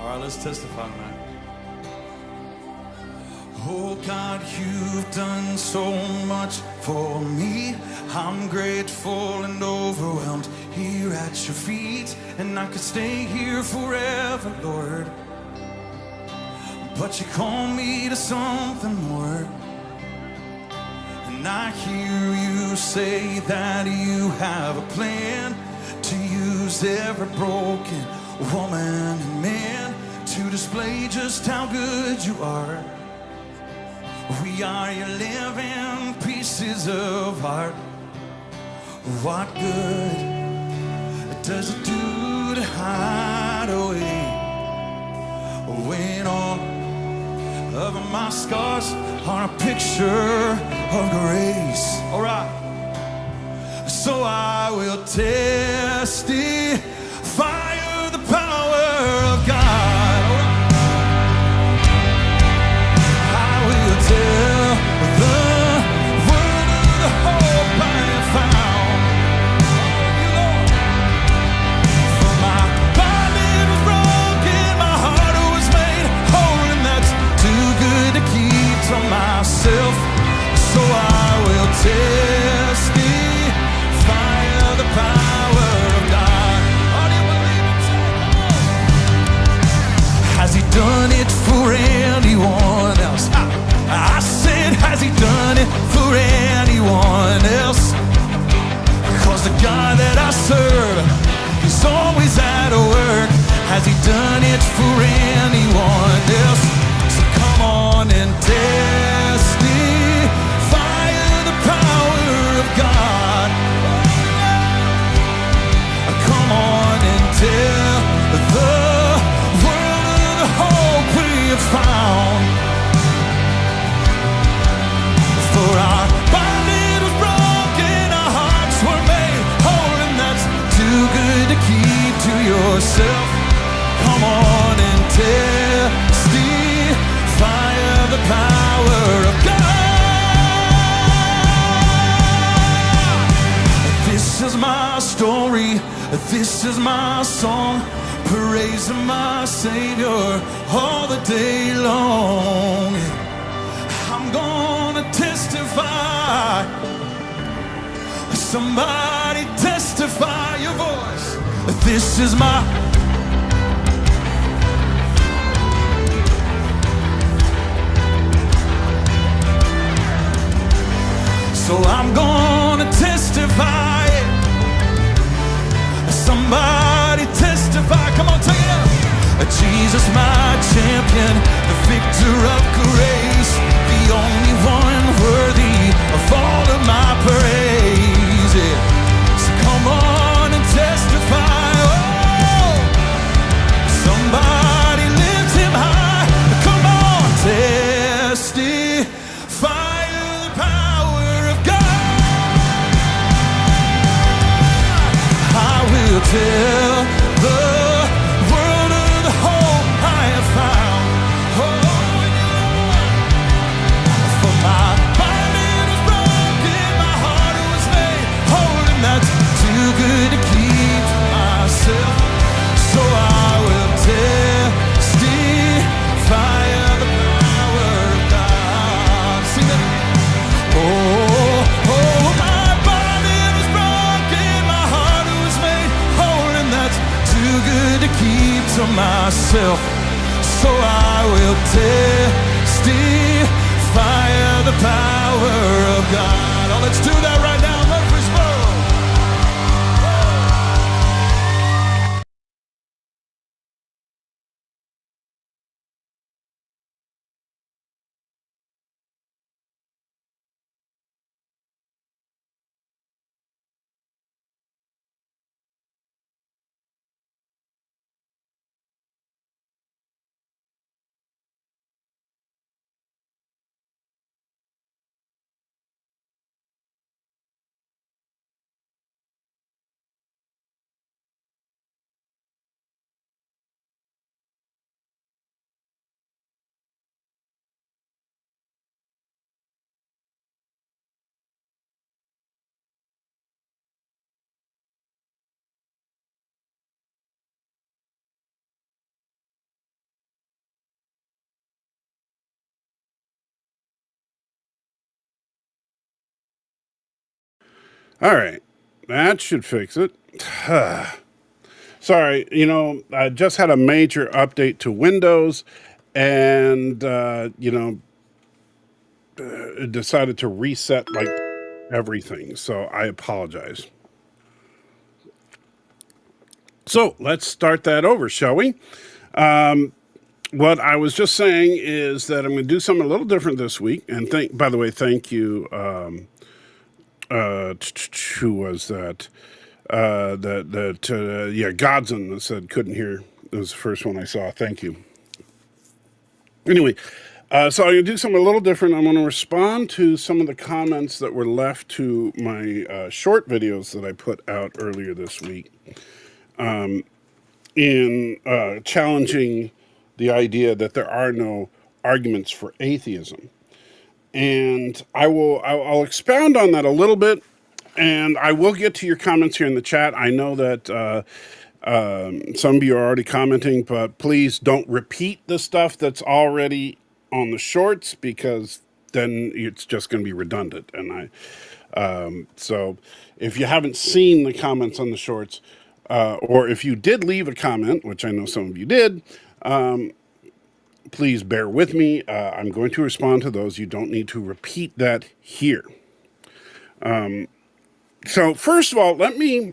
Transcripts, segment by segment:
right, let's testify tonight. Oh God, you've done so much for me. I'm grateful and overwhelmed here at your feet. And I could stay here forever, Lord, but you call me to something more. And I hear you say that you have a plan to use every broken woman and man to display just how good you are. We are your living pieces of art. What good does it do to hide away when all of my scars are a picture of grace? All right. So I will testify of the power of God. I will tell the world of the hope I have found. For my body was broken, my heart was made whole, and that's too good to keep to myself. So I will testify of the power of God. Oh, do you believe it? Has He done it for anyone else? I said, has He done it for anyone else? 'Cause the God that I serve, He's always at work. Has He done it for anyone else? So come on and testify of the power of God. Come on and tell the world of the hope we have found. For our body was broken, our hearts were made whole, and that's too good to keep to yourself. Come on and testify of the power of God. This is my story, this is my song, praising my Savior all the day long. I'm gonna testify. Somebody testify your voice. This is my. So I'm gonna testify. Somebody testify. Come on, take it up. Jesus, my champion, the victor of grace, the only one worthy of all of my praise. Yeah. So come on and testify. Oh, somebody lift Him high. Come on, testify of the power of God. I will tell the world of the hope I have found. Oh, for my body was broken, my heart was made whole, and that's too good to keep to myself. So I will testify of the power of God. Sing it. Oh, my body was broken, my heart was made whole, and that's too good to keep to myself. So I will testify of the power of God. Oh, let's do that right now. All right. That should fix it. Sorry, I just had a major update to Windows and, it decided to reset like everything. So I apologize. So let's start that over, shall we? What I was just saying is that I'm going to do something a little different this week. And by the way, thank you. Who was that? Godson that said couldn't hear. It was the first one I saw. Thank you. Anyway, so I'm going to do something a little different. I'm going to respond to some of the comments that were left to my short videos that I put out earlier this week in challenging the idea that there are no arguments for atheism. And I'll expound on that a little bit, and I will get to your comments here in the chat. I know that some of you are already commenting, but please don't repeat the stuff that's already on the shorts, because then it's just going to be redundant. And so if you haven't seen the comments on the shorts, or if you did leave a comment, which I know some of you did, please bear with me. I'm going to respond to those. You don't need to repeat that here. So first of all, let me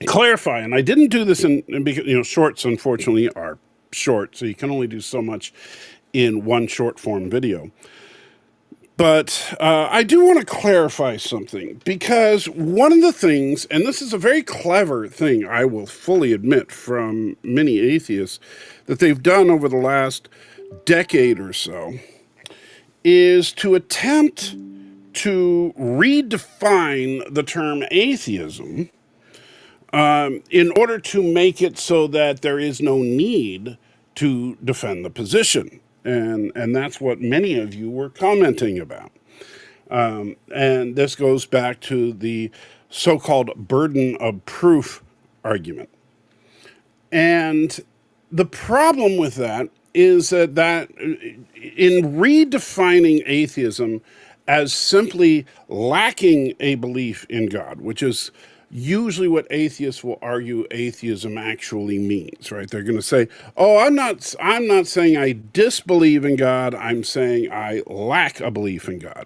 clarify, and I didn't do this because shorts unfortunately are short, so you can only do so much in one short form video. But I do want to clarify something, because one of the things, and this is a very clever thing, I will fully admit, from many atheists that they've done over the last decade or so, is to attempt to redefine the term atheism in order to make it so that there is no need to defend the position. And that's what many of you were commenting about. And this goes back to the so-called burden of proof argument. And the problem with that is that in redefining atheism as simply lacking a belief in God, which is usually what atheists will argue atheism actually means, right? They're going to say, "Oh, I'm not saying I disbelieve in God. I'm saying I lack a belief in God."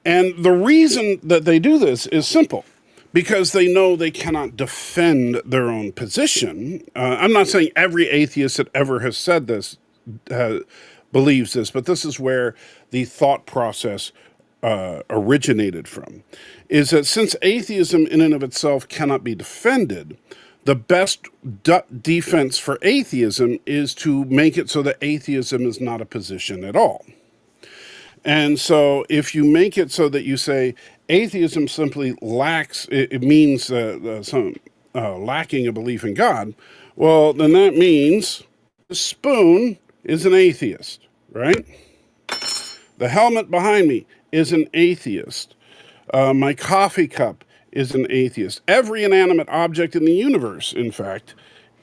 And the reason that they do this is simple, because they know they cannot defend their own position. I'm not saying every atheist that ever has said this believes this, but this is where the thought process originated from, is that since atheism in and of itself cannot be defended, the best defense for atheism is to make it so that atheism is not a position at all. And so if you make it so that you say atheism simply lacks, it means some lacking a belief in God, well, then that means the spoon is an atheist, right? The helmet behind me is an atheist. My coffee cup is an atheist. Every inanimate object in the universe, in fact,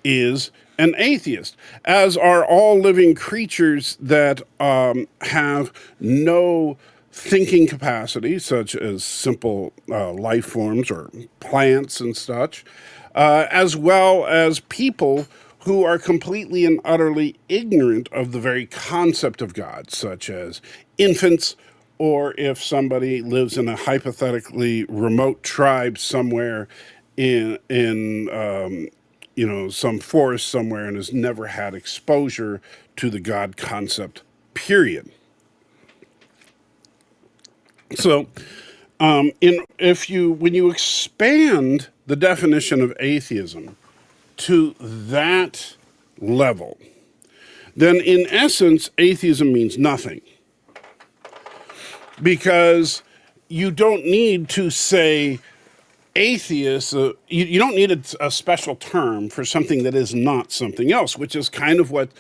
is an atheist, as are all living creatures that have no thinking capacity, such as simple life forms or plants and such, as well as people who are completely and utterly ignorant of the very concept of God, such as infants, or if somebody lives in a hypothetically remote tribe somewhere in some forest somewhere and has never had exposure to the God concept, period. So, when you expand the definition of atheism to that level, then in essence, atheism means nothing. Because you don't need to say atheist, you don't need a special term for something that is not something else, which is kind of what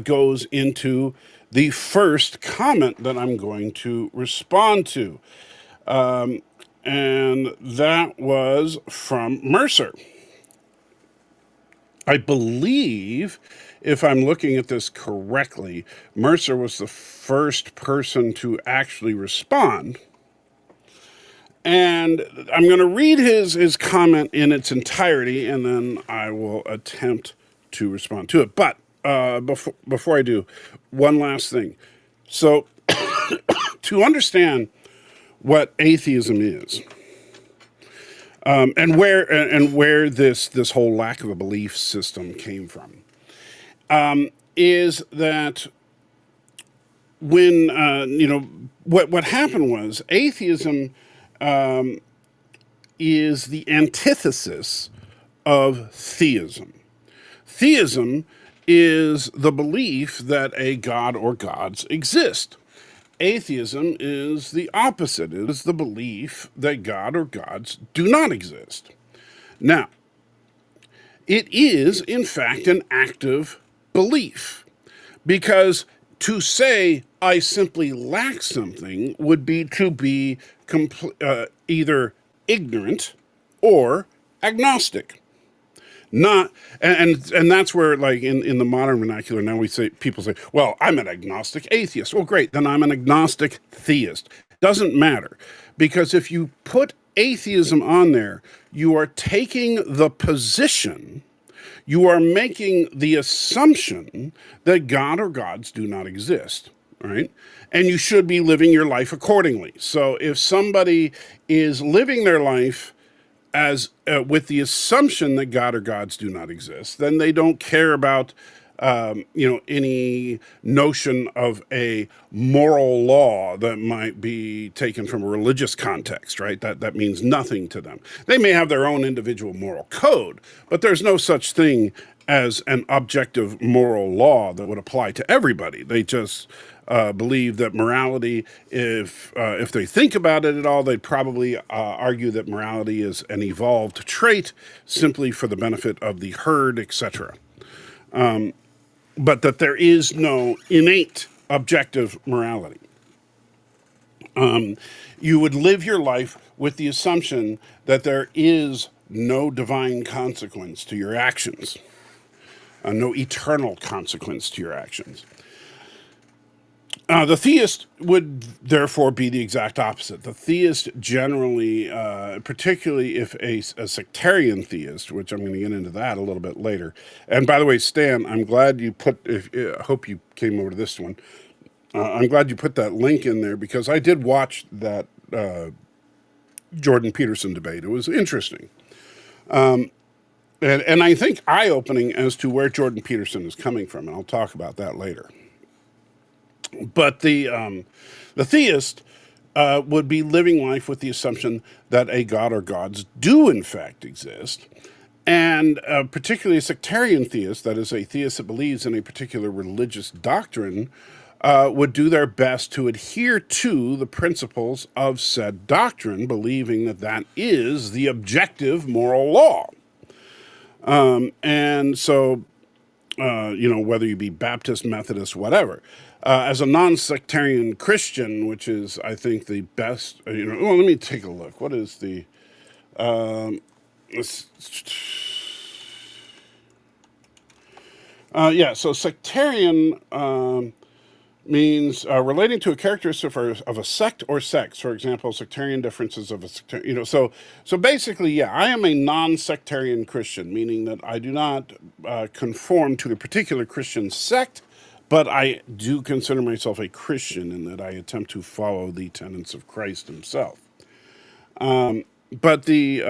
goes into the first comment that I'm going to respond to. And that was from Mercer. I believe, if I'm looking at this correctly, Mercer was the first person to actually respond. And I'm going to read his comment in its entirety, and then I will attempt to respond to it. But before I do, one last thing. So, to understand what atheism is, and where this whole lack of a belief system came from, is that when what happened was atheism is the antithesis of theism. Theism is the belief that a god or gods exist. Atheism is the opposite. It is the belief that God or gods do not exist. Now, it is, in fact, an active belief, because to say I simply lack something would be to be either ignorant or agnostic. Not and that's where, like, in the modern vernacular now, people say, well, I'm an agnostic atheist. Well, great, then I'm an agnostic theist. Doesn't matter, because if you put atheism on there, you are taking the position, you are making the assumption that God or gods do not exist, right? And you should be living your life accordingly. So if somebody is living their life as with the assumption that God or gods do not exist, then they don't care about any notion of a moral law that might be taken from a religious context, right? That means nothing to them. They may have their own individual moral code, but there's no such thing as an objective moral law that would apply to everybody. They just believe that morality, if they think about it at all, they'd probably argue that morality is an evolved trait simply for the benefit of the herd, etc. But that there is no innate objective morality. You would live your life with the assumption that there is no divine consequence to your actions, no eternal consequence to your actions. The theist would therefore be the exact opposite. The theist generally, particularly if a sectarian theist, which I'm going to get into that a little bit later. And by the way, Stan, I'm glad you I hope you came over to this one. I'm glad you put that link in there, because I did watch that Jordan Peterson debate. It was interesting. And I think eye-opening as to where Jordan Peterson is coming from, and I'll talk about that later. But the theist would be living life with the assumption that a god or gods do in fact exist, and particularly a sectarian theist, that is, a theist that believes in a particular religious doctrine, would do their best to adhere to the principles of said doctrine, believing that that is the objective moral law. And so, whether you be Baptist, Methodist, whatever. As a non-sectarian Christian, which is, I think, the best, let me take a look. What is the, so sectarian means relating to a characteristic of a sect or sects. For example, sectarian differences of a sectarian, so basically, yeah, I am a non-sectarian Christian, meaning that I do not conform to a particular Christian sect, but I do consider myself a Christian in that I attempt to follow the tenets of Christ himself. But the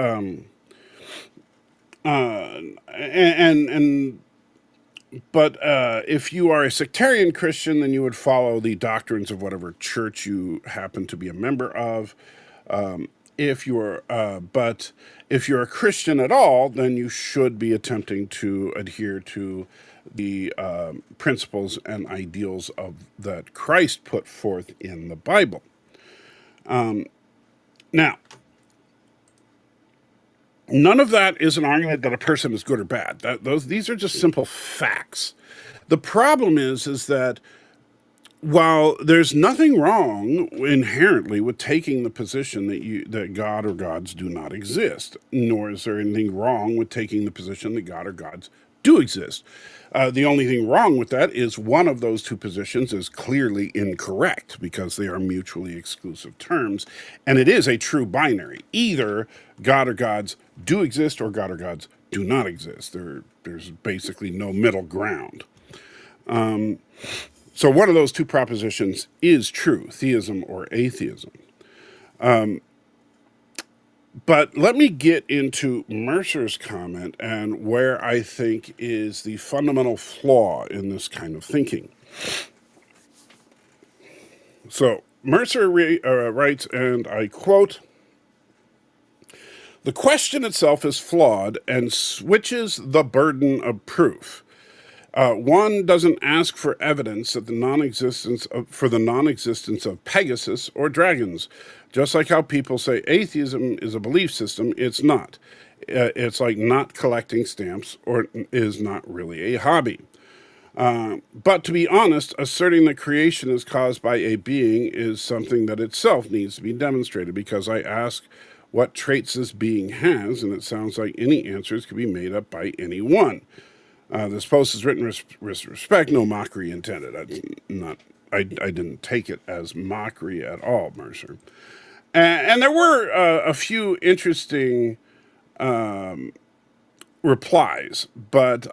if you are a sectarian Christian, then you would follow the doctrines of whatever church you happen to be a member of. But if you're a Christian at all, then you should be attempting to adhere to the principles and ideals that Christ put forth in the Bible. Now, none of that is an argument that a person is good or bad. These are just simple facts. The problem is that while there's nothing wrong inherently with taking the position that God or gods do not exist, nor is there anything wrong with taking the position that God or gods do exist. The only thing wrong with that is one of those two positions is clearly incorrect because they are mutually exclusive terms, and it is a true binary. Either God or gods do exist or God or gods do not exist. There's basically no middle ground. So one of those two propositions is true, theism or atheism. But let me get into Mercer's comment and where I think is the fundamental flaw in this kind of thinking. So Mercer writes, and I quote, "The question itself is flawed and switches the burden of proof. One doesn't ask for evidence that for the non-existence of Pegasus or dragons. Just like how people say atheism is a belief system, it's not. It's like not collecting stamps or is not really a hobby. But to be honest, asserting that creation is caused by a being is something that itself needs to be demonstrated, because I ask what traits this being has, and it sounds like any answers could be made up by anyone. This post is written with respect, no mockery intended." I didn't take it as mockery at all, Mercer. And there were a few interesting replies, but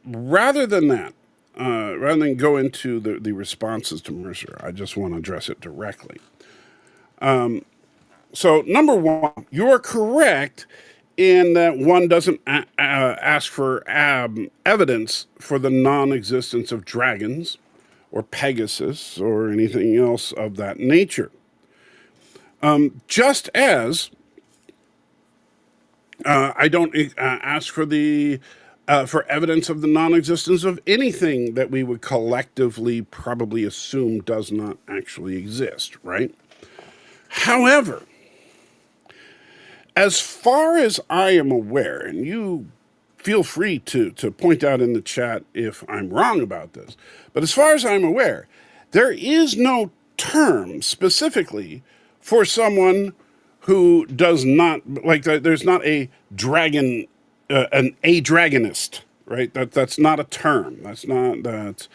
rather than go into the responses to Mercer, I just want to address it directly. So, number one, you're correct in that one doesn't ask for evidence for the non-existence of dragons or Pegasus or anything else of that nature. Just as I don't ask for for evidence of the non-existence of anything that we would collectively probably assume does not actually exist, right? However, as far as I am aware, and you feel free to point out in the chat if I'm wrong about this, but as far as I'm aware, there is no term specifically for someone who does not, like, there's not a dragon, an adragonist, right? That's not a term. That's not,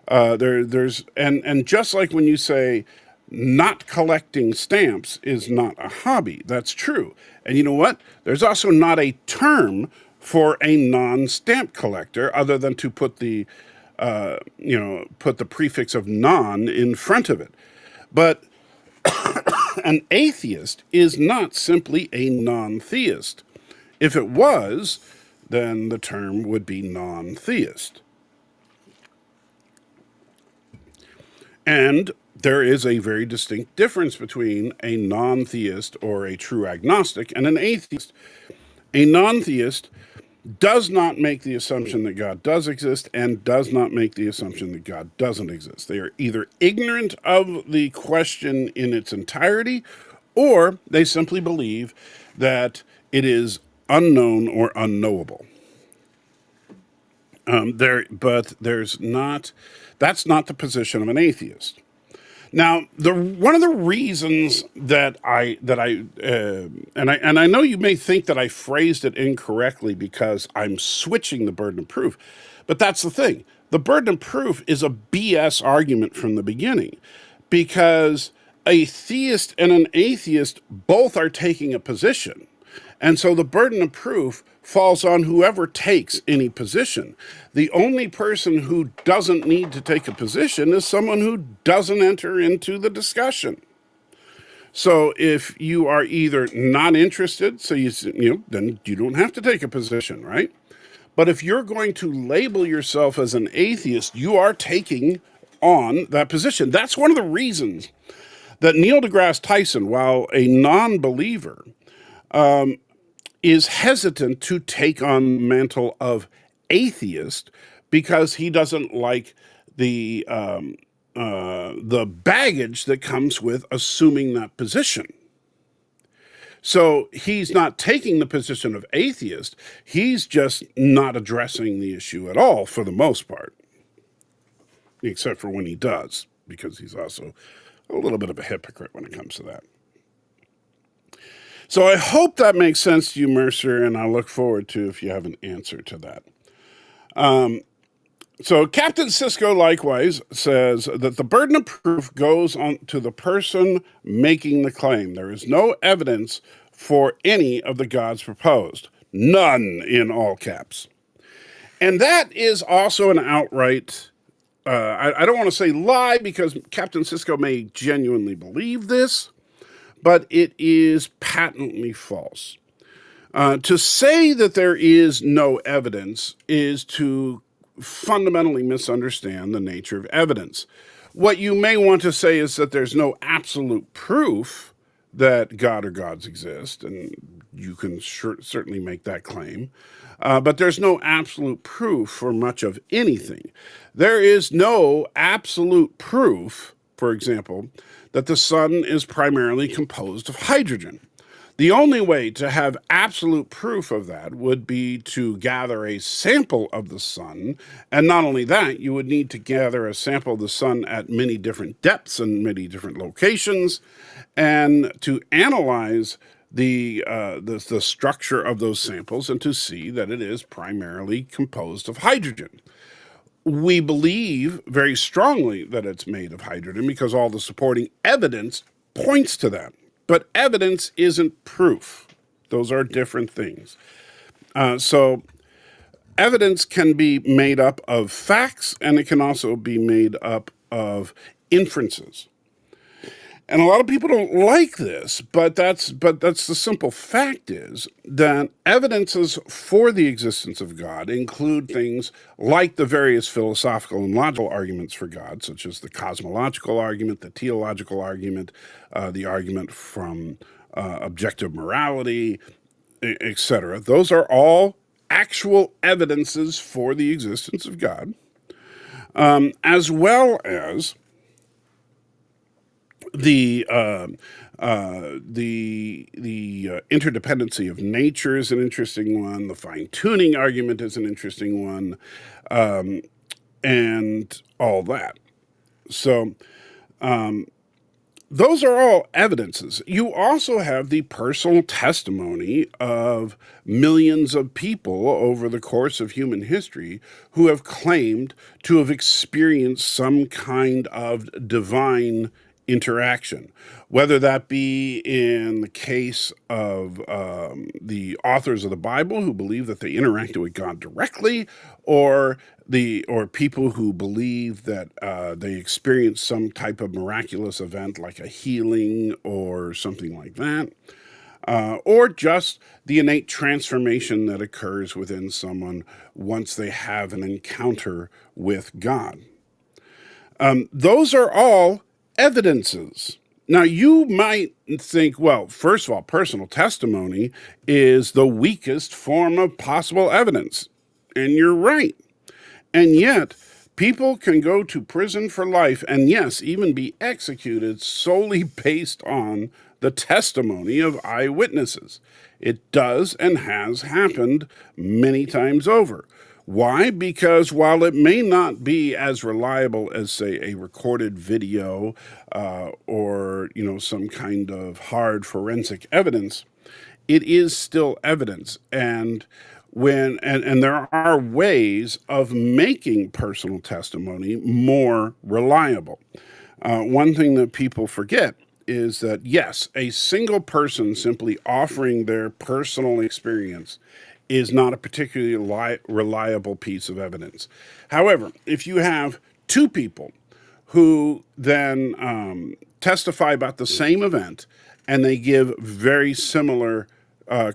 and just like when you say, not collecting stamps is not a hobby. That's true. And you know what? There's also not a term for a non-stamp collector other than to put the prefix of non in front of it. But an atheist is not simply a non-theist. If it was, then the term would be non-theist. And there is a very distinct difference between a non-theist or a true agnostic and an atheist. A non-theist does not make the assumption that God does exist and does not make the assumption that God doesn't exist. They are either ignorant of the question in its entirety, or they simply believe that it is unknown or unknowable. That's not the position of an atheist. Now, one of the reasons that I know you may think that I phrased it incorrectly because I'm switching the burden of proof, but that's the thing. The burden of proof is a BS argument from the beginning, because a theist and an atheist both are taking a position. And so the burden of proof falls on whoever takes any position. The only person who doesn't need to take a position is someone who doesn't enter into the discussion. So if you are either not interested, then you don't have to take a position, right? But if you're going to label yourself as an atheist, you are taking on that position. That's one of the reasons that Neil deGrasse Tyson, while a non-believer, is hesitant to take on the mantle of atheist, because he doesn't like the baggage that comes with assuming that position. So he's not taking the position of atheist. He's just not addressing the issue at all for the most part, except for when he does, because he's also a little bit of a hypocrite when it comes to that. So I hope that makes sense to you, Mercer, and I look forward to if you have an answer to that. So Captain Cisco likewise says that the burden of proof goes on to the person making the claim. There is no evidence for any of the gods proposed. None, in all caps. And that is also an outright, I don't want to say lie, because Captain Cisco may genuinely believe this, but it is patently false. To say that there is no evidence is to fundamentally misunderstand the nature of evidence. What you may want to say is that there's no absolute proof that God or gods exist, and you can certainly make that claim. But there's no absolute proof for much of anything. There is no absolute proof, for example, that the sun is primarily composed of hydrogen. The only way to have absolute proof of that would be to gather a sample of the sun. And not only that, you would need to gather a sample of the sun at many different depths and many different locations, and to analyze the structure of those samples and to see that it is primarily composed of hydrogen. We believe very strongly that it's made of hydrogen because all the supporting evidence points to that. But evidence isn't proof. Those are different things. So evidence can be made up of facts, and it can also be made up of inferences. And a lot of people don't like this, but that's the simple fact is that evidences for the existence of God include things like the various philosophical and logical arguments for God, such as the cosmological argument, the teleological argument, the argument from objective morality, etc. Those are all actual evidences for the existence of God, as well as the interdependency of nature is an interesting one. The fine tuning argument is an interesting one, and all that. So those are all evidences. You also have the personal testimony of millions of people over the course of human history who have claimed to have experienced some kind of divine interaction, whether that be in the case of the authors of the Bible who believe that they interacted with God directly, or people who believe that they experienced some type of miraculous event like a healing or something like that, or just the innate transformation that occurs within someone once they have an encounter with God. Those are all evidences. Now, you might think, well, first of all, personal testimony is the weakest form of possible evidence. And you're right. And yet, people can go to prison for life and, yes, even be executed solely based on the testimony of eyewitnesses. It does and has happened many times over. Why? Because while it may not be as reliable as, say, a recorded video or, some kind of hard forensic evidence, it is still evidence. And there are ways of making personal testimony more reliable. One thing that people forget is that, yes, a single person simply offering their personal experience is not a particularly reliable piece of evidence. However, if you have two people who then testify about the same event and they give very similar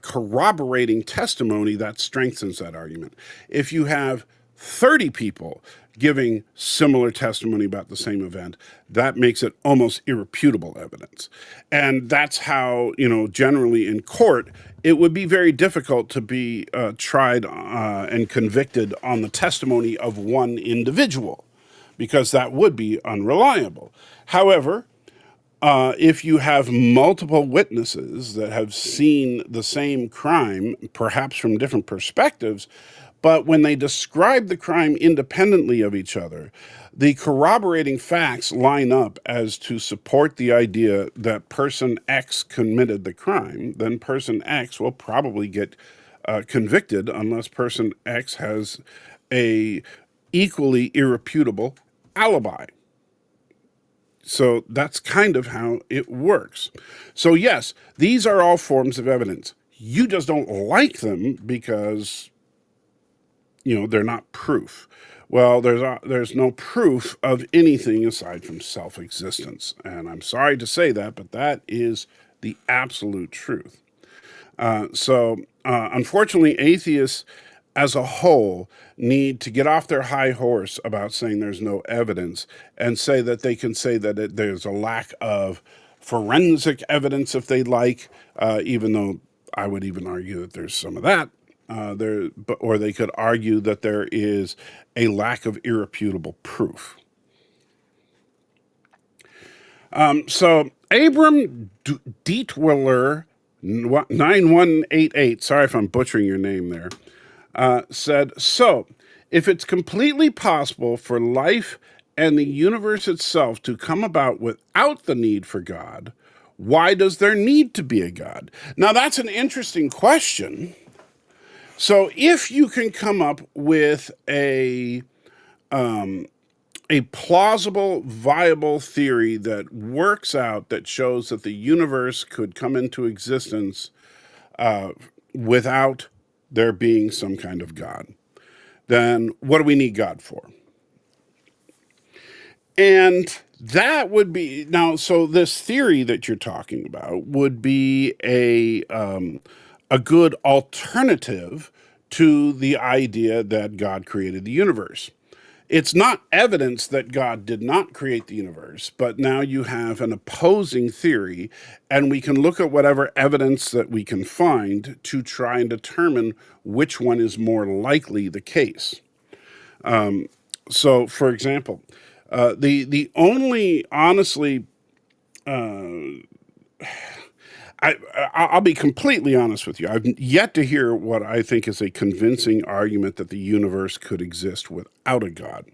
corroborating testimony, that strengthens that argument. If you have 30 people giving similar testimony about the same event, that makes it almost irrefutable evidence. And that's how, generally in court, it would be very difficult to be tried and convicted on the testimony of one individual, because that would be unreliable. However, if you have multiple witnesses that have seen the same crime, perhaps from different perspectives, but when they describe the crime independently of each other, the corroborating facts line up as to support the idea that person X committed the crime, then person X will probably get convicted unless person X has a equally irrefutable alibi. So that's kind of how it works. So yes, these are all forms of evidence. You just don't like them because, they're not proof. Well, there's no proof of anything aside from self-existence. And I'm sorry to say that, but that is the absolute truth. Unfortunately, atheists as a whole need to get off their high horse about saying there's no evidence and say that they can say that there's a lack of forensic evidence if they like, even though I would even argue that there's some of that. Or they could argue that there is a lack of irrefutable proof. So Abram Dietwiller 9188, sorry if I'm butchering your name there, said, so if it's completely possible for life and the universe itself to come about without the need for God, why does there need to be a God? Now that's an interesting question. So if you can come up with a plausible, viable theory that works out, that shows that the universe could come into existence without there being some kind of God, then what do we need God for? And that would be, now, so this theory that you're talking about would be a good alternative to the idea that God created the universe. It's not evidence that God did not create the universe, but now you have an opposing theory, and we can look at whatever evidence that we can find to try and determine which one is more likely the case. So, for example, the only, honestly, I'll be completely honest with you. I've yet to hear what I think is a convincing argument that the universe could exist without a God,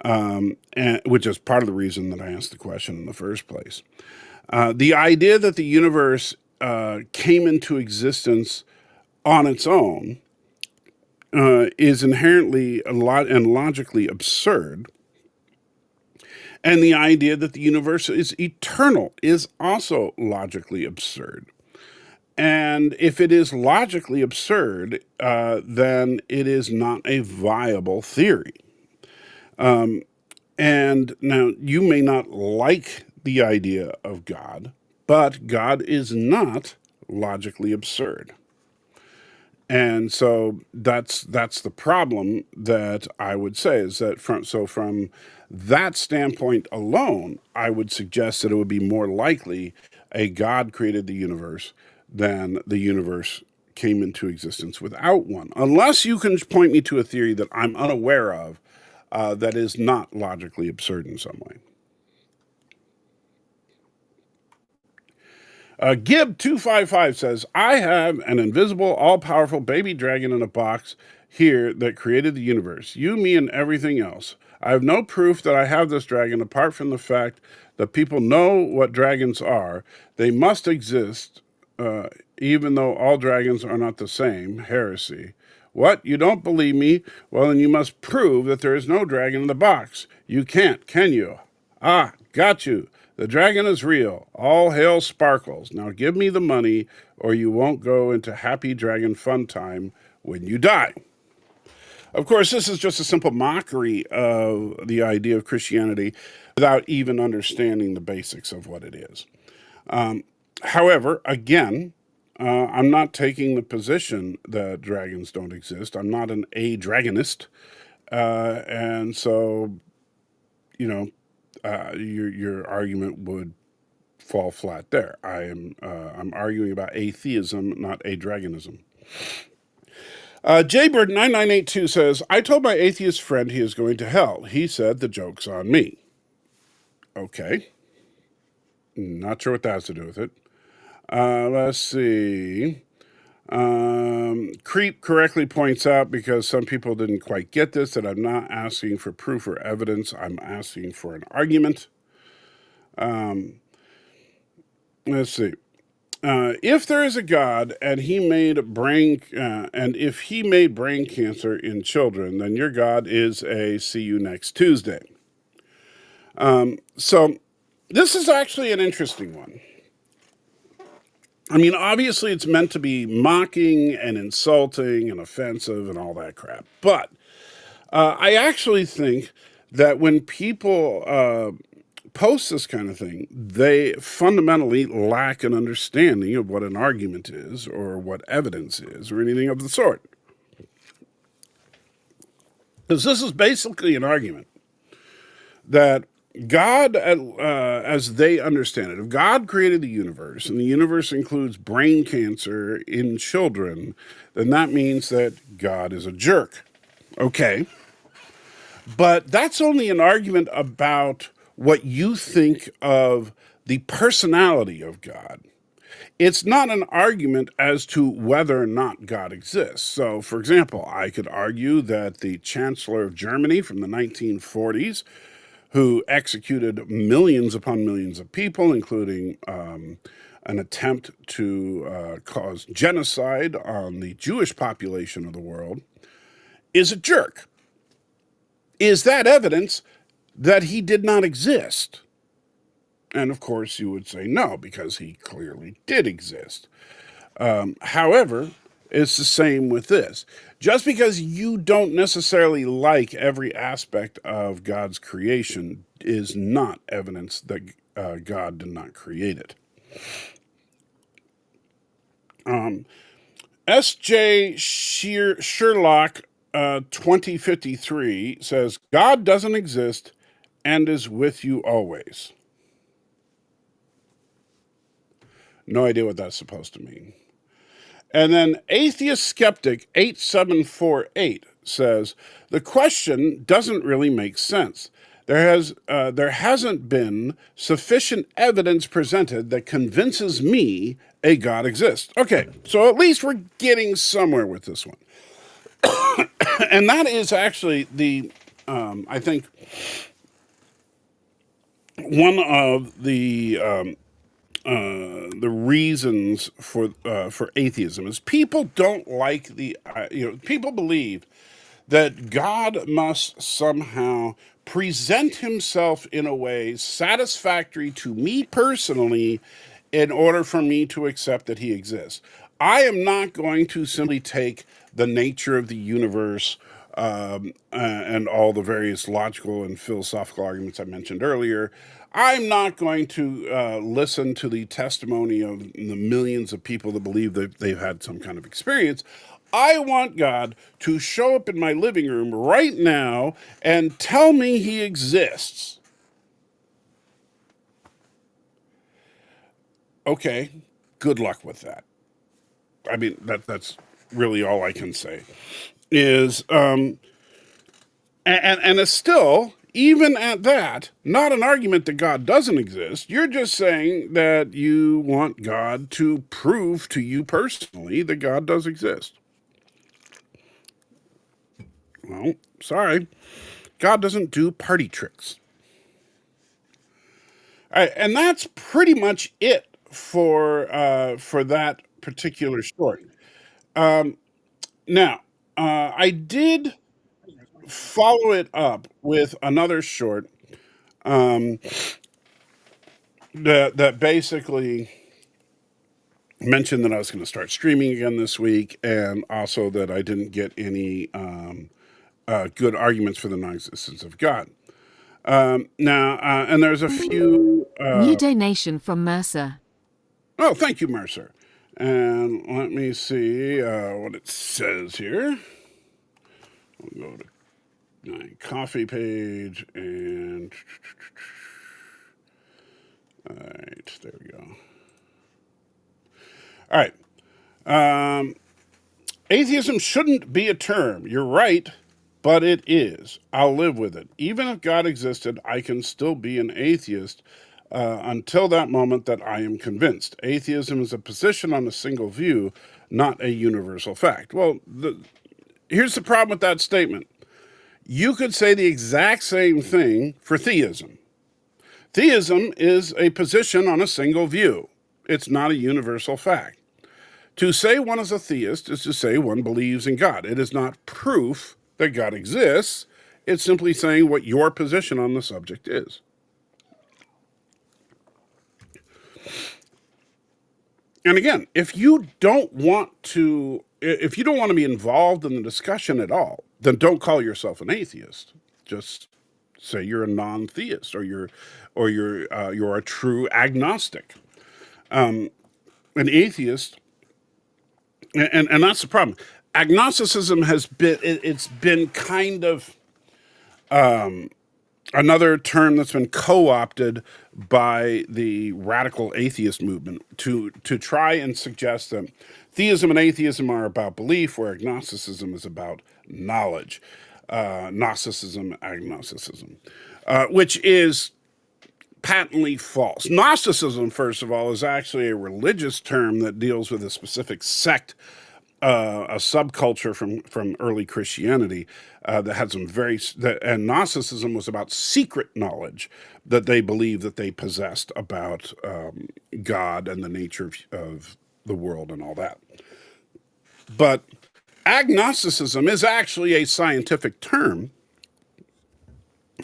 and which is part of the reason that I asked the question in the first place. The idea that the universe came into existence on its own is inherently and logically absurd. And the idea that the universe is eternal is also logically absurd. And if it is logically absurd, then it is not a viable theory. And now you may not like the idea of God, but God is not logically absurd. And so that's the problem that I would say, is that from that standpoint alone, I would suggest that it would be more likely a God created the universe than the universe came into existence without one. Unless you can point me to a theory that I'm unaware of that is not logically absurd in some way. Gib255 says, I have an invisible, all-powerful baby dragon in a box here that created the universe. You, me, and everything else. I have no proof that I have this dragon apart from the fact that people know what dragons are. They must exist, even though all dragons are not the same. Heresy. What? You don't believe me? Well, then you must prove that there is no dragon in the box. You can't, can you? Ah, got you. The dragon is real. All hail Sparkles. Now give me the money, or you won't go into happy dragon fun time when you die. Of course, this is just a simple mockery of the idea of Christianity without even understanding the basics of what it is. However, again, I'm not taking the position that dragons don't exist. I'm not an a-dragonist. And so, your argument would fall flat there. I'm arguing about atheism, not a-dragonism. Jaybird9982 says, I told my atheist friend he is going to hell. He said the joke's on me. Okay. Not sure what that has to do with it. Let's see. Creep correctly points out, because some people didn't quite get this, that I'm not asking for proof or evidence. I'm asking for an argument. Let's see. If there is a God and he made brain, and if he made brain cancer in children, then your God is a see you next Tuesday. So this is actually an interesting one. I mean, obviously it's meant to be mocking and insulting and offensive and all that crap. But I actually think that when people post this kind of thing, they fundamentally lack an understanding of what an argument is or what evidence is or anything of the sort. Because this is basically an argument that God, as they understand it, if God created the universe and the universe includes brain cancer in children, then that means that God is a jerk. Okay. But that's only an argument about what you think of the personality of God. It's not an argument as to whether or not God exists. So, for example, I could argue that the Chancellor of Germany from the 1940s, who executed millions upon millions of people, including an attempt to cause genocide on the Jewish population of the world, is a jerk. Is that evidence that he did not exist? And of course, you would say no, because he clearly did exist. However, it's the same with this. Just because you don't necessarily like every aspect of God's creation is not evidence that God did not create it. S.J. Sherlock 2053 says, God doesn't exist and is with you always. No idea what that's supposed to mean. And then Atheist Skeptic 8748 says, the question doesn't really make sense. There hasn't been sufficient evidence presented that convinces me a God exists. Okay, so at least we're getting somewhere with this one. And that is actually I think, one of the reasons for atheism is people don't like people believe that God must somehow present himself in a way satisfactory to me personally in order for me to accept that he exists. I am not going to simply take the nature of the universe and all the various logical and philosophical arguments I mentioned earlier. I'm not going to listen to the testimony of the millions of people that believe that they've had some kind of experience. I want God to show up in my living room right now and tell me he exists. Okay, good luck with that. I mean, that's really all I can say. Is and it's still, even at that, not an argument that God doesn't exist. You're just saying that you want God to prove to you personally that God does exist. Well, sorry. God doesn't do party tricks. All right, and that's pretty much it for that particular short. Now, I did follow it up with another short that basically mentioned that I was going to start streaming again this week, and also that I didn't get any good arguments for the non-existence of God. Now, and there's a few. New donation from Mercer. Oh, thank you, Mercer. And let me see what it says here. We'll go to my coffee page and. All right, there we go. All right. Atheism shouldn't be a term. You're right, but it is. I'll live with it. Even if God existed, I can still be an atheist until that moment that I am convinced. Atheism is a position on a single view, not a universal fact. Well, here's the problem with that statement. You could say the exact same thing for theism. Theism is a position on a single view. It's not a universal fact. To say one is a theist is to say one believes in God. It is not proof that God exists. It's simply saying what your position on the subject is. And again, if you don't want to be involved in the discussion at all, then don't call yourself an atheist. Just say you're a non-theist, or you're a true agnostic. An atheist, and that's the problem. Agnosticism has been kind of another term that's been co-opted by the radical atheist movement to try and suggest that theism and atheism are about belief, where agnosticism is about knowledge. Gnosticism, agnosticism, which is patently false. Gnosticism, first of all, is actually a religious term that deals with a specific sect, a subculture from early Christianity that had some and Gnosticism was about secret knowledge that they believed that they possessed about God and the nature of the world and all that. But agnosticism is actually a scientific term,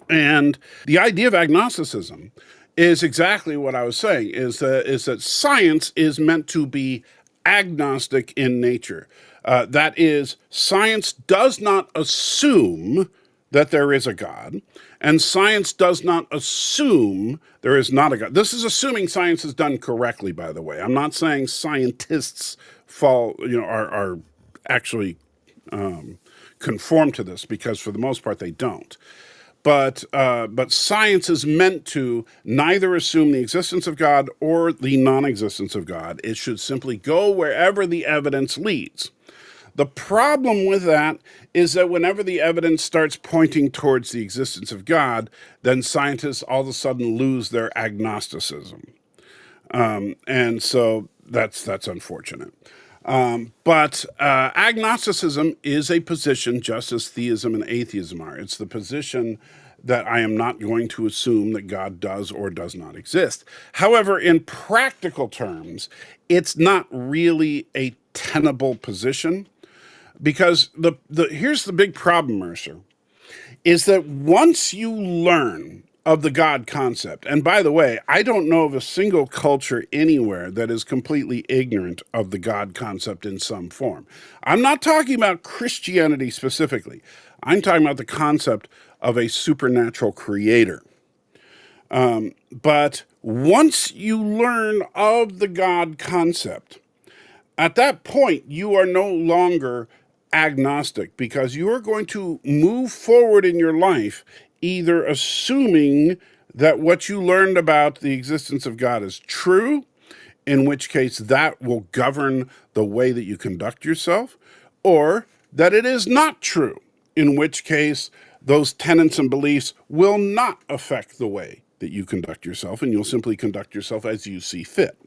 and the idea of agnosticism is exactly what I was saying, is that science is meant to be agnostic in nature. That is, science does not assume that there is a God, and science does not assume there is not a God. This is assuming science is done correctly, by the way. I'm not saying scientists are actually conform to this, because for the most part they don't. But science is meant to neither assume the existence of God or the non-existence of God. It should simply go wherever the evidence leads. The problem with that is that whenever the evidence starts pointing towards the existence of God, then scientists all of a sudden lose their agnosticism. And so that's unfortunate. But agnosticism is a position just as theism and atheism are. It's the position that I am not going to assume that God does or does not exist. However, in practical terms, it's not really a tenable position, because here's the big problem, Mercer, is that once you learn of the God concept, and by the way, I don't know of a single culture anywhere that is completely ignorant of the God concept in some form. I'm not talking about Christianity specifically. I'm talking about the concept of a supernatural creator. But once you learn of the God concept, at that point, you are no longer agnostic, because you are going to move forward in your life either assuming that what you learned about the existence of God is true, in which case that will govern the way that you conduct yourself, or that it is not true, in which case those tenets and beliefs will not affect the way that you conduct yourself, and you'll simply conduct yourself as you see fit.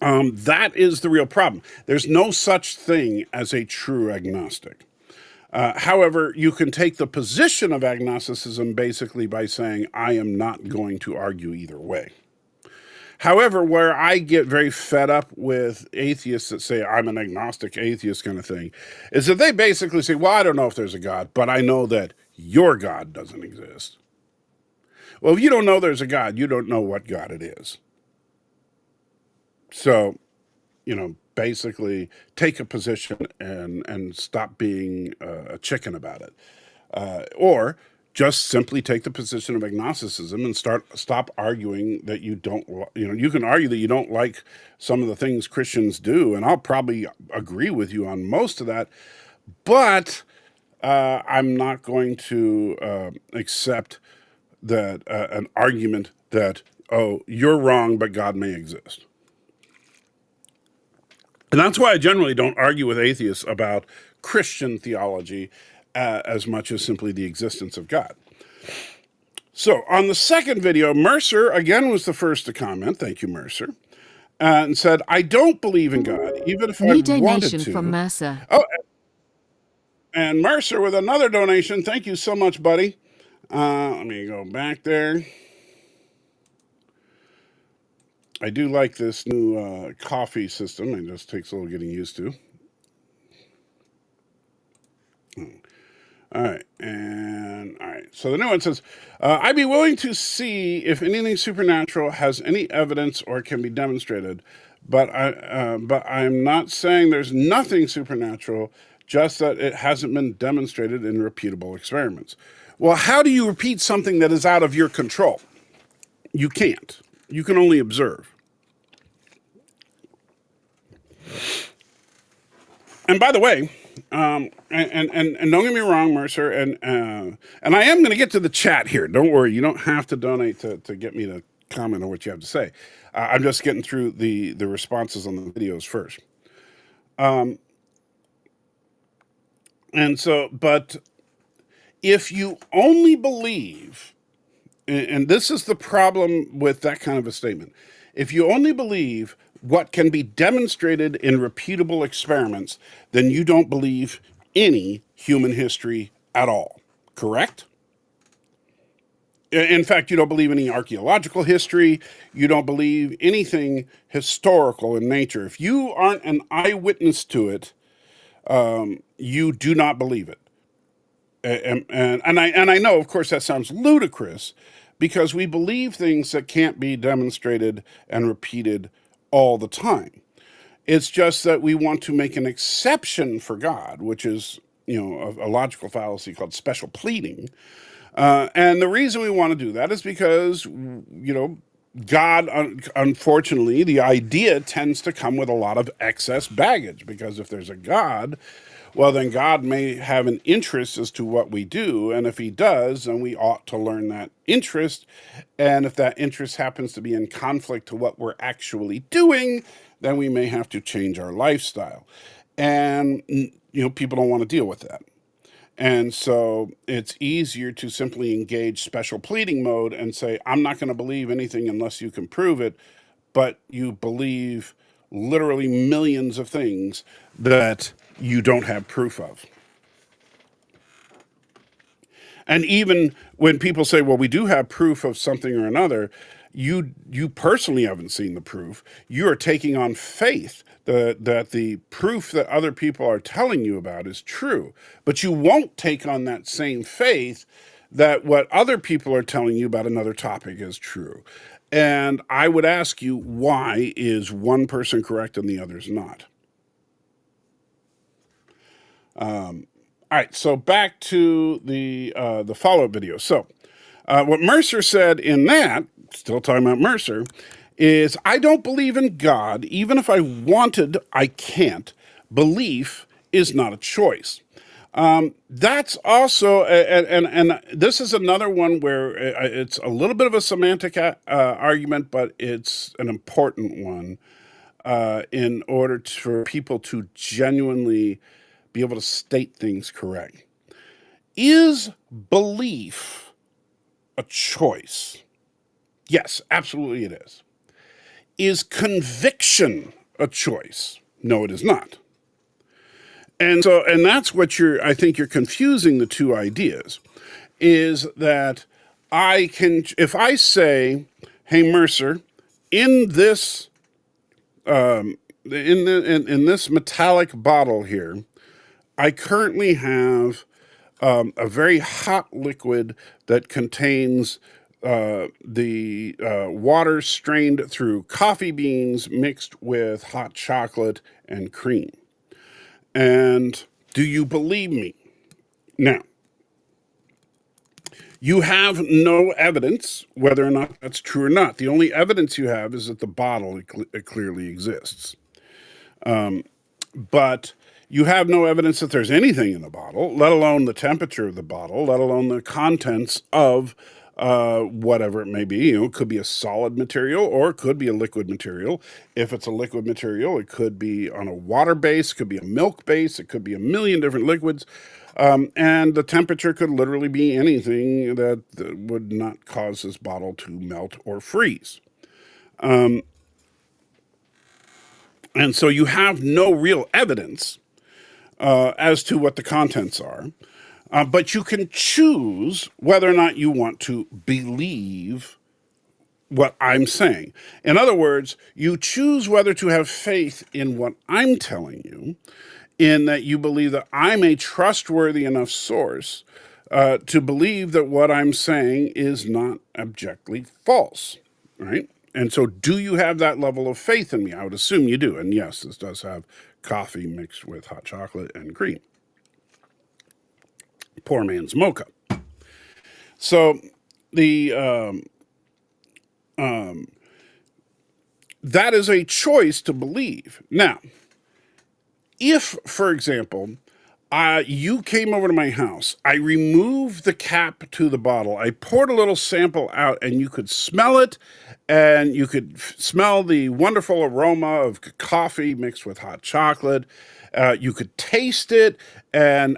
That is the real problem. There's no such thing as a true agnostic. However, you can take the position of agnosticism basically by saying, I am not going to argue either way. However, where I get very fed up with atheists that say, I'm an agnostic atheist kind of thing, is that they basically say, well, I don't know if there's a God, but I know that your God doesn't exist. Well, if you don't know there's a God, you don't know what God it is. So, basically take a position and stop being a chicken about it. Or just simply take the position of agnosticism and stop arguing that you don't, you can argue that you don't like some of the things Christians do, and I'll probably agree with you on most of that, but I'm not going to accept that an argument that, oh, you're wrong, but God may exist. And that's why I generally don't argue with atheists about Christian theology as much as simply the existence of God. So on the second video, Mercer, again, was the first to comment. Thank you, Mercer. And said, I don't believe in God, even if I New wanted donation to. from Mercer. Oh, and Mercer with another donation. Thank you so much, buddy. Let me go back there. I do like this new coffee system. It just takes a little getting used to. All right, and all right. So the new one says, "I'd be willing to see if anything supernatural has any evidence or can be demonstrated, but I'm not saying there's nothing supernatural, just that it hasn't been demonstrated in reputable experiments." Well, how do you repeat something that is out of your control? You can't. You can only observe. And by the way, and don't get me wrong, Mercer, and I am going to get to the chat here. Don't worry, you don't have to donate to get me to comment on what you have to say. I'm just getting through the responses on the videos first. And so, but if you only believe, and this is the problem with that kind of a statement, if you only believe what can be demonstrated in repeatable experiments, then you don't believe any human history at all, correct? In fact, you don't believe any archaeological history. You don't believe anything historical in nature. If you aren't an eyewitness to it, you do not believe it. And I know, of course, that sounds ludicrous because we believe things that can't be demonstrated and repeated all the time. It's just that we want to make an exception for God, which is, a logical fallacy called special pleading. And the reason we want to do that is because, God, unfortunately, the idea tends to come with a lot of excess baggage, because if there's a God, well, then God may have an interest as to what we do. And if he does, then we ought to learn that interest. And if that interest happens to be in conflict to what we're actually doing, then we may have to change our lifestyle. And, people don't want to deal with that. And so it's easier to simply engage special pleading mode and say, I'm not going to believe anything unless you can prove it. But you believe literally millions of things that you don't have proof of. And even when people say, well, we do have proof of something or another, you personally haven't seen the proof. You are taking on faith that the proof that other people are telling you about is true. But you won't take on that same faith that what other people are telling you about another topic is true. And I would ask you, why is one person correct and the other's not? All right, so back to the follow-up video. So what Mercer said in that, still talking about Mercer, is I don't believe in God. Even if I wanted, I can't. Belief is not a choice. That's also, and this is another one where it's a little bit of a semantic argument, but it's an important one in order for people to genuinely be able to state things correct. Is belief a choice? Yes, absolutely it is. Is conviction a choice? No, it is not. And that's what I think you're confusing the two ideas, is that if I say, hey, Mercer, in this, in this metallic bottle here, I currently have a very hot liquid that contains the water strained through coffee beans mixed with hot chocolate and cream. And do you believe me? Now, you have no evidence whether or not that's true or not. The only evidence you have is that the bottle it clearly exists. But you have no evidence that there's anything in the bottle, let alone the temperature of the bottle, let alone the contents of whatever it may be. It could be a solid material or it could be a liquid material. If it's a liquid material, it could be on a water base, it could be a milk base, it could be a million different liquids. And the temperature could literally be anything that would not cause this bottle to melt or freeze. And so you have no real evidence as to what the contents are. But you can choose whether or not you want to believe what I'm saying. In other words, you choose whether to have faith in what I'm telling you, in that you believe that I'm a trustworthy enough source to believe that what I'm saying is not objectively false, right? And so do you have that level of faith in me? I would assume you do. And yes, this does have coffee mixed with hot chocolate and cream. Poor man's mocha. So that is a choice to believe. Now, if, for example, you came over to my house, I removed the cap to the bottle, I poured a little sample out, and you could smell it, and you could smell the wonderful aroma of coffee mixed with hot chocolate. You could taste it, and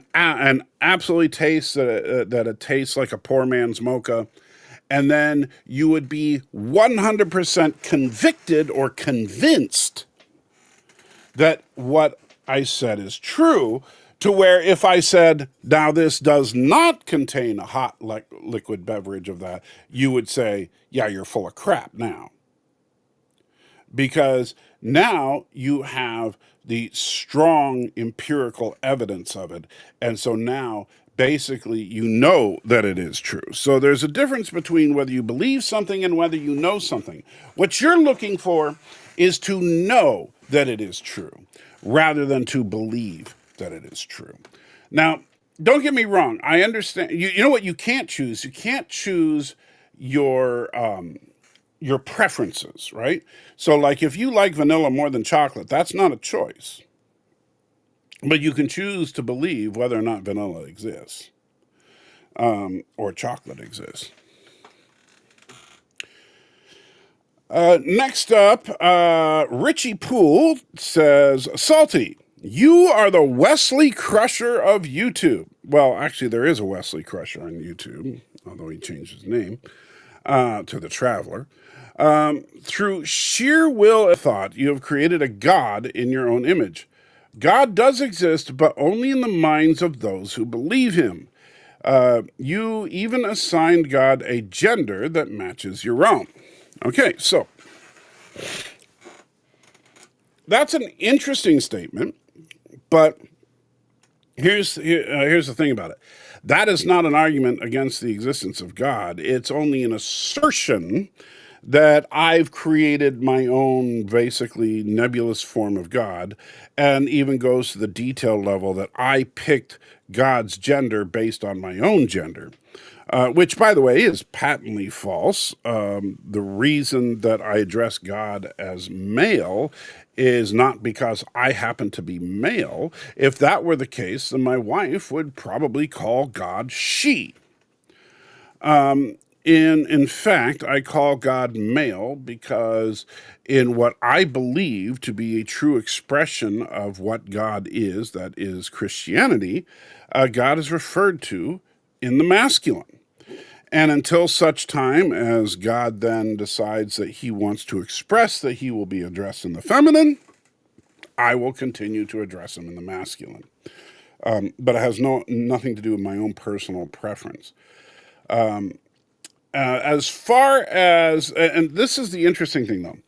absolutely taste that it tastes like a poor man's mocha. And then you would be 100% convicted or convinced that what I said is true, to where if I said, now this does not contain a hot liquid beverage of that, you would say, yeah, you're full of crap now. Because now you have the strong empirical evidence of it. And so now basically you know that it is true. So there's a difference between whether you believe something and whether you know something. What you're looking for is to know that it is true rather than to believe that it is true. Now, don't get me wrong. I understand. You know what you can't choose? You can't choose your preferences, right? So like if you like vanilla more than chocolate, that's not a choice. But you can choose to believe whether or not vanilla exists or chocolate exists. Next up, Richie Poole says, Salty, you are the Wesley Crusher of YouTube. Well, actually, there is a Wesley Crusher on YouTube, although he changed his name to The Traveler. Through sheer will and thought, you have created a God in your own image. God does exist, but only in the minds of those who believe him. You even assigned God a gender that matches your own. Okay, so that's an interesting statement, but here's the thing about it. That is not an argument against the existence of God. It's only an assertion that I've created my own basically nebulous form of God, and even goes to the detail level that I picked God's gender based on my own gender. Which, by the way, is patently false. The reason that I address God as male is not because I happen to be male. If that were the case, then my wife would probably call God she. In fact, I call God male because in what I believe to be a true expression of what God is, that is Christianity, God is referred to in the masculine. And until such time as God then decides that he wants to express that he will be addressed in the feminine, I will continue to address him in the masculine. But it has nothing to do with my own personal preference. As far as, and this is the interesting thing though,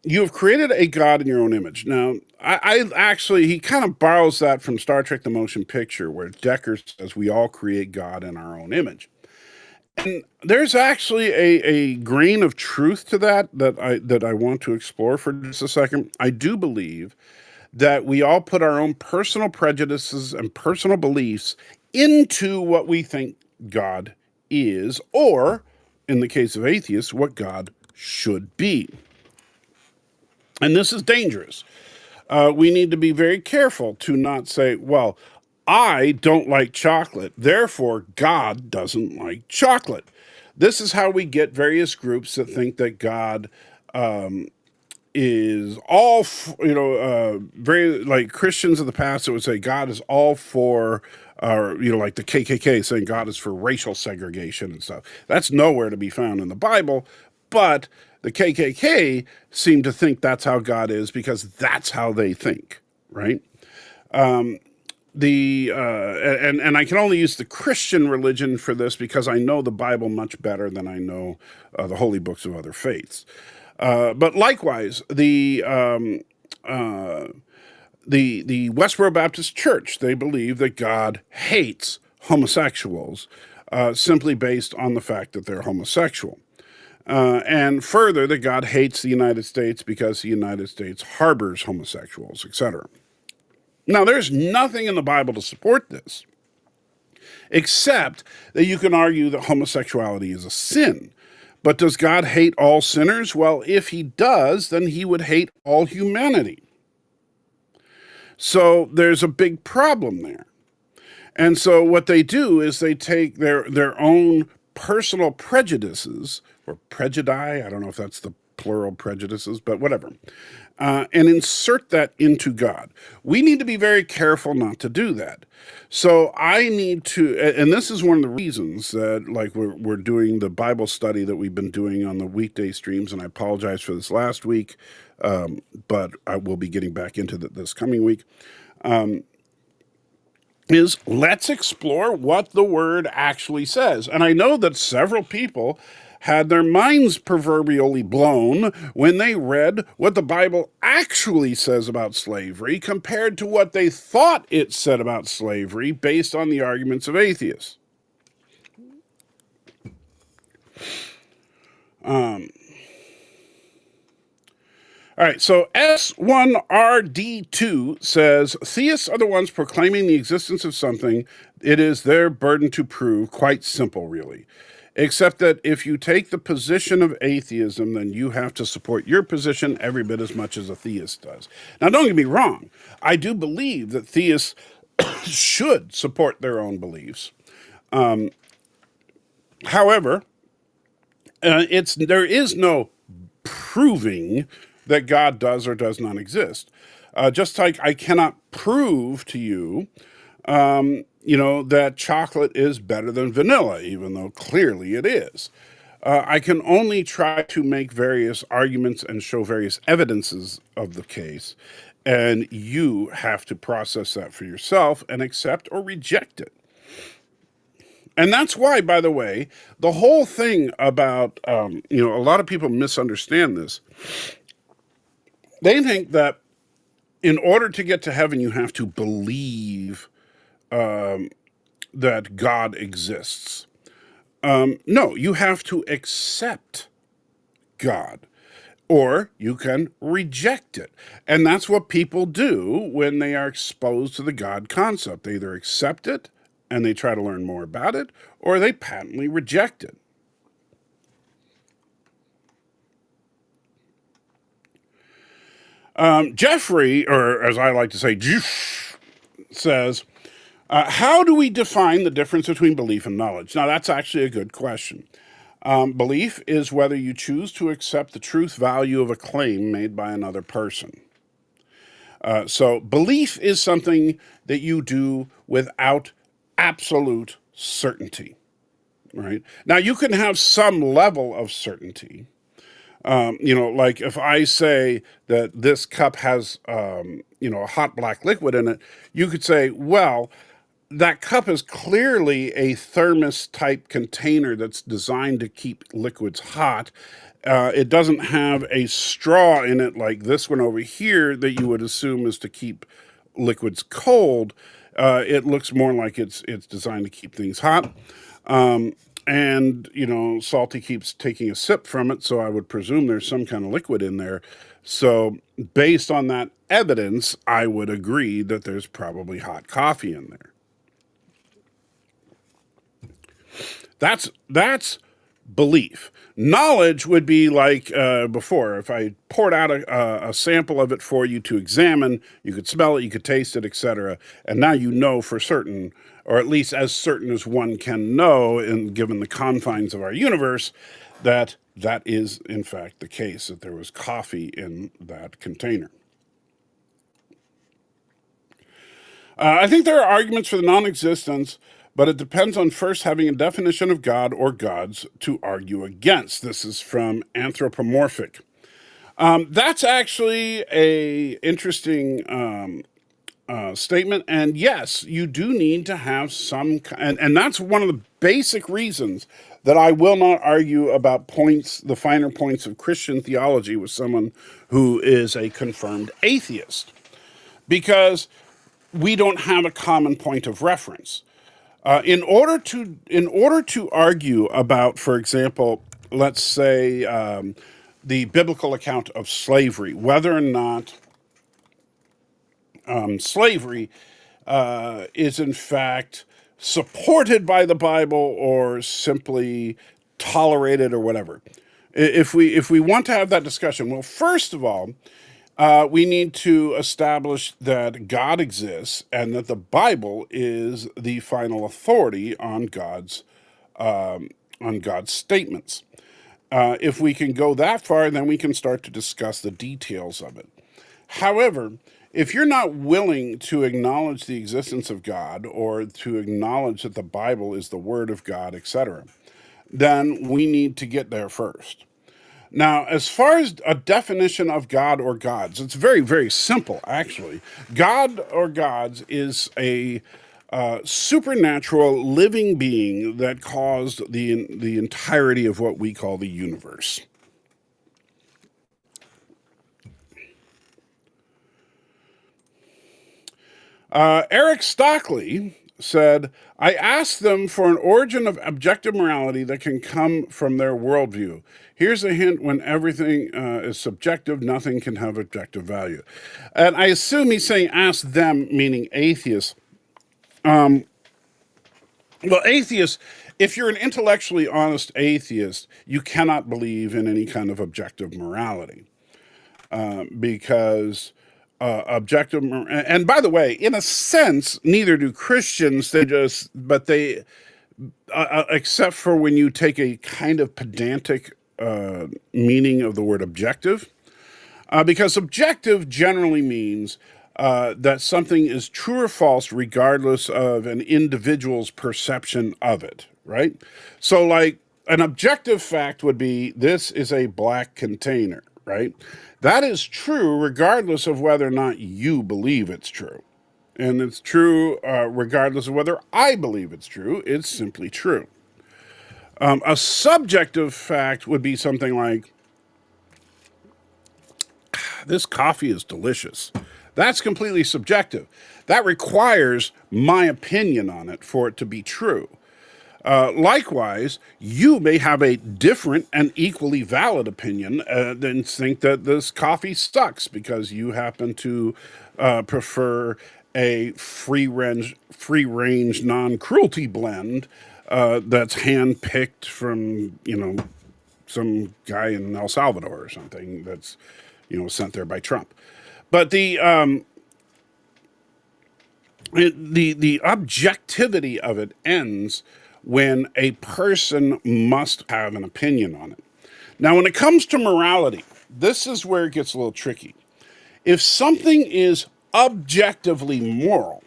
you have created a God in your own image. Now, I actually, he kind of borrows that from Star Trek The Motion Picture, where Decker says we all create God in our own image. And there's actually a grain of truth to that I want to explore for just a second. I do believe that we all put our own personal prejudices and personal beliefs into what we think God is, or, in the case of atheists, what God should be. And this is dangerous. We need to be very careful to not say, well, I don't like chocolate, therefore God doesn't like chocolate. This is how we get various groups that think that God is all, very like Christians of the past that would say God is all for, like the KKK saying God is for racial segregation and stuff. That's nowhere to be found in the Bible, but the KKK seem to think that's how God is because that's how they think, right? and I can only use the Christian religion for this because I know the Bible much better than I know the holy books of other faiths. But likewise, the Westboro Baptist Church, they believe that God hates homosexuals simply based on the fact that they're homosexual. And further, that God hates the United States because the United States harbors homosexuals, etc. Now, there's nothing in the Bible to support this, except that you can argue that homosexuality is a sin. But does God hate all sinners? Well, if he does, then he would hate all humanity. So there's a big problem there. And so what they do is they take their own personal prejudices, or prejudice, I don't know if that's the plural prejudices, but whatever, and insert that into God. We need to be very careful not to do that. So I need to, and this is one of the reasons that, like, we're doing the Bible study that we've been doing on the weekday streams, and I apologize for this last week, but I will be getting back into this coming week, is let's explore what the word actually says. And I know that several people had their minds proverbially blown when they read what the Bible actually says about slavery compared to what they thought it said about slavery based on the arguments of atheists. All right, so S1RD2 says, theists are the ones proclaiming the existence of something. It is their burden to prove. Quite simple, really. Except that if you take the position of atheism, then you have to support your position every bit as much as a theist does. Now, don't get me wrong. I do believe that theists should support their own beliefs. However, there is no proving that God does or does not exist. Just like I cannot prove to you, that chocolate is better than vanilla, even though clearly it is. I can only try to make various arguments and show various evidences of the case, and you have to process that for yourself and accept or reject it. And that's why, by the way, the whole thing about, a lot of people misunderstand this. They think that in order to get to heaven, you have to believe that God exists. No, you have to accept God, or you can reject it. And that's what people do when they are exposed to the God concept. They either accept it and they try to learn more about it, or they patently reject it. Jeffrey, or as I like to say, says, how do we define the difference between belief and knowledge? Now, that's actually a good question. Belief is whether you choose to accept the truth value of a claim made by another person. So belief is something that you do without absolute certainty, right? Now, you can have some level of certainty. Like if I say that this cup has, a hot black liquid in it, you could say, well, that cup is clearly a thermos type container that's designed to keep liquids hot. It doesn't have a straw in it like this one over here that you would assume is to keep liquids cold. It looks more like it's designed to keep things hot. And, Salty keeps taking a sip from it, so I would presume there's some kind of liquid in there. So based on that evidence, I would agree that there's probably hot coffee in there. That's belief. Knowledge would be like before. If I poured out a sample of it for you to examine, you could smell it, you could taste it, etc. And now you know for certain, or at least as certain as one can know, given the confines of our universe, that is in fact the case, that there was coffee in that container. I think there are arguments for the non-existence, but it depends on first having a definition of God or gods to argue against. This is from Anthropomorphic. That's actually a interesting statement. And yes, you do need to have some, and that's one of the basic reasons that I will not argue about points, the finer points of Christian theology with someone who is a confirmed atheist, because we don't have a common point of reference. In order to argue about, for example, let's say the biblical account of slavery, whether or not slavery is in fact supported by the Bible or simply tolerated or whatever. If we want to have that discussion, well, first of all, we need to establish that God exists and that the Bible is the final authority on God's statements. If we can go that far, then we can start to discuss the details of it. However, if you're not willing to acknowledge the existence of God or to acknowledge that the Bible is the Word of God, etc., then we need to get there first. Now, as far as a definition of God or gods, it's very, very simple, actually. God or gods is a supernatural living being that caused the entirety of what we call the universe. Eric Stockley said, I asked them for an origin of objective morality that can come from their worldview. Here's a hint: when everything is subjective, nothing can have objective value. And I assume he's saying ask them, meaning atheists. Well, atheists, if you're an intellectually honest atheist, you cannot believe in any kind of objective morality. Because objective, and by the way, in a sense, neither do Christians. Except for when you take a kind of pedantic meaning of the word objective, because objective generally means that something is true or false regardless of an individual's perception of it, right? So, like, an objective fact would be this is a black container, right? That is true regardless of whether or not you believe it's true. And it's true regardless of whether I believe it's true. It's simply true. A subjective fact would be something like, this coffee is delicious. That's completely subjective. That requires my opinion on it for it to be true. Likewise, you may have a different and equally valid opinion than think that this coffee sucks because you happen to prefer a free range non-cruelty blend that's hand picked from some guy in El Salvador or something that's sent there by Trump. But the objectivity of it ends when a person must have an opinion on it. Now, when it comes to morality, this is where it gets a little tricky. If something is objectively moral,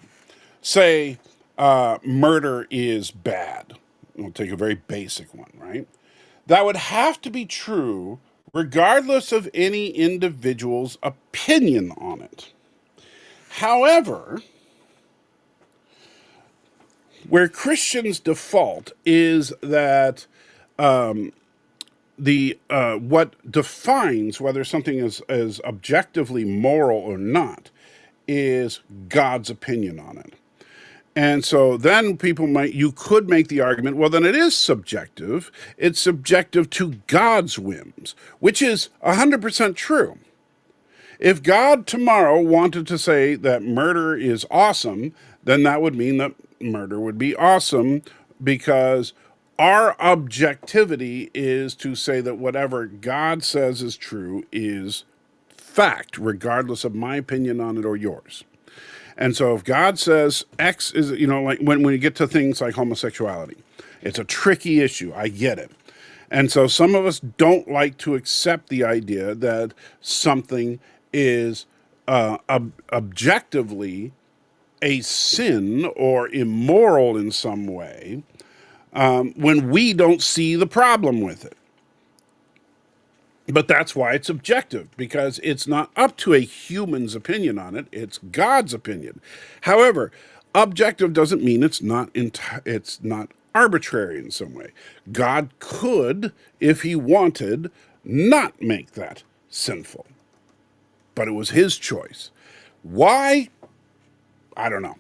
say murder is bad, we'll take a very basic one, right? That would have to be true regardless of any individual's opinion on it. However, where Christians default is that what defines whether something is objectively moral or not is God's opinion on it. And so then you could make the argument, well, then it is subjective. It's subjective to God's whims, which is 100% true. If God tomorrow wanted to say that murder is awesome, then that would mean that murder would be awesome, because our objectivity is to say that whatever God says is true is fact, regardless of my opinion on it or yours. And so if God says X is, like when we get to things like homosexuality, it's a tricky issue. I get it. And so some of us don't like to accept the idea that something is objectively a sin or immoral in some way when we don't see the problem with it. But that's why it's objective, because it's not up to a human's opinion on it, it's God's opinion. However, objective doesn't mean it's not arbitrary in some way. God could, if he wanted, not make that sinful. But it was his choice. Why? I don't know.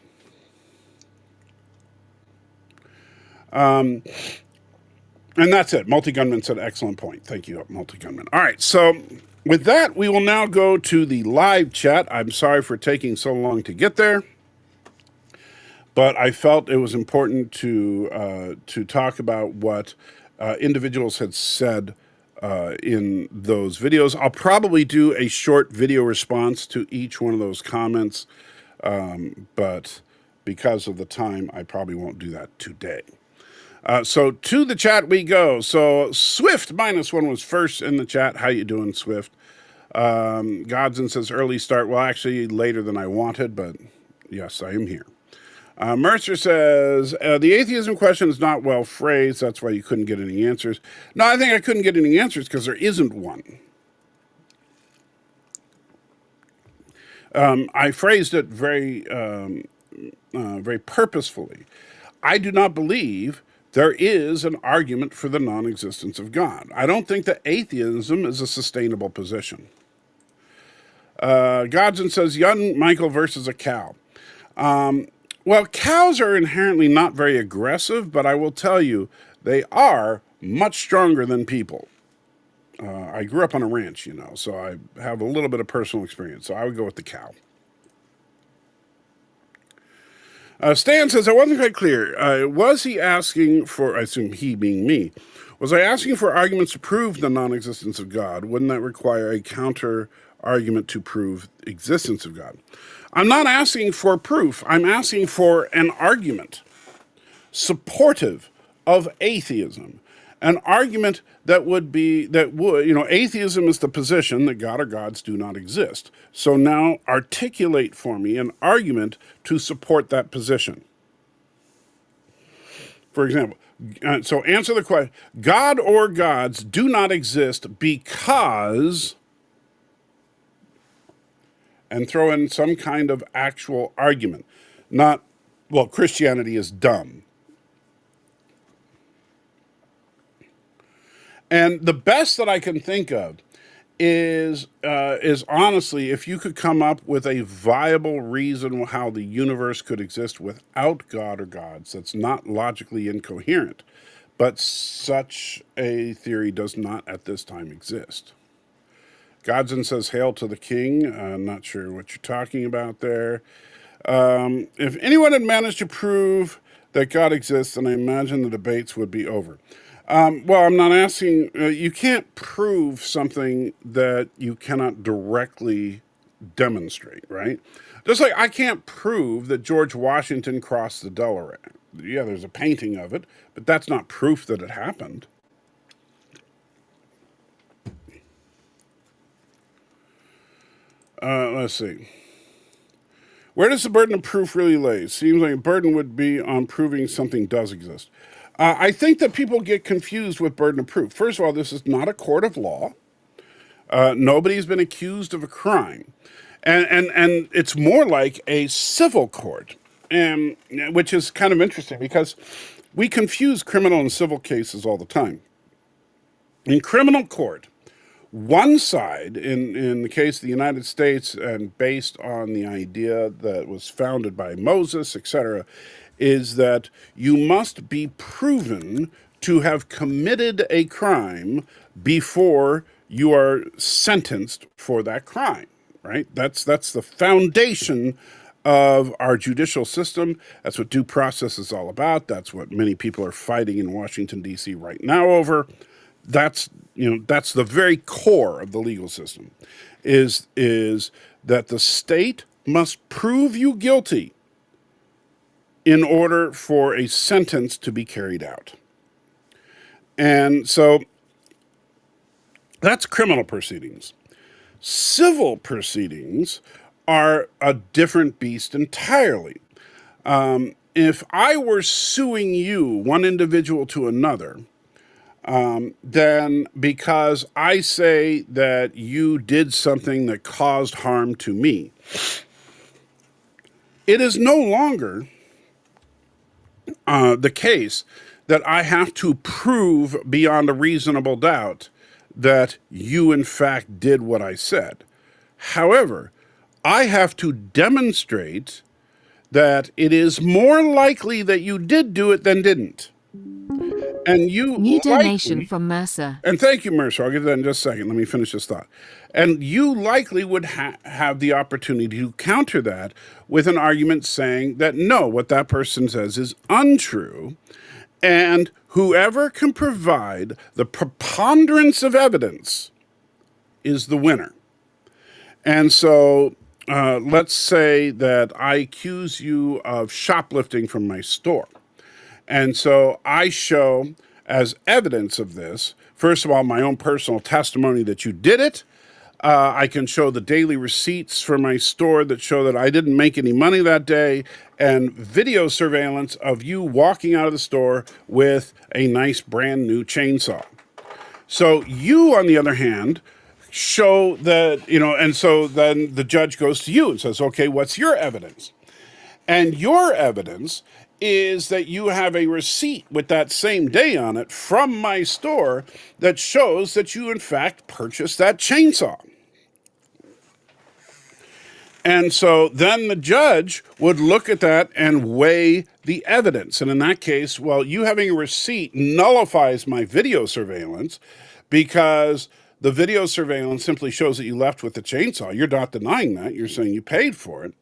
And that's it. Multi-Gunman said, excellent point. Thank you, Multi-Gunman. All right, so with that, we will now go to the live chat. I'm sorry for taking so long to get there, but I felt it was important to talk about what individuals had said in those videos. I'll probably do a short video response to each one of those comments, but because of the time, I probably won't do that today. So to the chat we go. So Swift -1 was first in the chat. How you doing, Swift? Godson says early start. Well, actually later than I wanted, but yes, I am here. Mercer says, the atheism question is not well phrased. That's why you couldn't get any answers. No, I think I couldn't get any answers because there isn't one. I phrased it very purposefully. I do not believe there is an argument for the non-existence of God. I don't think that atheism is a sustainable position. Godson says, young Michael versus a cow. Well, cows are inherently not very aggressive, but I will tell you, they are much stronger than people. I grew up on a ranch, so I have a little bit of personal experience, so I would go with the cow. Stan says, I wasn't quite clear. Was he asking for, I assume he being me, was I asking for arguments to prove the non-existence of God? Wouldn't that require a counter argument to prove existence of God? I'm not asking for proof. I'm asking for an argument supportive of atheism. An argument atheism is the position that God or gods do not exist. So now articulate for me an argument to support that position. For example, so answer the question, God or gods do not exist because, and throw in some kind of actual argument. Not, well, Christianity is dumb. And the best that I can think of is honestly, if you could come up with a viable reason how the universe could exist without God or gods, that's not logically incoherent. But such a theory does not at this time exist. Godson says, hail to the king. I'm not sure what you're talking about there. If anyone had managed to prove that God exists, then I imagine the debates would be over. Well, I'm not asking, you can't prove something that you cannot directly demonstrate, right? Just like I can't prove that George Washington crossed the Delaware. Yeah, there's a painting of it, but that's not proof that it happened. Let's see. Where does the burden of proof really lay? Seems like a burden would be on proving something does exist. I think that people get confused with burden of proof. First of all, this is not a court of law. Nobody's been accused of a crime. And it's more like a civil court, which is kind of interesting because we confuse criminal and civil cases all the time. In criminal court, one side, in the case of the United States, and based on the idea that was founded by Moses, etc., is that you must be proven to have committed a crime before you are sentenced for that crime, right? That's the foundation of our judicial system. That's what due process is all about. That's what many people are fighting in Washington, D.C. right now over. That's the very core of the legal system, is that the state must prove you guilty in order for a sentence to be carried out. And so that's criminal proceedings. Civil proceedings are a different beast entirely. If I were suing you, one individual to another, then because I say that you did something that caused harm to me, it is no longer the case that I have to prove beyond a reasonable doubt that you in fact did what I said. However, I have to demonstrate that it is more likely that you did do it than didn't. And you New donation likely, from Mercer. and thank you, Mercer, I'll get to that in just a second. Let me finish this thought. And you likely would have the opportunity to counter that with an argument saying that no, what that person says is untrue. And whoever can provide the preponderance of evidence is the winner. And so let's say that I accuse you of shoplifting from my store. And so I show as evidence of this, first of all, my own personal testimony that you did it. I can show the daily receipts for my store that show that I didn't make any money that day, and video surveillance of you walking out of the store with a nice brand new chainsaw. So you, on the other hand, show that, and so then the judge goes to you and says, okay, what's your evidence? And your evidence is that you have a receipt with that same day on it from my store that shows that you, in fact, purchased that chainsaw. And so then the judge would look at that and weigh the evidence. And in that case, well, you having a receipt nullifies my video surveillance because the video surveillance simply shows that you left with the chainsaw. You're not denying that. You're saying you paid for it.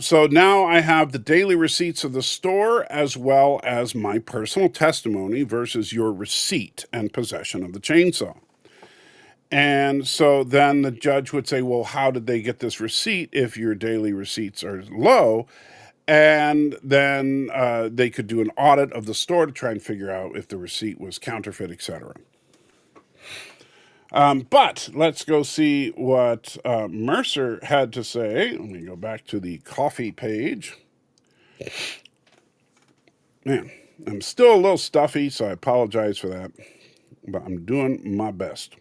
So now I have the daily receipts of the store as well as my personal testimony versus your receipt and possession of the chainsaw. And so then the judge would say, well, how did they get this receipt if your daily receipts are low? And then they could do an audit of the store to try and figure out if the receipt was counterfeit, etc. But let's go see what Mercer had to say. Let me go back to the coffee page. Man, I'm still a little stuffy, so I apologize for that. But I'm doing my best.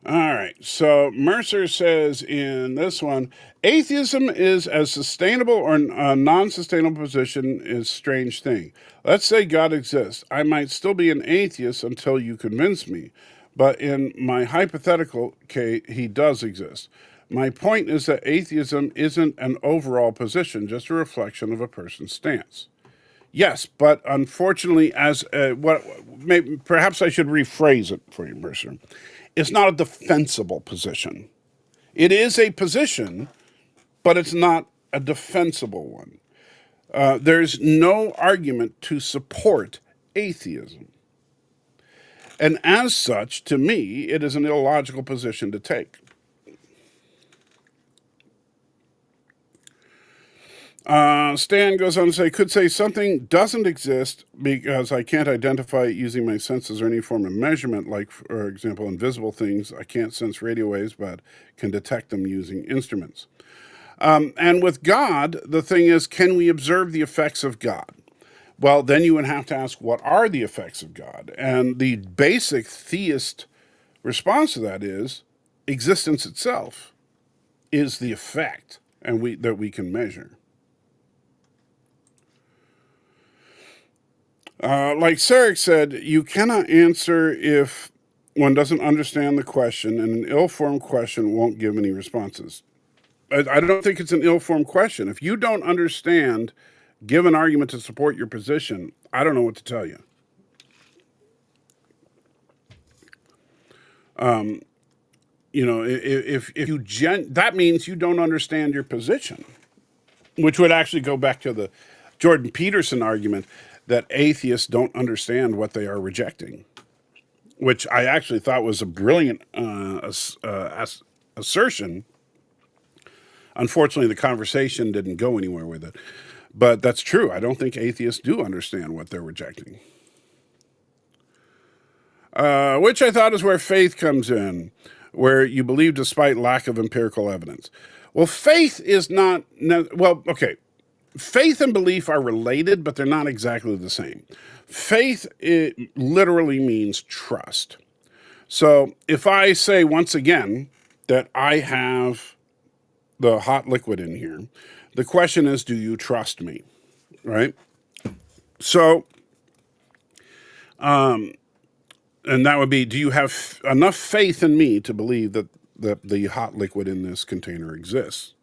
All right, so Mercer says in this one, atheism is as sustainable or a non-sustainable position is a strange thing. Let's say God exists. I might still be an atheist until you convince me, but in my hypothetical case, he does exist. My point is that atheism isn't an overall position, just a reflection of a person's stance. Yes, but unfortunately, perhaps I should rephrase it for you, Mercer. It's not a defensible position. It is a position, but it's not a defensible one. There's no argument to support atheism. And as such, to me, it is an illogical position to take. Stan goes on to say, could say something doesn't exist because I can't identify it using my senses or any form of measurement, like, for example, invisible things. I can't sense radio waves, but can detect them using instruments. And with God, the thing is, can we observe the effects of God? Well, then you would have to ask, what are the effects of God? And the basic theist response to that is, existence itself is the effect that we can measure. Like Sarek said, you cannot answer if one doesn't understand the question, and an ill-formed question won't give any responses. I don't think it's an ill-formed question. If you don't understand, give an argument to support your position, I don't know what to tell you. If you that means you don't understand your position, which would actually go back to the Jordan Peterson argument that atheists don't understand what they are rejecting, which I actually thought was a brilliant assertion. Unfortunately, the conversation didn't go anywhere with it. But that's true. I don't think atheists do understand what they're rejecting. Which I thought is where faith comes in, where you believe despite lack of empirical evidence. Well, faith is not... okay. faith and belief are related, but they're not exactly the same. Faith, it literally means trust. So if I say once again that I have the hot liquid in here, the question is, do you trust me? Right? So, and that would be, do you have enough faith in me to believe that the hot liquid in this container exists?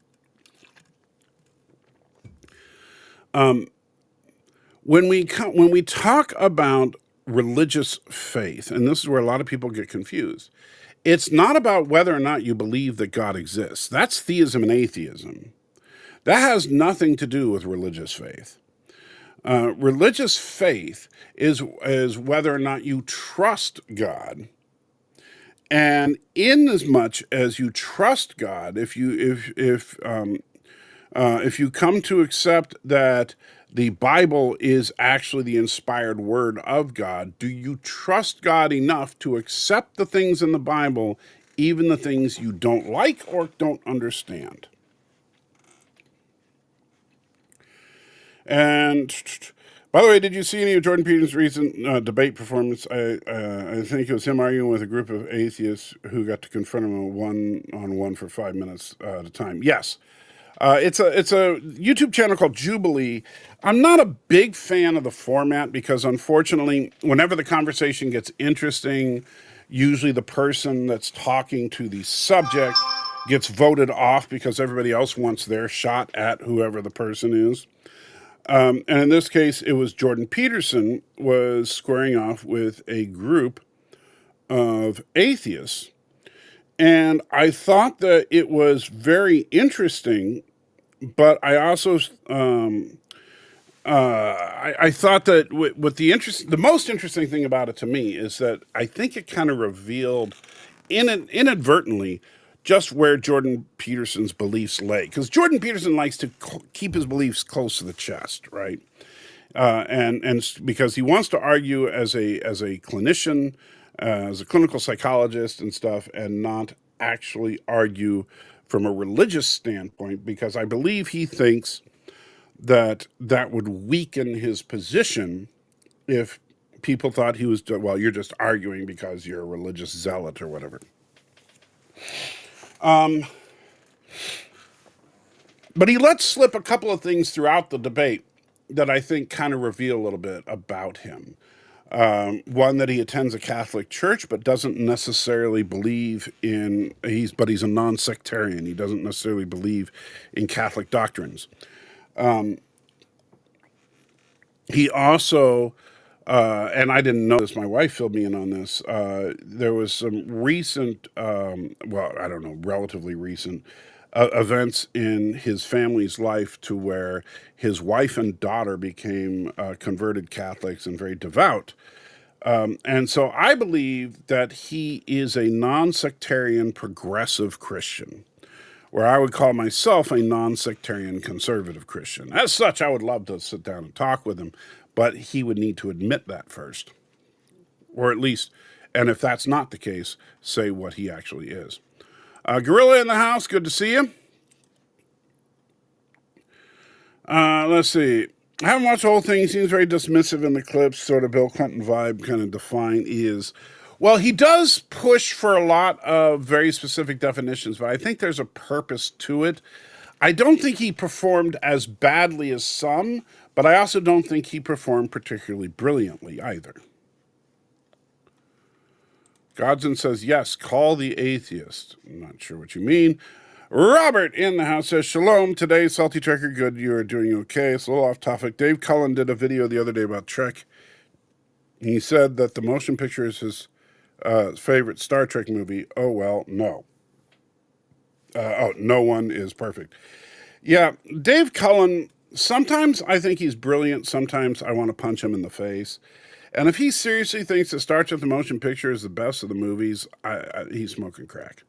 When we talk about religious faith, and this is where a lot of people get confused, it's not about whether or not you believe that God exists. That's theism and atheism. That has nothing to do with religious faith. Religious faith is whether or not you trust God, and in as much as you trust God, if you come to accept that the Bible is actually the inspired word of God, do you trust God enough to accept the things in the Bible, even the things you don't like or don't understand? And by the way, did you see any of Jordan Peterson's recent debate performance? I think it was him arguing with a group of atheists who got to confront him one-on-one for 5 minutes at a time. Yes. It's a YouTube channel called Jubilee. I'm not a big fan of the format because, unfortunately, whenever the conversation gets interesting, usually the person that's talking to the subject gets voted off because everybody else wants their shot at whoever the person is. And in this case, it was Jordan Peterson was squaring off with a group of atheists. And I thought that it was very interesting, but I also I thought that with the most interesting thing about it to me is that I think it kind of revealed inadvertently just where Jordan Peterson's beliefs lay, because Jordan Peterson likes to keep his beliefs close to the chest, right? And because he wants to argue as a clinician, as a clinical psychologist and stuff, and not actually argue from a religious standpoint, because I believe he thinks that would weaken his position if people thought he was, well, you're just arguing because you're a religious zealot or whatever. But he let slip a couple of things throughout the debate that I think kind of reveal a little bit about him. One, that he attends a Catholic church, but doesn't necessarily believe in, but he's a non-sectarian. He doesn't necessarily believe in Catholic doctrines. He also, and I didn't know this, my wife filled me in on this, there was some recent, well, I don't know, relatively recent events in his family's life to where his wife and daughter became converted Catholics and very devout. And so I believe that he is a non-sectarian progressive Christian, where I would call myself a non-sectarian conservative Christian. As such, I would love to sit down and talk with him, but he would need to admit that first. Or at least, and if that's not the case, say what he actually is. Gorilla in the house, good to see you. Let's see. I haven't watched the whole thing. He seems very dismissive in the clips, sort of Bill Clinton vibe, kind of define is. Well, he does push for a lot of very specific definitions, but I think there's a purpose to it. I don't think he performed as badly as some, but I also don't think he performed particularly brilliantly either. Godson says, yes, call the atheist. I'm not sure what you mean. Robert in the house says, shalom. Today, Salty Trekker, good. You are doing okay. It's a little off topic. Dave Cullen did a video the other day about Trek. He said that the motion picture is his favorite Star Trek movie. Oh, well, no. No one is perfect. Yeah, Dave Cullen, sometimes I think he's brilliant. Sometimes I want to punch him in the face. And if he seriously thinks that Star Trek the motion picture is the best of the movies, he's smoking crack.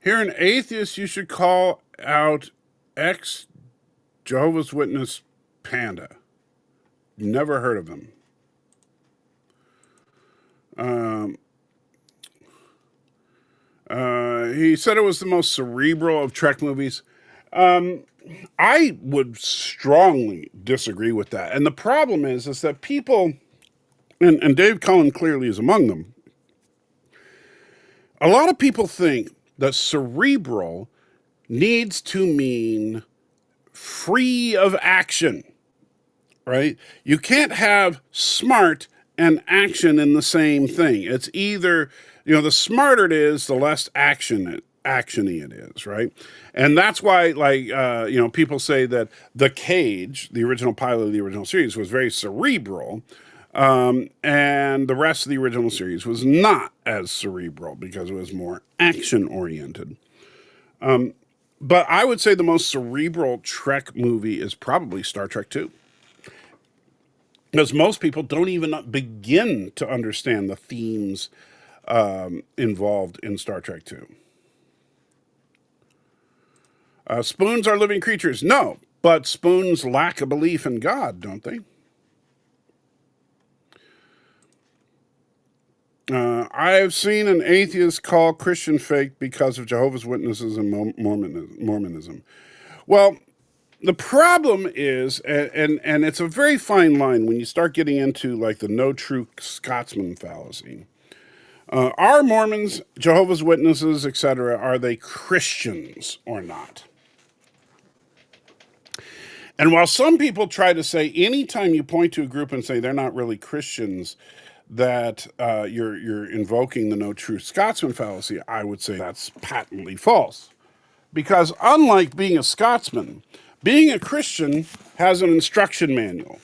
Here an atheist, you should call out ex-Jehovah's Witness Panda. Never heard of him. he said it was the most cerebral of Trek movies. I would strongly disagree with that. And the problem is that people, and Dave Cullen clearly is among them, a lot of people think that cerebral needs to mean free of action, right? You can't have smart and action in the same thing. It's either, the smarter it is, the less actiony it is, right? And that's why, people say that The Cage, the original pilot of the original series, was very cerebral, and the rest of the original series was not as cerebral because it was more action-oriented. But I would say the most cerebral Trek movie is probably Star Trek II. Because most people don't even begin to understand the themes involved in Star Trek II. Spoons are living creatures. No, but spoons lack a belief in God, don't they? I have seen an atheist call Christian fake because of Jehovah's Witnesses and Mormonism. Well, the problem is, and it's a very fine line when you start getting into like the no true Scotsman fallacy. Are Mormons, Jehovah's Witnesses, etc., are they Christians or not? And while some people try to say anytime you point to a group and say they're not really Christians, that you're invoking the no true Scotsman fallacy, I would say that's patently false. Because unlike being a Scotsman, being a Christian has an instruction manual.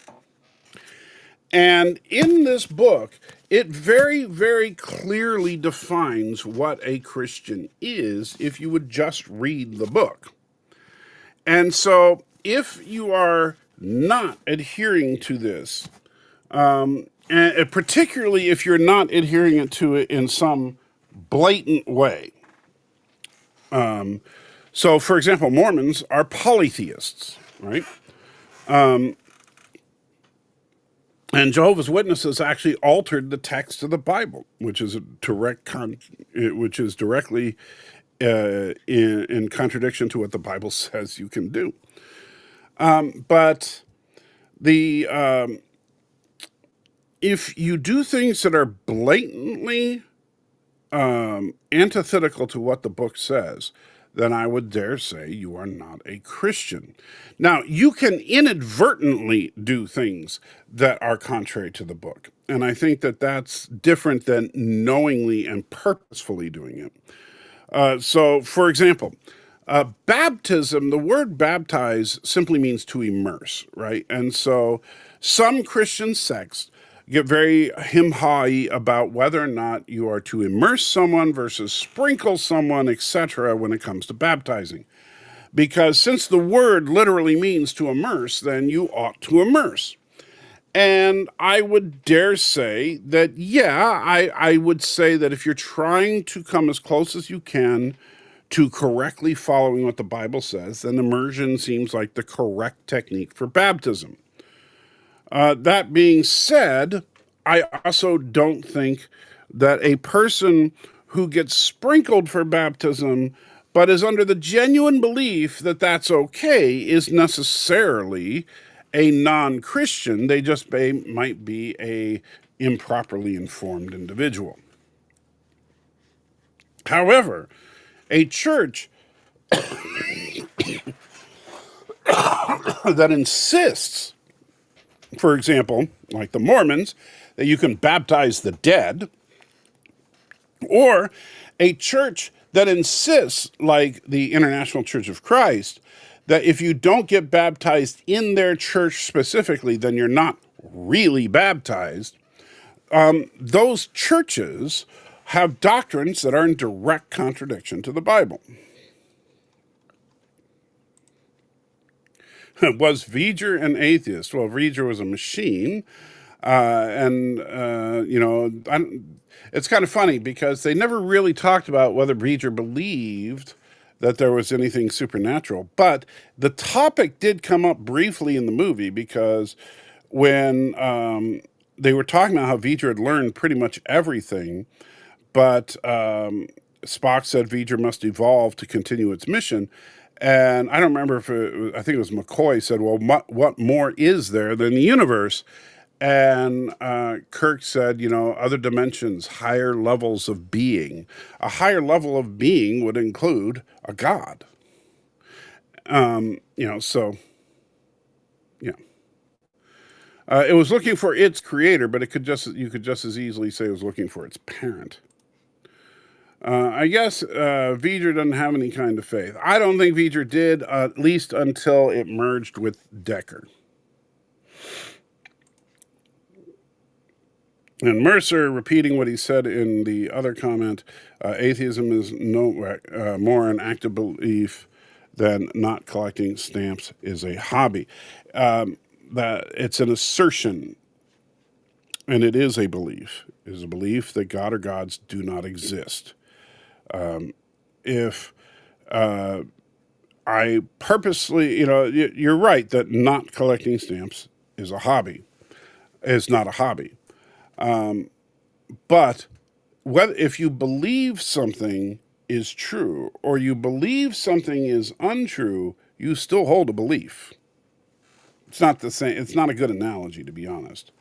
And in this book, it very, very clearly defines what a Christian is if you would just read the book. And so if you are not adhering to this, and particularly if you're not adhering to it in some blatant way. So, for example, Mormons are polytheists, right? And Jehovah's Witnesses actually altered the text of the Bible, which is directly in contradiction to what the Bible says you can do. But if you do things that are blatantly antithetical to what the book says, then I would dare say you are not a Christian. Now, you can inadvertently do things that are contrary to the book. And I think that that's different than knowingly and purposefully doing it. So, for example, baptism, the word baptize simply means to immerse, right? And so some Christian sects get very him-hawy about whether or not you are to immerse someone versus sprinkle someone, etc., when it comes to baptizing. Because since the word literally means to immerse, then you ought to immerse. And I would dare say that, I would say that if you're trying to come as close as you can to correctly following what the Bible says, then immersion seems like the correct technique for baptism. That being said, I also don't think that a person who gets sprinkled for baptism but is under the genuine belief that that's okay is necessarily a non-Christian. They just might be a improperly informed individual. However, a church that insists, for example, like the Mormons, that you can baptize the dead, or a church that insists, like the International Church of Christ, that if you don't get baptized in their church specifically, then you're not really baptized. Those churches have doctrines that are in direct contradiction to the Bible. Was V'ger an atheist? Well, V'ger was a machine. It's kind of funny because they never really talked about whether V'ger believed that there was anything supernatural. But the topic did come up briefly in the movie because when they were talking about how V'ger had learned pretty much everything, but Spock said V'ger must evolve to continue its mission. And I don't remember if I think it was McCoy said, well, what more is there than the universe? And Kirk said, other dimensions, higher levels of being. A higher level of being would include a god. So, yeah. It was looking for its creator, but you could just as easily say it was looking for its parent. I guess V'ger doesn't have any kind of faith. I don't think V'ger did, at least until it merged with Decker. And Mercer, repeating what he said in the other comment, atheism is more an active belief than not collecting stamps is a hobby. That it's an assertion, and it is a belief. It is a belief that God or gods do not exist. If I purposely, you're right that not collecting stamps is a hobby. Is not a hobby. But if you believe something is true or you believe something is untrue, you still hold a belief. It's not the same. It's not a good analogy, to be honest.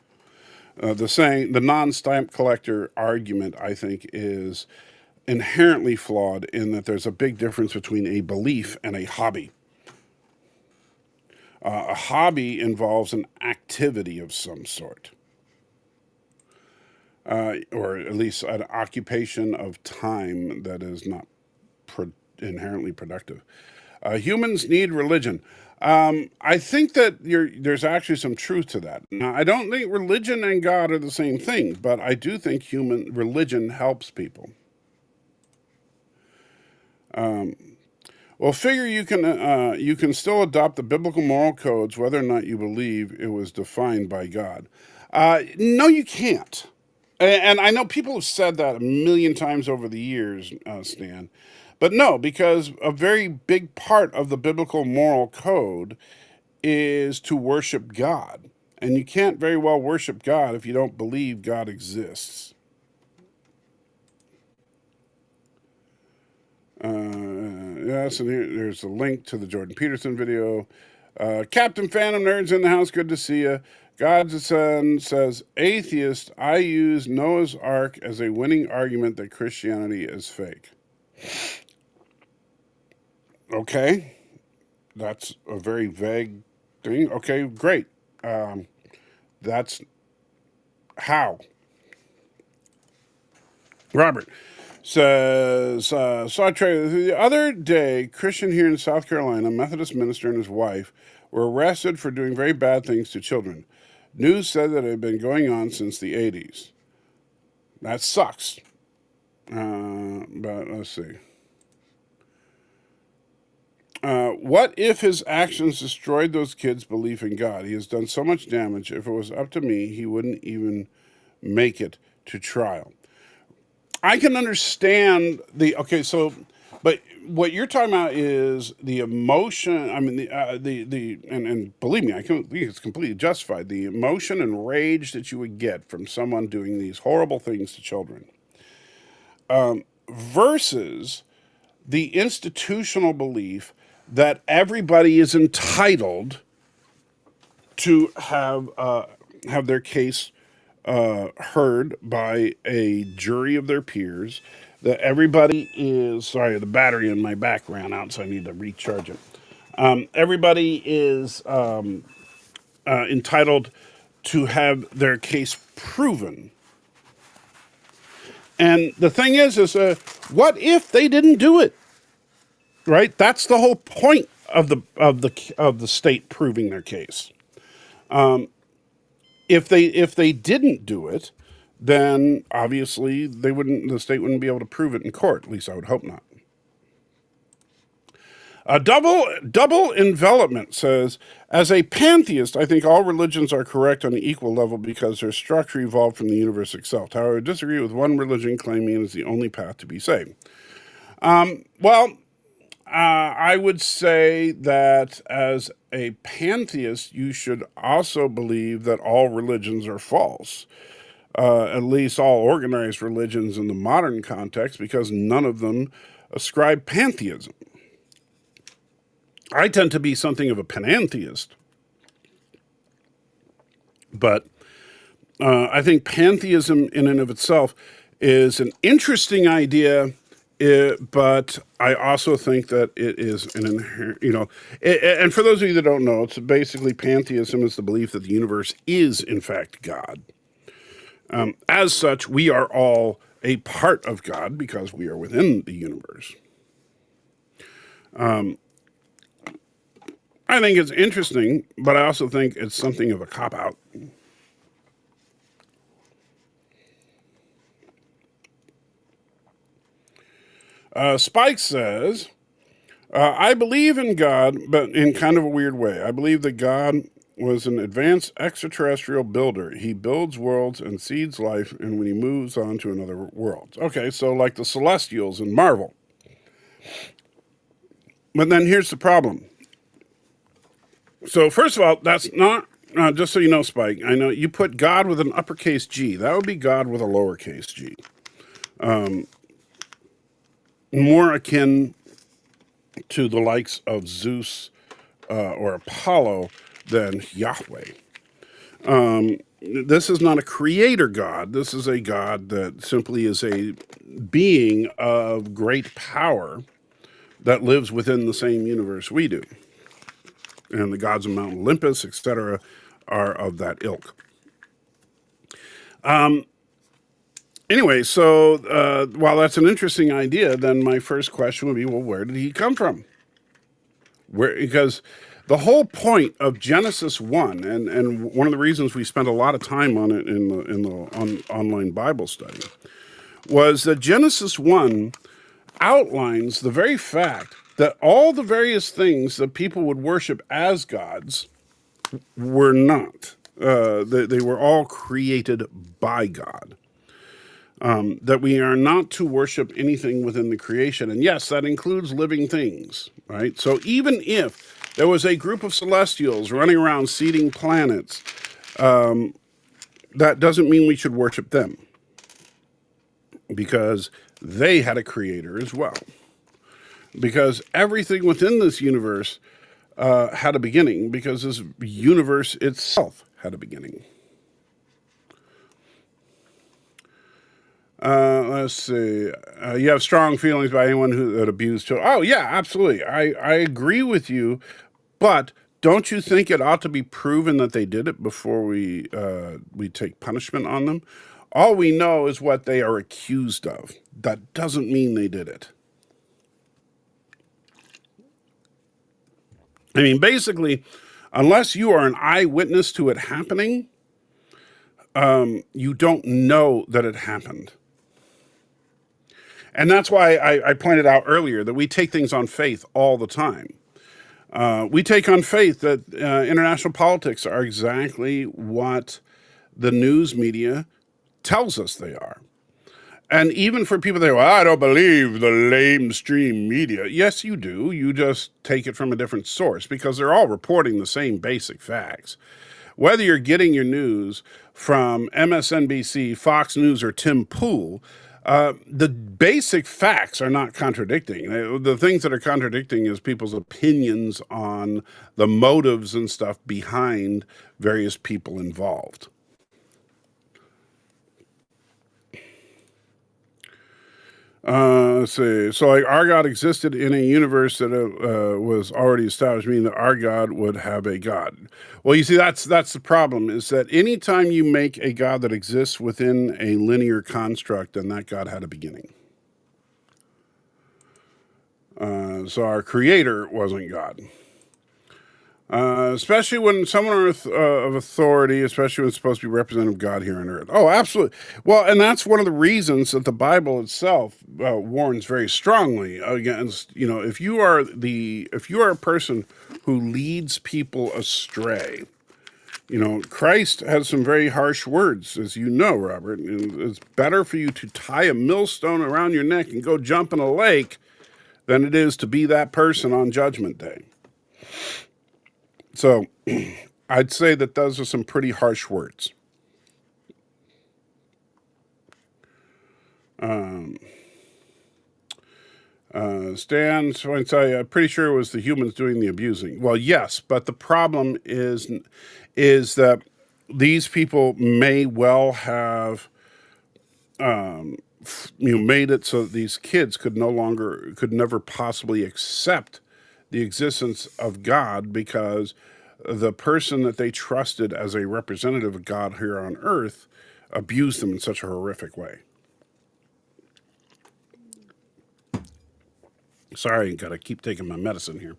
The non-stamp collector argument, I think, is inherently flawed in that there's a big difference between a belief and a hobby. A hobby involves an activity of some sort. Or at least an occupation of time that is not inherently productive. Humans need religion. I think that there's actually some truth to that. Now, I don't think religion and God are the same thing, but I do think religion helps people. Well, figure you can still adopt the biblical moral codes whether or not you believe it was defined by God. No, you can't. And I know people have said that a million times over the years, Stan. But no, because a very big part of the biblical moral code is to worship God. And you can't very well worship God if you don't believe God exists. Yes, and there's a link to the Jordan Peterson video. Captain Phantom Nerds in the house, good to see you. God's Son says, atheist, I use Noah's Ark as a winning argument that Christianity is fake. Okay, that's a very vague thing. Okay, great. That's how. Robert says, Sartre, the other day, Christian here in South Carolina, Methodist minister and his wife were arrested for doing very bad things to children. News said that it had been going on since the 80s. That sucks. But let's see. What if his actions destroyed those kids' belief in God? He has done so much damage. If it was up to me, he wouldn't even make it to trial. I can understand but what you're talking about is the emotion. I mean, and believe me, I think it's completely justified. The emotion and rage that you would get from someone doing these horrible things to children, versus the institutional belief that everybody is entitled to have their case heard by a jury of their peers. That everybody is, sorry, the battery in my back ran out, so I need to recharge it. Everybody is entitled to have their case proven. And the thing is what if they didn't do it? Right? That's the whole point of the state proving their case. If they didn't do it, then obviously the state wouldn't be able to prove it in court. At least I would hope not. Double envelopment says, as a pantheist, I think all religions are correct on an equal level because their structure evolved from the universe itself. However, I disagree with one religion claiming it is the only path to be saved. I would say that as a pantheist, you should also believe that all religions are false. at least all organized religions in the modern context, because none of them ascribe pantheism. I tend to be something of a panentheist, but I think pantheism in and of itself is an interesting idea, but I also think that it is an inherent, and for those of you that don't know, it's basically pantheism is the belief that the universe is in fact God. As such, we are all a part of God because we are within the universe. I think it's interesting, but I also think it's something of a cop-out. Spike says, I believe in God, but in kind of a weird way. I believe that God was an advanced extraterrestrial builder. He builds worlds and seeds life, and when he moves on to another world. Okay, so like the Celestials in Marvel. But then here's the problem. So first of all, that's not, just so you know, Spike, I know you put God with an uppercase G. That would be God with a lowercase g. More akin to the likes of Zeus or Apollo than Yahweh. This is not a creator God. This is a God that simply is a being of great power that lives within the same universe we do. And the gods of Mount Olympus, etc., are of that ilk. Anyway, so while that's an interesting idea, then my first question would be, well, where did he come from? Because the whole point of Genesis 1, and one of the reasons we spent a lot of time on it in the online Bible study, was that Genesis 1 outlines the very fact that all the various things that people would worship as gods were not. They were all created by God. That we are not to worship anything within the creation. And yes, that includes living things, right? So even if there was a group of celestials running around seeding planets, that doesn't mean we should worship them, because they had a creator as well. Because everything within this universe had a beginning, because this universe itself had a beginning. Let's see. You have strong feelings about anyone that abused children. Oh, yeah, absolutely. I agree with you, but don't you think it ought to be proven that they did it before we take punishment on them? All we know is what they are accused of. That doesn't mean they did it. I mean, basically, unless you are an eyewitness to it happening, you don't know that it happened. And that's why I pointed out earlier that we take things on faith all the time. We take on faith that international politics are exactly what the news media tells us they are. And even for people that say, well, I don't believe the lamestream media. Yes, you do. You just take it from a different source because they're all reporting the same basic facts. Whether you're getting your news from MSNBC, Fox News, or Tim Pool, the basic facts are not contradicting. The things that are contradicting is people's opinions on the motives and stuff behind various people involved. Let's see. So, like, our God existed in a universe that was already established, meaning that our God would have a God. Well, you see, that's the problem, is that anytime you make a God that exists within a linear construct, then that God had a beginning. So our creator wasn't God. Especially when someone of authority, especially when it's supposed to be representative of God here on earth. Oh, absolutely. Well, and that's one of the reasons that the Bible itself warns very strongly against, if you are a person who leads people astray, Christ has some very harsh words, as you know, Robert. It's better for you to tie a millstone around your neck and go jump in a lake than it is to be that person on Judgment Day. So I'd say that those are some pretty harsh words. Stan points out, I'm pretty sure it was the humans doing the abusing. Well, yes, but the problem is that these people may well have made it so that these kids could never possibly accept the existence of God, because the person that they trusted as a representative of God here on earth abused them in such a horrific way. Sorry, gotta keep taking my medicine here.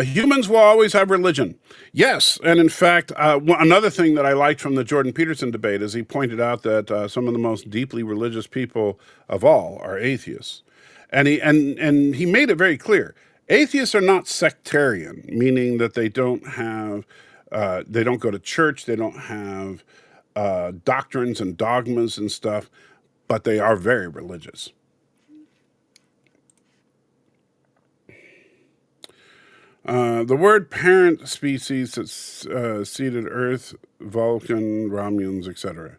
Humans will always have religion. Yes, and in fact, another thing that I liked from the Jordan Peterson debate is he pointed out that some of the most deeply religious people of all are atheists. And he made it very clear. Atheists are not sectarian, meaning that they don't go to church, they don't have doctrines and dogmas and stuff, but they are very religious. The word parent species that's seeded Earth, Vulcan, Romulans, etc.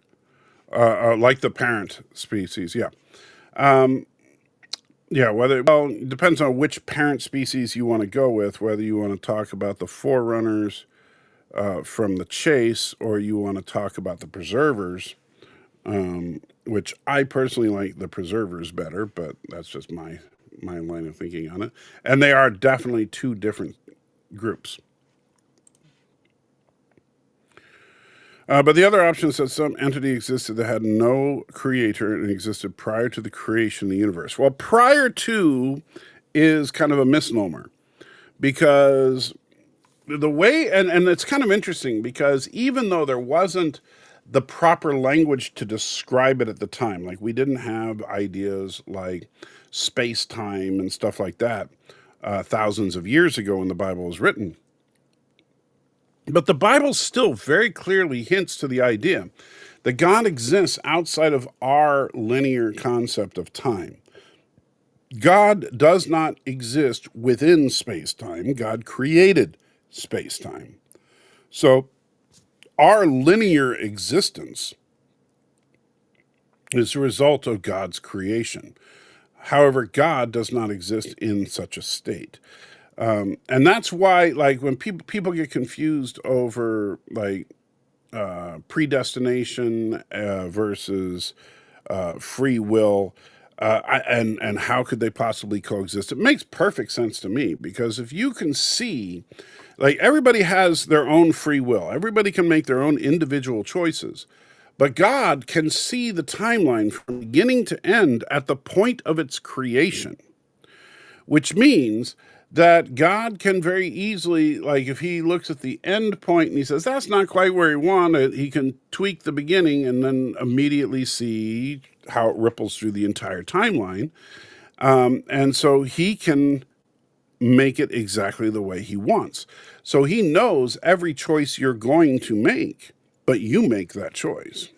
Like the parent species, yeah. It depends on which parent species you want to go with, whether you want to talk about the forerunners from the chase, or you want to talk about the preservers, which I personally like the preservers better, but that's just my line of thinking on it. And they are definitely two different groups. But the other option is that some entity existed that had no creator and existed prior to the creation of the universe. Well, prior to is kind of a misnomer, because the way, and it's kind of interesting, because even though there wasn't the proper language to describe it at the time, like we didn't have ideas like space-time and stuff like that thousands of years ago when the Bible was written. But the Bible still very clearly hints to the idea that God exists outside of our linear concept of time. God does not exist within space-time. God created space-time. So our linear existence is a result of God's creation. However, God does not exist in such a state. And that's why, like, when people get confused over, like, predestination versus free will, and how could they possibly coexist, it makes perfect sense to me, because if you can see, like, everybody has their own free will. Everybody can make their own individual choices. But God can see the timeline from beginning to end at the point of its creation, which means that God can very easily, like, if he looks at the end point and he says, that's not quite where he wanted, he can tweak the beginning and then immediately see how it ripples through the entire timeline. And so he can make it exactly the way he wants. So he knows every choice you're going to make, but you make that choice.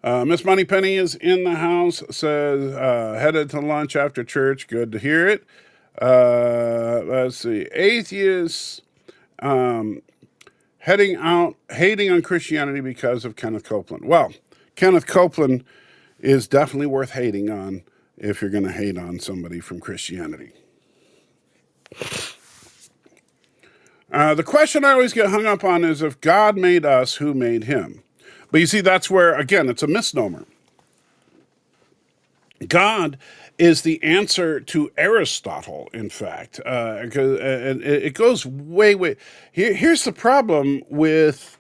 Miss Moneypenny is in the house, says, headed to lunch after church. Good to hear it. Let's see. Atheists heading out, hating on Christianity because of Kenneth Copeland. Well, Kenneth Copeland is definitely worth hating on if you're going to hate on somebody from Christianity. The question I always get hung up on is, if God made us, who made him? But you see, that's where, again, it's a misnomer. God is the answer to Aristotle, in fact. And it goes way. Here's the problem with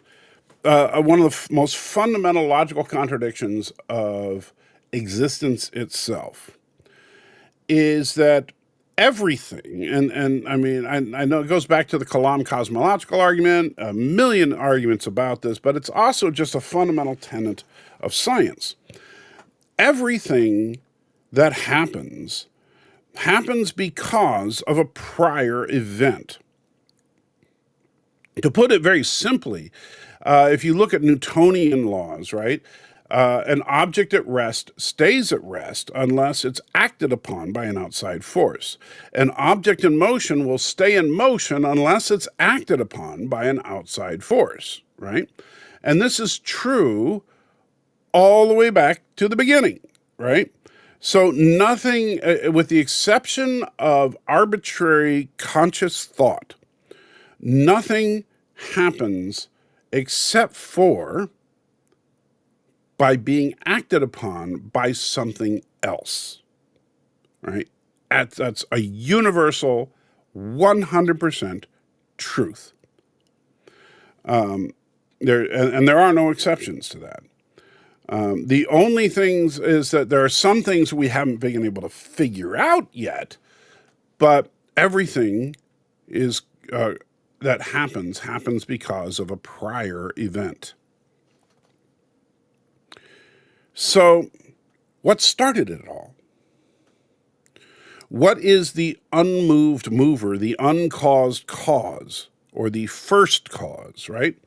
one of the most fundamental logical contradictions of existence itself, is that everything, and I mean, I know it goes back to the Kalam cosmological argument, a million arguments about this, but it's also just a fundamental tenet of science. Everything that happens because of a prior event. To put it very simply, if you look at Newtonian laws, right? An object at rest stays at rest unless it's acted upon by an outside force. An object in motion will stay in motion unless it's acted upon by an outside force, right? And this is true all the way back to the beginning, right? So nothing, with the exception of arbitrary conscious thought, nothing happens except for by being acted upon by something else, right? That's a universal 100% truth. There are no exceptions to that. The only things is that there are some things we haven't been able to figure out yet, but everything is that happens because of a prior event. So, what started it all? What is the unmoved mover, the uncaused cause, or the first cause, right?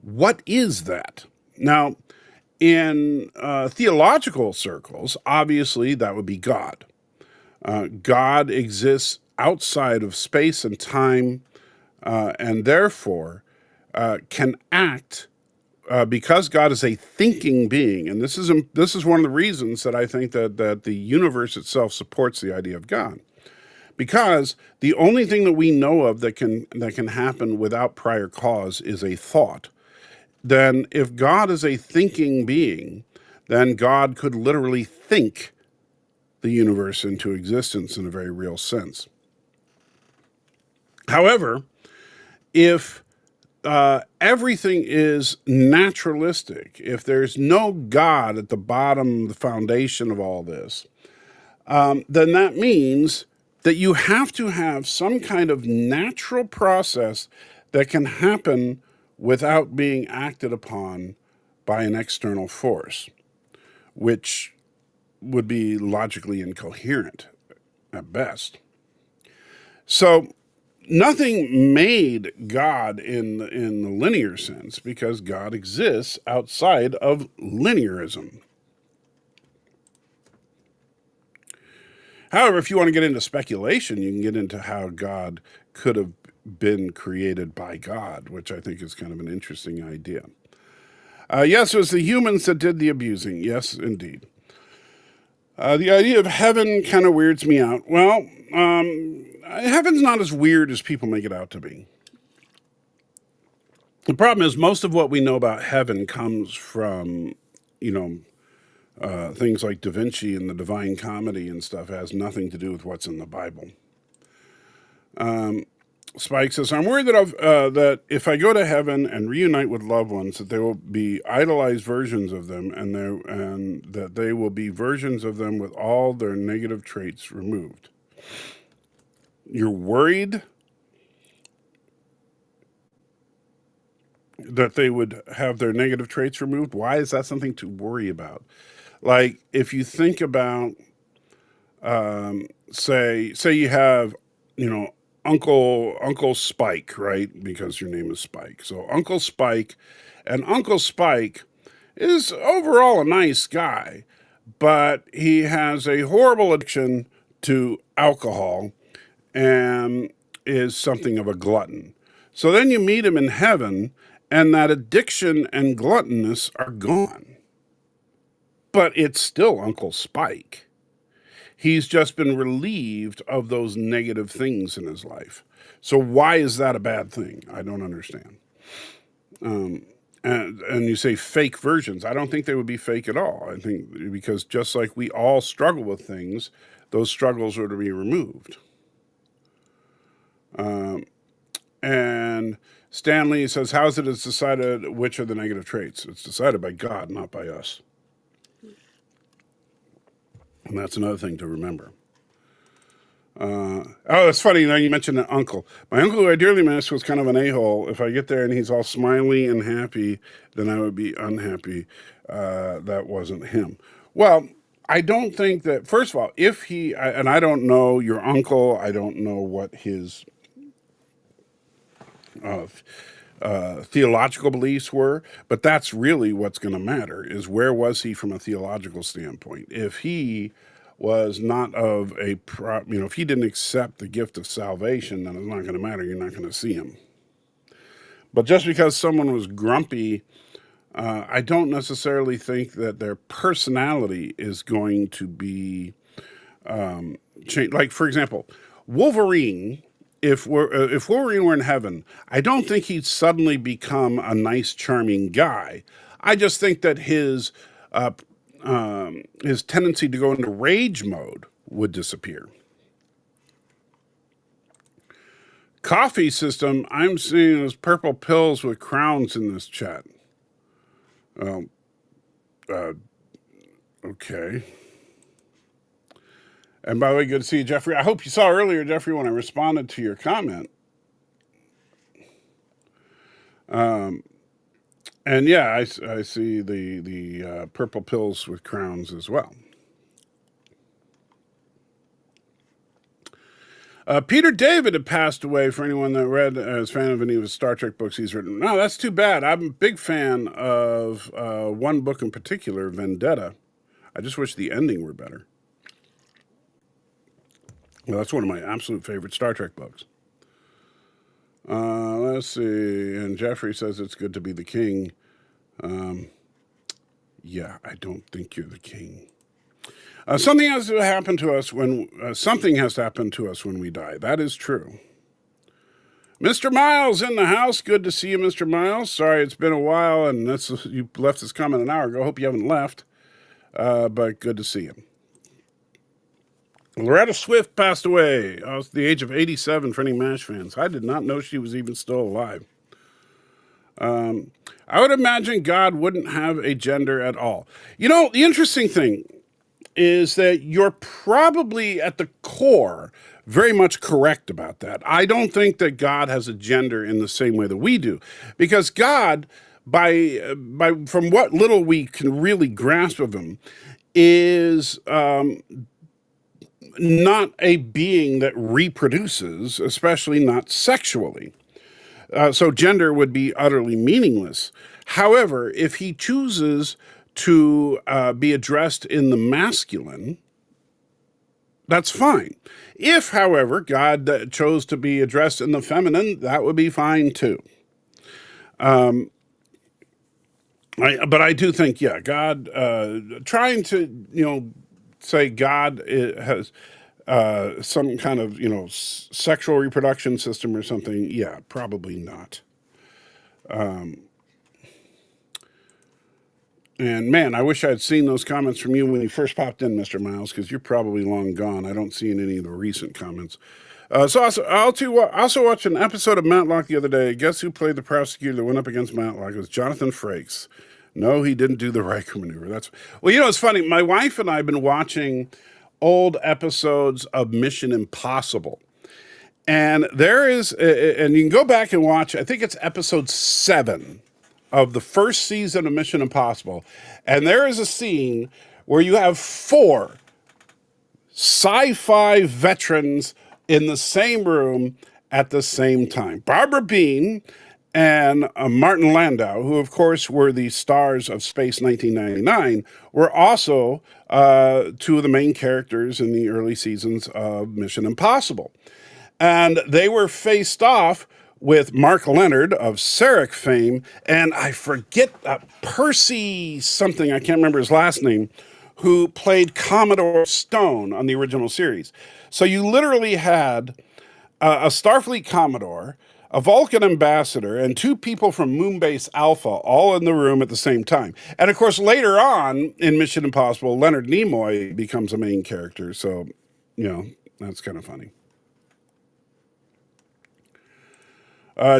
What is that? Now, in theological circles, obviously that would be God. God exists outside of space and time, and therefore can act because God is a thinking being. And this is one of the reasons that I think that the universe itself supports the idea of God. Because the only thing that we know of that can happen without prior cause is a thought. Then if God is a thinking being, then God could literally think the universe into existence in a very real sense. However, if everything is naturalistic, if there's no God at the bottom, the foundation of all this, then that means that you have to have some kind of natural process that can happen without being acted upon by an external force, which would be logically incoherent at best. So nothing made God in the linear sense, because God exists outside of linearism. However, if you want to get into speculation, you can get into how God could have been created by God, which I think is kind of an interesting idea. Yes, it was the humans that did the abusing. Yes, indeed. The idea of heaven kind of weirds me out. Well, heaven's not as weird as people make it out to be. The problem is most of what we know about heaven comes from, things like Da Vinci and the Divine Comedy and stuff. It has nothing to do with what's in the Bible. Spike says, I'm worried that if I go to heaven and reunite with loved ones, that there will be idolized versions of them, and that they will be versions of them with all their negative traits removed. You're worried that they would have their negative traits removed? Why is that something to worry about? Like, if you think about, say you have, Uncle Spike, right? Because your name is Spike. So Uncle Spike is overall a nice guy, but he has a horrible addiction to alcohol and is something of a glutton. So then you meet him in heaven, and that addiction and gluttonous are gone. But it's still Uncle Spike. He's just been relieved of those negative things in his life. So why is that a bad thing? I don't understand. And you say fake versions. I don't think they would be fake at all. I think because just like we all struggle with things, those struggles are to be removed. And Stanley says, how is it decided which are the negative traits? It's decided by God, not by us. And that's another thing to remember. It's funny, you mentioned an uncle. My uncle, who I dearly miss, was kind of an a-hole. If I get there and he's all smiley and happy, then I would be unhappy. That wasn't him. Well, I don't think that, first of all, and I don't know your uncle, I don't know what his theological beliefs were, but that's really what's going to matter, is where was he from a theological standpoint. If he was not of if he didn't accept the gift of salvation, then it's not going to matter. You're not going to see him. But just because someone was grumpy I don't necessarily think that their personality is going to be changed. Like, for example, Wolverine. If Wolverine were in heaven, I don't think he'd suddenly become a nice, charming guy. I just think that his tendency to go into rage mode would disappear. Coffee system, I'm seeing as purple pills with crowns in this chat. Okay. And by the way, good to see you, Jeffrey. I hope you saw earlier, Jeffrey, when I responded to your comment. And yeah, I see the purple pills with crowns as well. Peter David had passed away. For anyone that read as fan of any of his Star Trek books he's written. No, that's too bad. I'm a big fan of one book in particular, Vendetta. I just wish the ending were better. Well, that's one of my absolute favorite Star Trek books. Let's see. And Jeffrey says it's good to be the king. Yeah, I don't think you're the king. Something has to happen to us when we die. That is true. Mr. Miles in the house. Good to see you, Mr. Miles. Sorry, it's been a while, and you left this comment an hour ago. Hope you haven't left, but good to see you. Loretta Swift passed away at the age of 87 for any MASH fans. I did not know she was even still alive. I would imagine God wouldn't have a gender at all. You know, the interesting thing is that you're probably at the core very much correct about that. I don't think that God has a gender in the same way that we do, because God, from what little we can really grasp of him, is not a being that reproduces, especially not sexually. So gender would be utterly meaningless. However, if he chooses to be addressed in the masculine, that's fine. If, however, God chose to be addressed in the feminine, that would be fine too. But I do think, yeah, God, trying to, say God has some kind of, sexual reproduction system or something, yeah, probably not. And man, I wish I'd seen those comments from you when you first popped in, Mr. Miles, because you're probably long gone. I don't see any of the recent comments. So I also watched an episode of Matlock the other day. Guess who played the prosecutor that went up against Matlock? It was Jonathan Frakes. No, he didn't do the Riker maneuver. It's funny. My wife and I have been watching old episodes of Mission Impossible. And there is, and you can go back and watch, I think it's episode 7 of the first season of Mission Impossible. And there is a scene where you have 4 sci-fi veterans in the same room at the same time. Barbara Bean and Martin Landau, who of course were the stars of Space 1999, were also 2 of the main characters in the early seasons of Mission Impossible. And they were faced off with Mark Leonard of Sarek fame, and I forget Percy something, I can't remember his last name, who played Commodore Stone on the original series. So you literally had a Starfleet Commodore, a Vulcan ambassador, and 2 people from Moonbase Alpha all in the room at the same time. And of course, later on in Mission Impossible, Leonard Nimoy becomes a main character. So, that's kind of funny.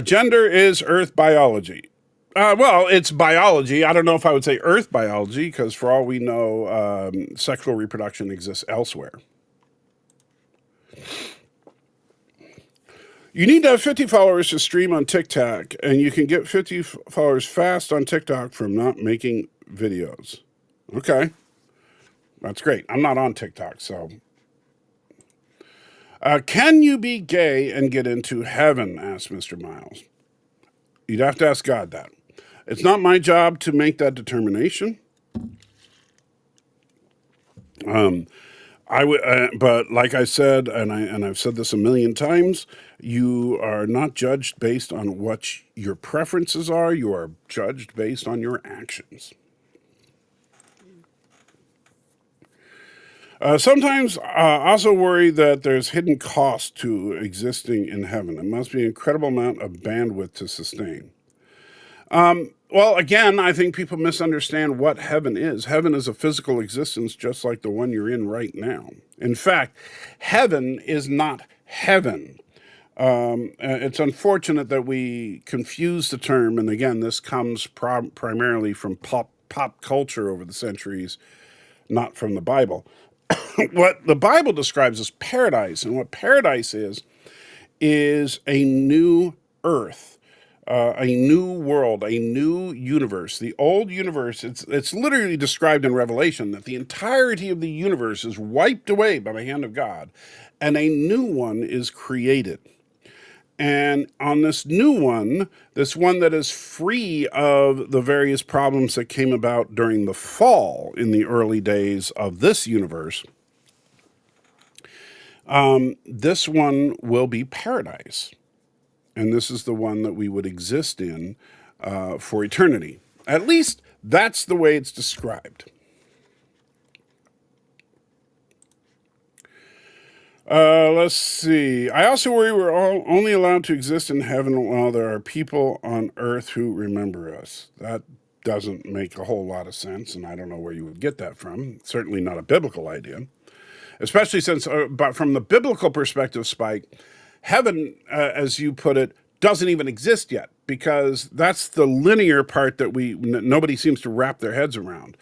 Gender is Earth biology. Well, it's biology. I don't know if I would say Earth biology, because for all we know, sexual reproduction exists elsewhere. You need to have 50 followers to stream on TikTok, and you can get 50 followers fast on TikTok from not making videos. Okay. That's great. I'm not on TikTok, so. Can you be gay and get into heaven? Asked Mr. Miles. You'd have to ask God that. It's not my job to make that determination. but like I said, and I've said this a million times, you are not judged based on what your preferences are. You are judged based on your actions. Sometimes I also worry that there's hidden cost to existing in heaven. It must be an incredible amount of bandwidth to sustain. Well, again, I think people misunderstand what heaven is. Heaven is a physical existence just like the one you're in right now. In fact, heaven is not heaven. It's unfortunate that we confuse the term, and again, this comes primarily from pop culture over the centuries, not from the Bible. What the Bible describes as paradise, and what paradise is a new earth, a new world, a new universe. The old universe, it's literally described in Revelation that the entirety of the universe is wiped away by the hand of God, and a new one is created. And on this new one, this one that is free of the various problems that came about during the fall in the early days of this universe, this one will be paradise. And this is the one that we would exist in for eternity. At least that's the way it's described. Let's see. I also worry we're all only allowed to exist in heaven while there are people on earth who remember us. That doesn't make a whole lot of sense, and I don't know where you would get that from. Certainly not a biblical idea. Especially since, but from the biblical perspective, Spike, heaven, as you put it, doesn't even exist yet, because that's the linear part that nobody seems to wrap their heads around.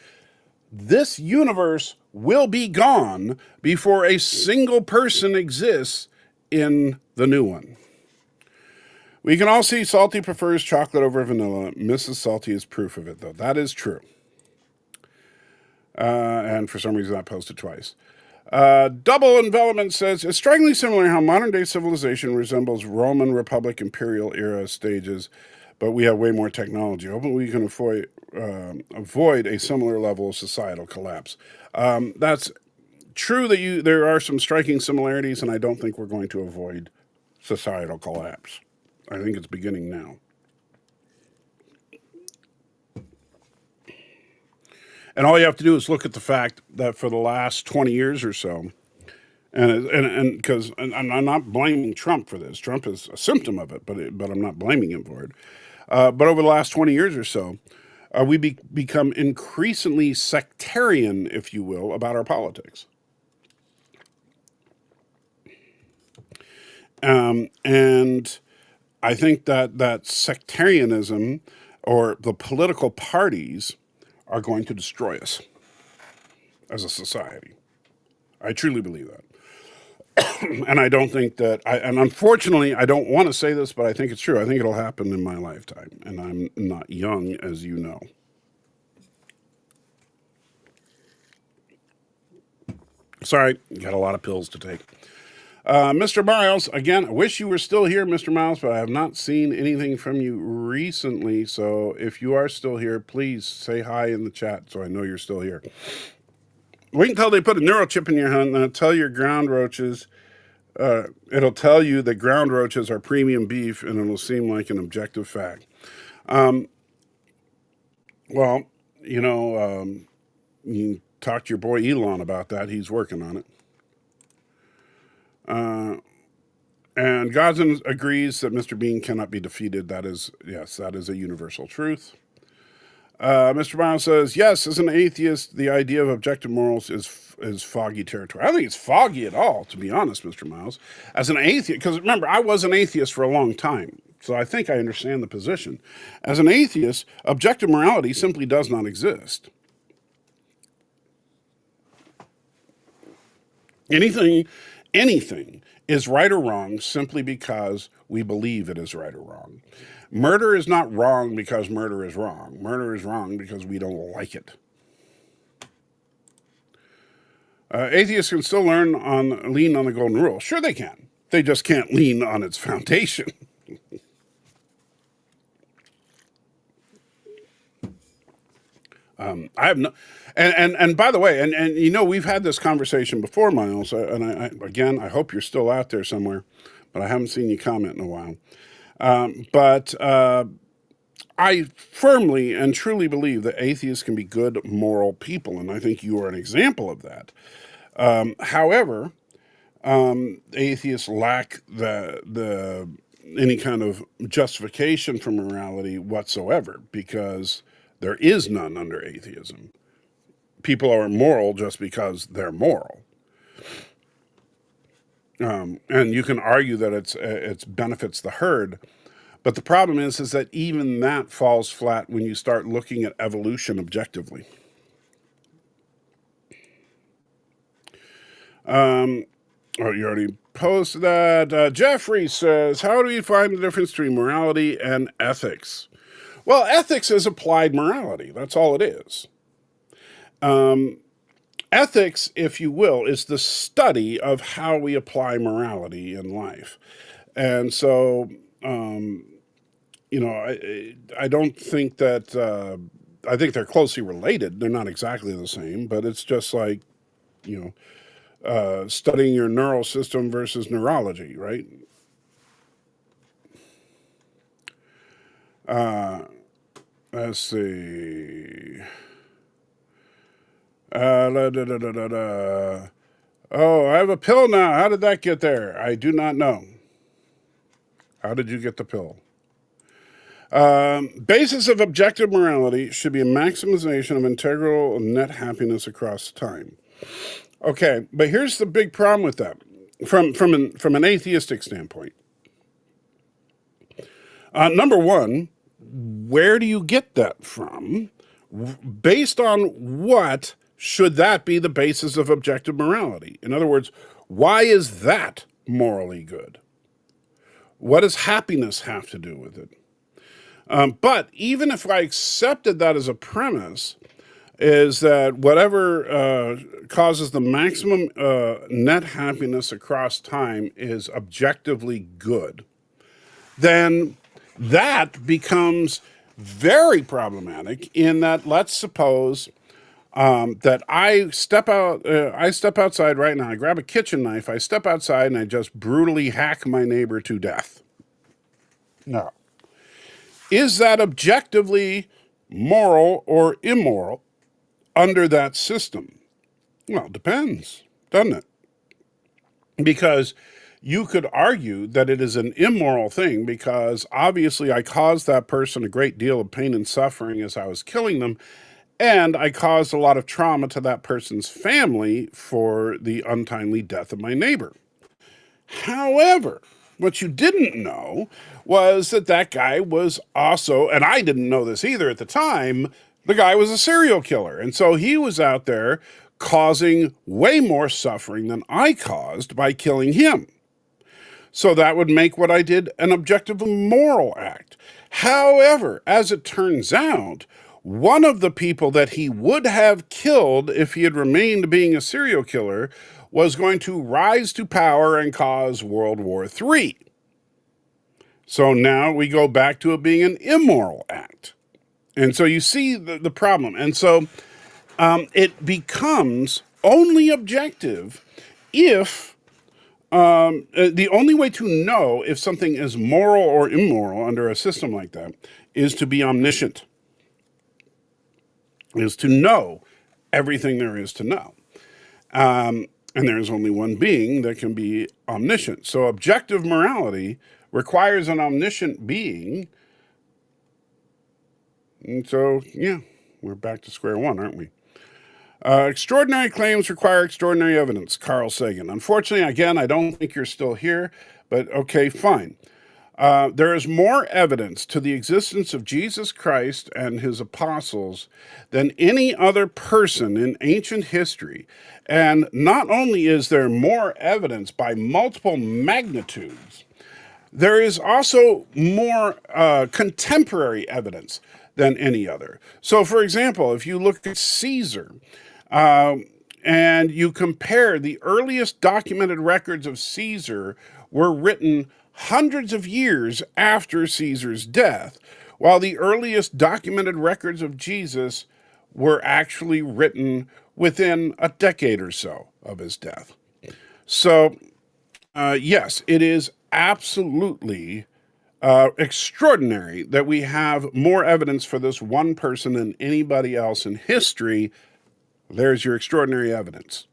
This universe will be gone before a single person exists in the new one. We can all see Salty prefers chocolate over vanilla. Mrs. Salty is proof of it, though. That is true. And for some reason, I posted twice. Double Envelopment says, it's strikingly similar how modern-day civilization resembles Roman Republic imperial era stages, but we have way more technology. Hopefully we can avoid a similar level of societal collapse. That's true that there are some striking similarities, and I don't think we're going to avoid societal collapse. I think it's beginning now. And all you have to do is look at the fact that for the last 20 years or so, and because I'm not blaming Trump for this. Trump is a symptom of it, but I'm not blaming him for it. But over the last 20 years or so, we become increasingly sectarian, if you will, about our politics. And I think that sectarianism or the political parties are going to destroy us as a society. I truly believe that. And I don't think that, and unfortunately, I don't want to say this, but I think it's true. I think it'll happen in my lifetime, and I'm not young, as you know. Sorry, got a lot of pills to take. Mr. Miles, again, I wish you were still here, Mr. Miles, but I have not seen anything from you recently. So if you are still here, please say hi in the chat so I know you're still here. Wait until they put a neural chip in your hand and it'll tell your ground roaches. It'll tell you that ground roaches are premium beef, and it'll seem like an objective fact. Well, you can talk to your boy Elon about that. He's working on it. And Gazan agrees that Mr. Bean cannot be defeated. That is a universal truth. Mr. Brown says, yes, as an atheist, the idea of objective morals is foggy territory. I don't think it's foggy at all, to be honest, Mr. Miles. As an atheist, because remember, I was an atheist for a long time, so I think I understand the position. As an atheist, objective morality simply does not exist. Anything is right or wrong simply because we believe it is right or wrong. Murder is not wrong because murder is wrong. Murder is wrong because we don't like it. Atheists can still lean on the golden rule. Sure they can. They just can't lean on its foundation. I have no, and by the way, and you know, we've had this conversation before, Miles, and again, I hope you're still out there somewhere, but I haven't seen you comment in a while. But I firmly and truly believe that atheists can be good, moral people, and I think you are an example of that. However, atheists lack the any kind of justification for morality whatsoever, because there is none under atheism. People are moral just because they're moral. And you can argue that it's benefits the herd, but the problem is that even that falls flat when you start looking at evolution objectively. Oh, you already posted that. Jeffrey says, how do you find the difference between morality and ethics? Well, ethics is applied morality. That's all it is. Ethics, if you will, is the study of how we apply morality in life. And so, you know, I don't think that, I think they're closely related. They're not exactly the same, but it's just like, you know, studying your neural system versus neurology, right? Let's see. Da, da, da, da, da, da. Oh, I have a pill now. How did that get there? I do not know. How did you get the pill? Basis of objective morality should be a maximization of integral net happiness across time. Okay, but here's the big problem with that, from an atheistic standpoint. Number one, where do you get that from? Based on what should that be the basis of objective morality? In other words, why is that morally good? What does happiness have to do with it? But even if I accepted that as a premise, is that whatever causes the maximum net happiness across time is objectively good, then that becomes very problematic in that, let's suppose that I step outside right now, I grab a kitchen knife, I step outside and I just brutally hack my neighbor to death. Now, is that objectively moral or immoral under that system? Well, it depends, doesn't it? Because you could argue that it is an immoral thing because obviously I caused that person a great deal of pain and suffering as I was killing them, and I caused a lot of trauma to that person's family for the untimely death of my neighbor. However, what you didn't know was that guy was also, and I didn't know this either at the time, the guy was a serial killer. And so he was out there causing way more suffering than I caused by killing him. So that would make what I did an objectively moral act. However, as it turns out, one of the people that he would have killed if he had remained being a serial killer was going to rise to power and cause World War III. So now we go back to it being an immoral act. And so you see the problem. And so it becomes only objective if the only way to know if something is moral or immoral under a system like that is to be omniscient, is to know everything there is to know. And there is only one being that can be omniscient. So objective morality requires an omniscient being. And so, yeah, we're back to square one, aren't we? Extraordinary claims require extraordinary evidence, Carl Sagan. Unfortunately, again, I don't think you're still here, but okay, fine. There is more evidence to the existence of Jesus Christ and his apostles than any other person in ancient history. And not only is there more evidence by multiple magnitudes, there is also more contemporary evidence than any other. So, for example, if you look at Caesar, and you compare the earliest documented records of Caesar were written hundreds of years after Caesar's death, while the earliest documented records of Jesus were actually written within a decade or so of his death. So, yes, it is absolutely extraordinary that we have more evidence for this one person than anybody else in history. There's your extraordinary evidence.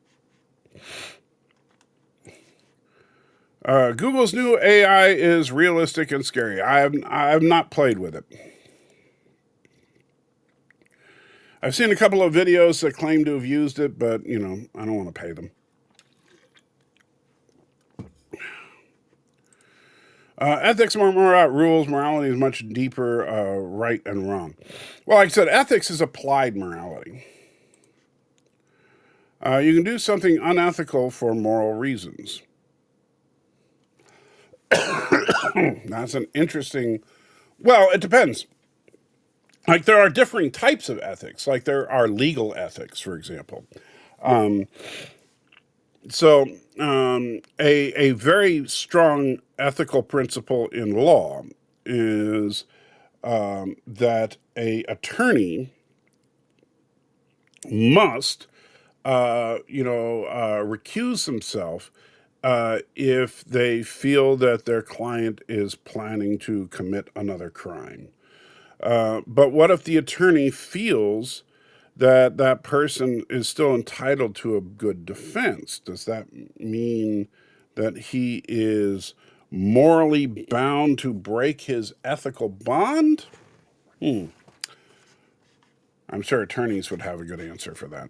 Google's new AI is realistic and scary. I have not played with it. I've seen a couple of videos that claim to have used it, but, I don't want to pay them. Ethics more about rules. Morality is much deeper, right and wrong. Well, like I said, ethics is applied morality. You can do something unethical for moral reasons. That's an interesting... Well, it depends. Like, there are differing types of ethics. Like, there are legal ethics, for example. A very strong ethical principle in law is that a attorney must, recuse himself if they feel that their client is planning to commit another crime. But what if the attorney feels that that person is still entitled to a good defense? Does that mean that he is morally bound to break his ethical bond? I'm sure attorneys would have a good answer for that.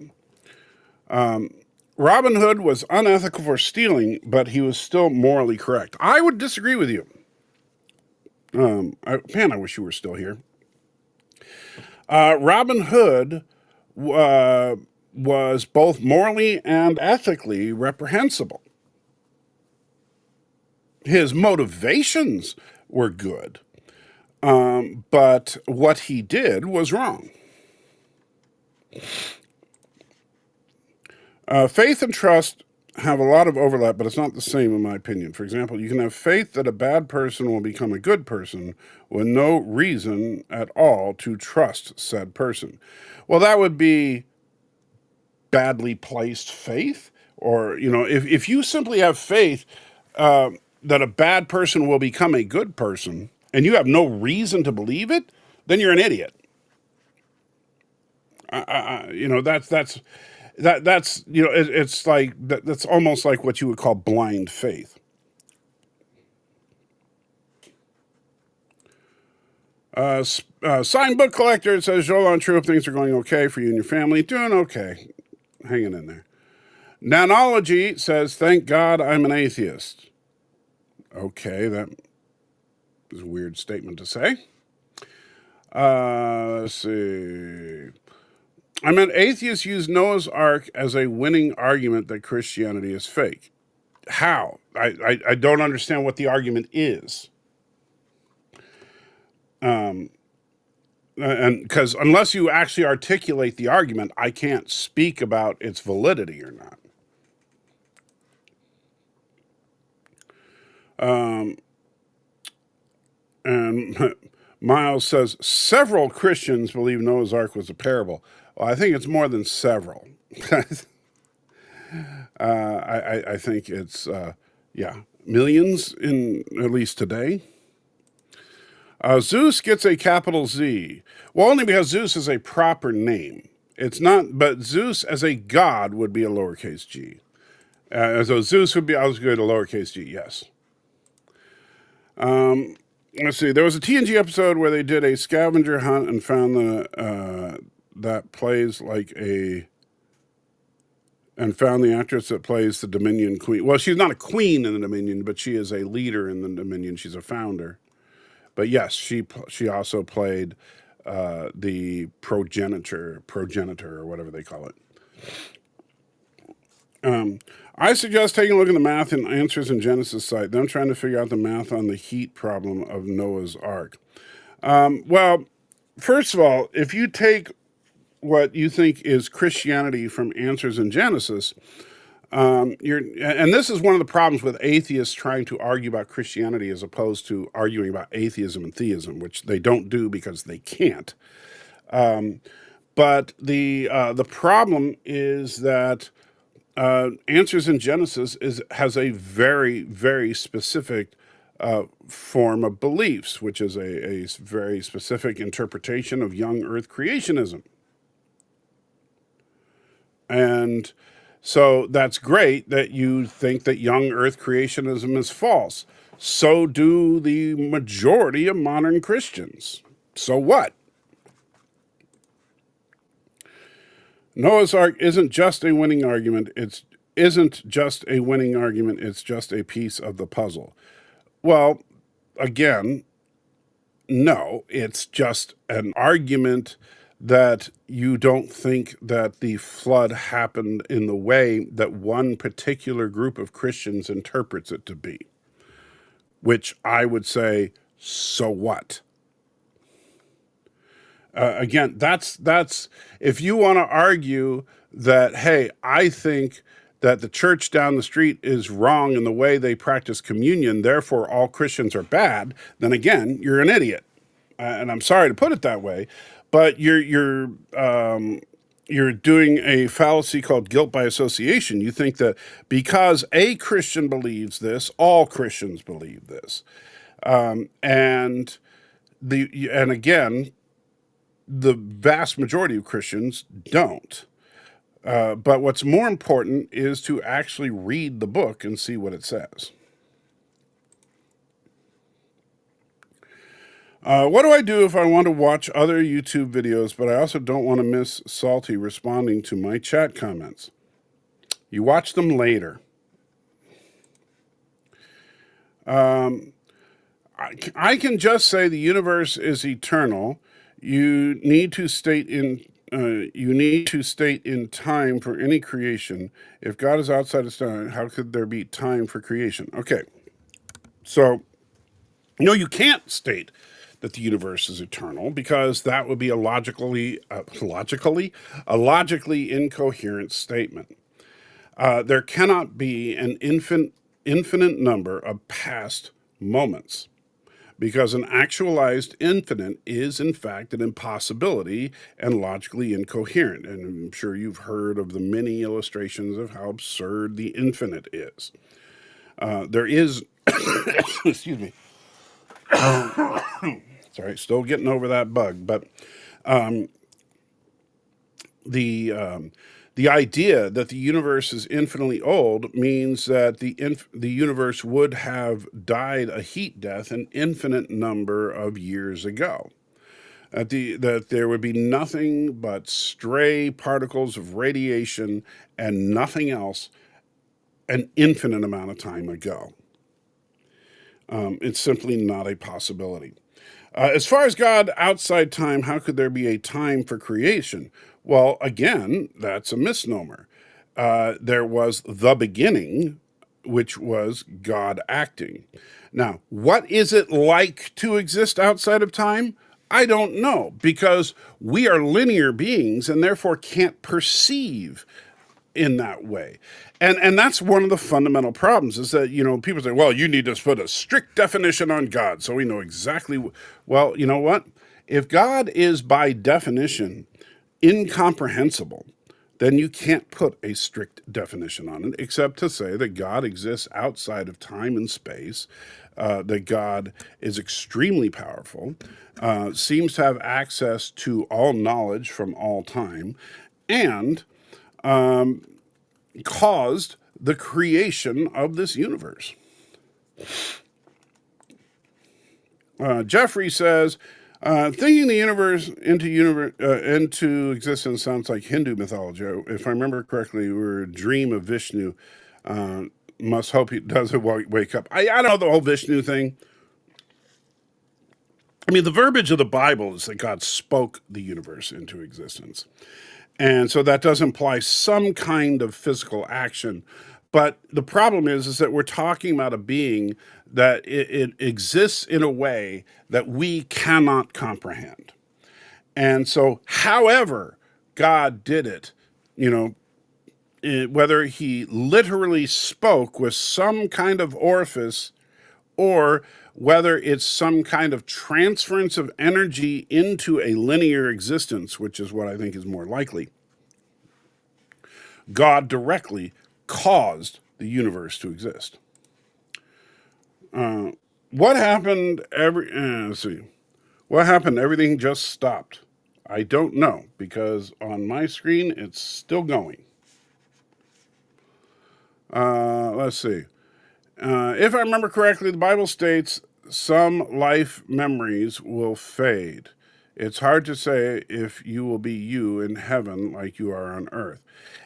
Robin Hood was unethical for stealing, but he was still morally correct. I would disagree with you. I wish you were still here. Robin Hood was both morally and ethically reprehensible. His motivations were good, but what he did was wrong. Faith and trust have a lot of overlap, but it's not the same in my opinion. For example, you can have faith that a bad person will become a good person with no reason at all to trust said person. Well, that would be badly placed faith. Or, if you simply have faith that a bad person will become a good person and you have no reason to believe it, then you're an idiot. It's like that's almost like what you would call blind faith. Signed book collector, it says, Joel on True, things are going okay for you and your family. Doing okay. Hanging in there. Nanology says, thank God I'm an atheist. Okay, that is a weird statement to say. Let's see. I meant atheists use Noah's Ark as a winning argument that Christianity is fake. How? I don't understand what the argument is. And because unless you actually articulate the argument, I can't speak about its validity or not. And Miles says, several Christians believe Noah's Ark was a parable. Well, I think it's more than several. I think it's, millions at least today. Zeus gets a capital Z. Well, only because Zeus is a proper name. It's not, but Zeus as a god would be a lowercase g. So Zeus would be, I was going to lowercase g, yes. Let's see, there was a TNG episode where they did a scavenger hunt and found that plays like and found the actress that plays the Dominion Queen. Well, she's not a queen in the Dominion, but she is a leader in the Dominion. She's a founder. But yes, she also played the progenitor, or whatever they call it. I suggest taking a look at the math and answers in Genesis site. Them trying to figure out the math on the heat problem of Noah's Ark. Well, first of all, if you take what you think is Christianity from answers in Genesis, and this is one of the problems with atheists trying to argue about Christianity as opposed to arguing about atheism and theism, which they don't do because they can't. But the problem is that Answers in Genesis has a very, very specific form of beliefs, which is a very specific interpretation of young Earth creationism. And so that's great that you think that young Earth creationism is false. So do the majority of modern Christians. So what? Noah's Ark isn't just a winning argument. It's just a piece of the puzzle. Well, again, no, it's just an argument that you don't think that the flood happened in the way that one particular group of Christians interprets it to be, which I would say, so what? Again, that's if you want to argue that, hey, I think that the church down the street is wrong in the way they practice communion, therefore all Christians are bad, then again, you're an idiot. And I'm sorry to put it that way, but you're doing a fallacy called guilt by association. You think that because a Christian believes this, all Christians believe this, and again, the vast majority of Christians don't. But what's more important is to actually read the book and see what it says. What do I do if I want to watch other YouTube videos, but I also don't want to miss Salty responding to my chat comments? You watch them later. I can just say the universe is eternal. You need to state in time for any creation. If God is outside of time, how could there be time for creation? Okay, so no, you can't state that the universe is eternal because that would be a logically incoherent statement. There cannot be an infinite number of past moments, because an actualized infinite is, in fact, an impossibility and logically incoherent. And I'm sure you've heard of the many illustrations of how absurd the infinite is. There is, excuse me, sorry, still getting over that bug, but the idea that the universe is infinitely old means that the universe would have died a heat death an infinite number of years ago. That there would be nothing but stray particles of radiation and nothing else an infinite amount of time ago. It's simply not a possibility. As far as God outside time, how could there be a time for creation? Well, again, that's a misnomer. There was the beginning, which was God acting. Now, what is it like to exist outside of time? I don't know, because we are linear beings and therefore can't perceive in that way. And that's one of the fundamental problems is that, people say, well, you need to put a strict definition on God so we know exactly. Well, you know what? If God is by definition incomprehensible, then you can't put a strict definition on it, except to say that God exists outside of time and space, that God is extremely powerful, seems to have access to all knowledge from all time, and caused the creation of this universe. Jeffrey says, thinking the universe into existence sounds like Hindu mythology. If I remember correctly, we're a dream of Vishnu. Must hope he doesn't wake up. I don't know the whole Vishnu thing. I mean, the verbiage of the Bible is that God spoke the universe into existence. And so that does imply some kind of physical action. But the problem is that we're talking about a being that it exists in a way that we cannot comprehend. And so, however God did it, whether he literally spoke with some kind of orifice or whether it's some kind of transference of energy into a linear existence, which is what I think is more likely, God directly caused the universe to exist. What happened? Let's see. What happened? Everything just stopped. I don't know, because on my screen it's still going. Let's see. If I remember correctly, the Bible states some life memories will fade. It's hard to say if you will be you in heaven like you are on earth.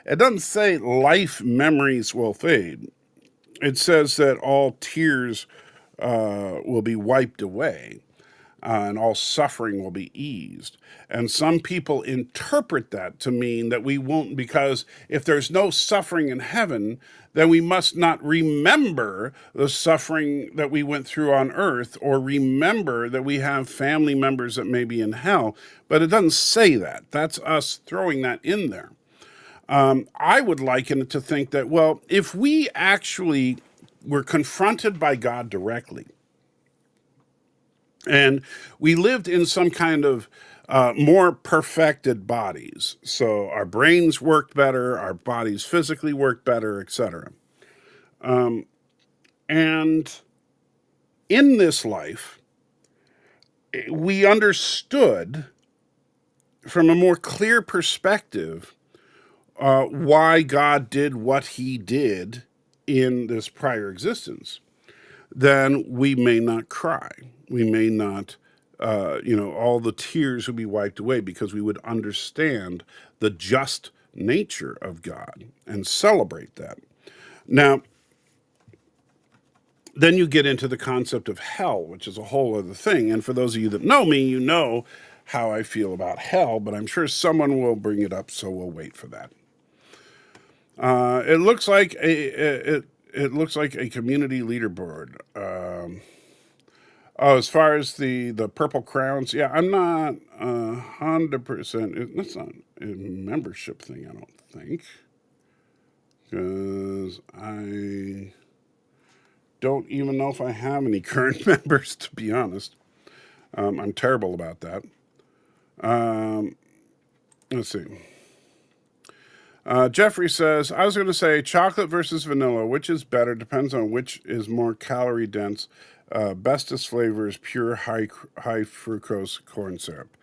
It doesn't say life memories will fade. It says that all tears will be wiped away. And all suffering will be eased. And some people interpret that to mean that we won't, because if there's no suffering in heaven, then we must not remember the suffering that we went through on earth, or remember that we have family members that may be in hell. But it doesn't say that. That's us throwing that in there. I would liken it to think that, well, if we actually were confronted by God directly, and we lived in some kind of more perfected bodies. So our brains worked better, our bodies physically worked better, etc. And in this life, we understood from a more clear perspective why God did what he did in this prior existence. Then we may not cry. We may not, all the tears would be wiped away, because we would understand the just nature of God and celebrate that. Now, then you get into the concept of hell, which is a whole other thing. And for those of you that know me, you know how I feel about hell, but I'm sure someone will bring it up, so we'll wait for that. It looks like a community leaderboard. As far as the purple crowns, yeah, I'm not 100%. That's not a membership thing, I don't think, because I don't even know if I have any current members, to be honest. I'm terrible about that. Let's see. Jeffrey says, I was going to say chocolate versus vanilla. Which is better? Depends on which is more calorie dense. Bestest flavor is pure high fructose corn syrup.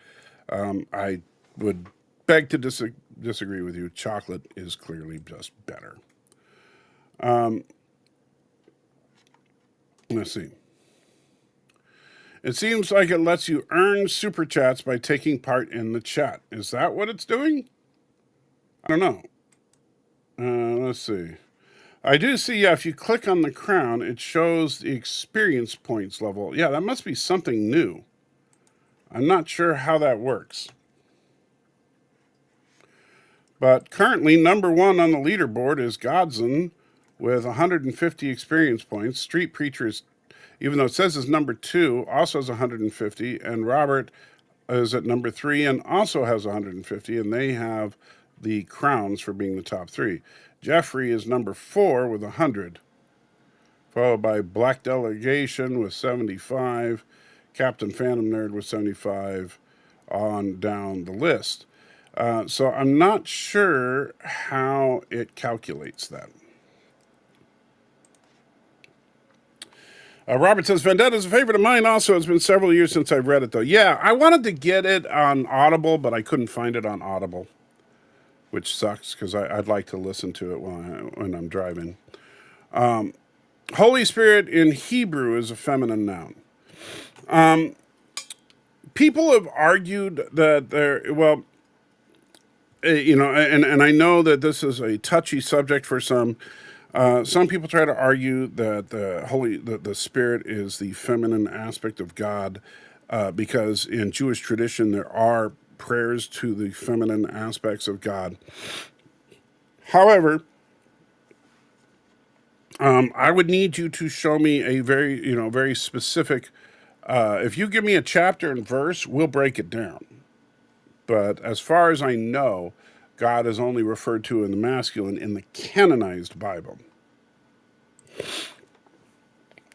I would beg to disagree with you. Chocolate is clearly just better. Let's see. It seems like it lets you earn super chats by taking part in the chat. Is that what it's doing? I don't know. Let's see. I do see, yeah, if you click on the crown, it shows the experience points level. Yeah, that must be something new. I'm not sure how that works. But currently, number one on the leaderboard is Godson with 150 experience points. Street Preacher is, even though it says is number 2, also has 150. And Robert is at number 3 and also has 150. And they have the crowns for being the top 3. Jeffrey is number 4 with 100, followed by Black Delegation with 75, Captain Phantom Nerd with 75, on down the list. So I'm not sure how it calculates that. Robert says, Vendetta is a favorite of mine also. It's been several years since I've read it, though. Yeah, I wanted to get it on Audible, but I couldn't find it on Audible, which sucks, because I'd like to listen to it when I'm driving. Holy Spirit in Hebrew is a feminine noun. People have argued that and I know that this is a touchy subject for some. Some people try to argue that the Spirit is the feminine aspect of God, because in Jewish tradition there are prayers to the feminine aspects of God. However, I would need you to show me a very specific. If you give me a chapter and verse, we'll break it down. But as far as I know, God is only referred to in the masculine in the canonized Bible.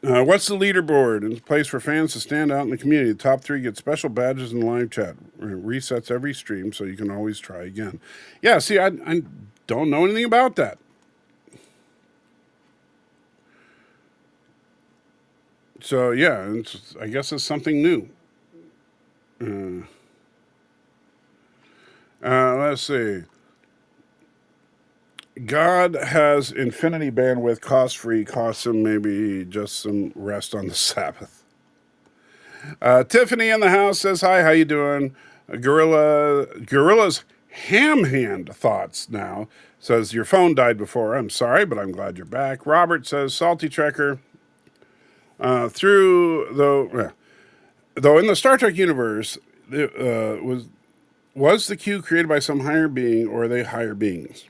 What's the leaderboard? It's a place for fans to stand out in the community. The top 3 get special badges in live chat. It resets every stream, so you can always try again. Yeah, see, I don't know anything about that. So, yeah, I guess it's something new. Let's see. God has infinity bandwidth, cost-free, costs him maybe just some rest on the Sabbath. Tiffany in the house says, hi, how you doing? Gorilla's ham hand thoughts now. Says, your phone died before. I'm sorry, but I'm glad you're back. Robert says, salty trekker. Though in the Star Trek universe, was the Q created by some higher being, or are they higher beings?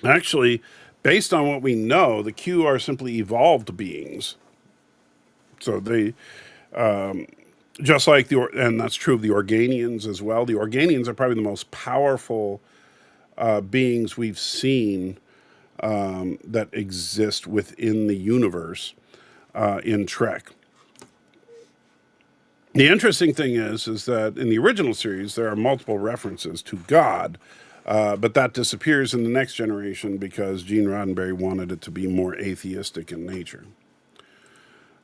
Actually, based on what we know, the Q are simply evolved beings. So they, just like and that's true of the Organians as well. The Organians are probably the most powerful beings we've seen that exist within the universe in Trek. The interesting thing is that in the original series, there are multiple references to God, but that disappears in the next generation because Gene Roddenberry wanted it to be more atheistic in nature.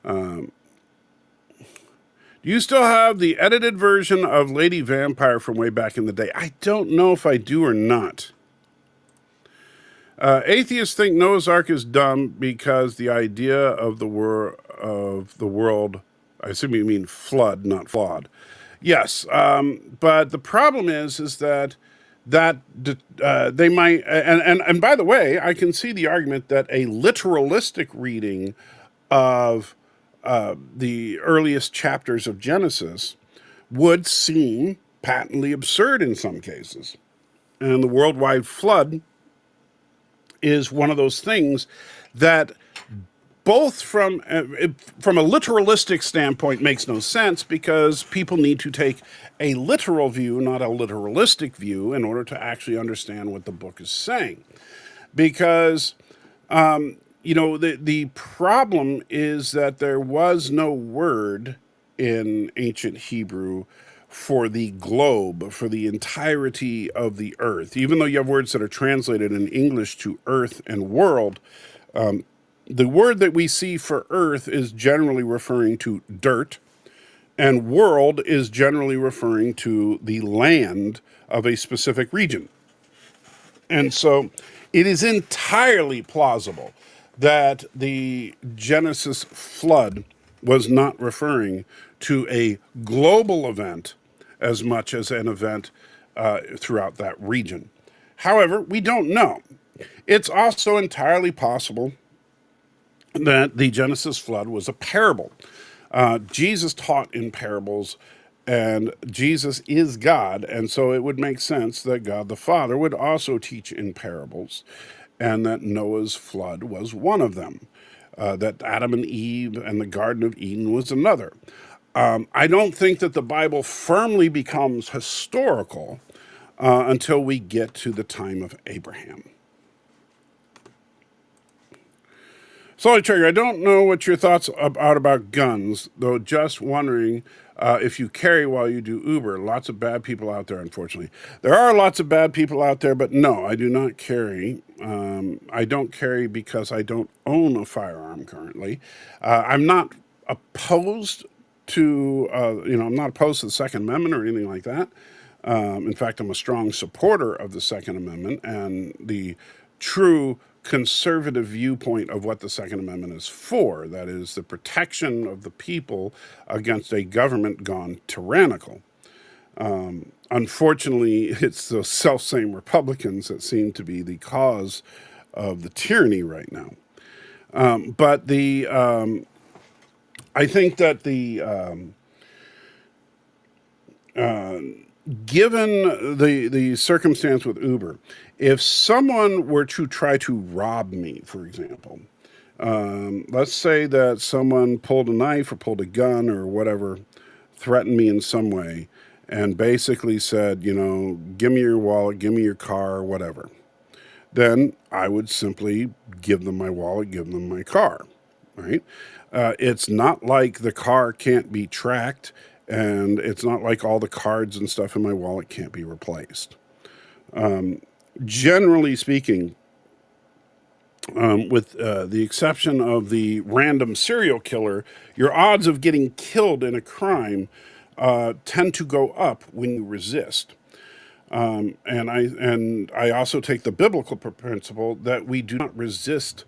Do you still have the edited version of Lady Vampire from way back in the day? I don't know if I do or not. Atheists think Noah's Ark is dumb because the idea of the world, I assume you mean flood, not flawed. Yes, but the problem is that they might, and by the way, I can see the argument that a literalistic reading of the earliest chapters of Genesis would seem patently absurd in some cases. And the worldwide flood is one of those things that both from a literalistic standpoint makes no sense, because people need to take a literal view, not a literalistic view, in order to actually understand what the book is saying. Because, the problem is that there was no word in ancient Hebrew for the globe, for the entirety of the earth. Even though you have words that are translated in English to earth and world, the word that we see for earth is generally referring to dirt, and world is generally referring to the land of a specific region. And so it is entirely plausible that the Genesis flood was not referring to a global event as much as an event throughout that region. However, we don't know. It's also entirely possible that the Genesis flood was a parable. Jesus taught in parables, and Jesus is God, and so it would make sense that God the Father would also teach in parables, and that Noah's flood was one of them, that Adam and Eve and the Garden of Eden was another. I don't think that the Bible firmly becomes historical until we get to the time of Abraham. Sorry, Trigger, I don't know what your thoughts about guns, though just wondering if you carry while you do Uber. Lots of bad people out there, unfortunately. There are lots of bad people out there, but no, I do not carry. I don't carry because I don't own a firearm currently. I'm not opposed to, I'm not opposed to the Second Amendment or anything like that. In fact, I'm a strong supporter of the Second Amendment and the true conservative viewpoint of what the Second Amendment is for. That is the protection of the people against a government gone tyrannical. Unfortunately, it's the self-same Republicans that seem to be the cause of the tyranny right now. But I think that given the circumstance with Uber, if someone were to try to rob me, for example, let's say that someone pulled a knife or pulled a gun or whatever, threatened me in some way, and basically said, give me your wallet, give me your car, or whatever, then I would simply give them my wallet, give them my car. right? It's not like the car can't be tracked, and it's not like all the cards and stuff in my wallet can't be replaced. Generally speaking, with the exception of the random serial killer, your odds of getting killed in a crime tend to go up when you resist. And I also take the biblical principle that we do not resist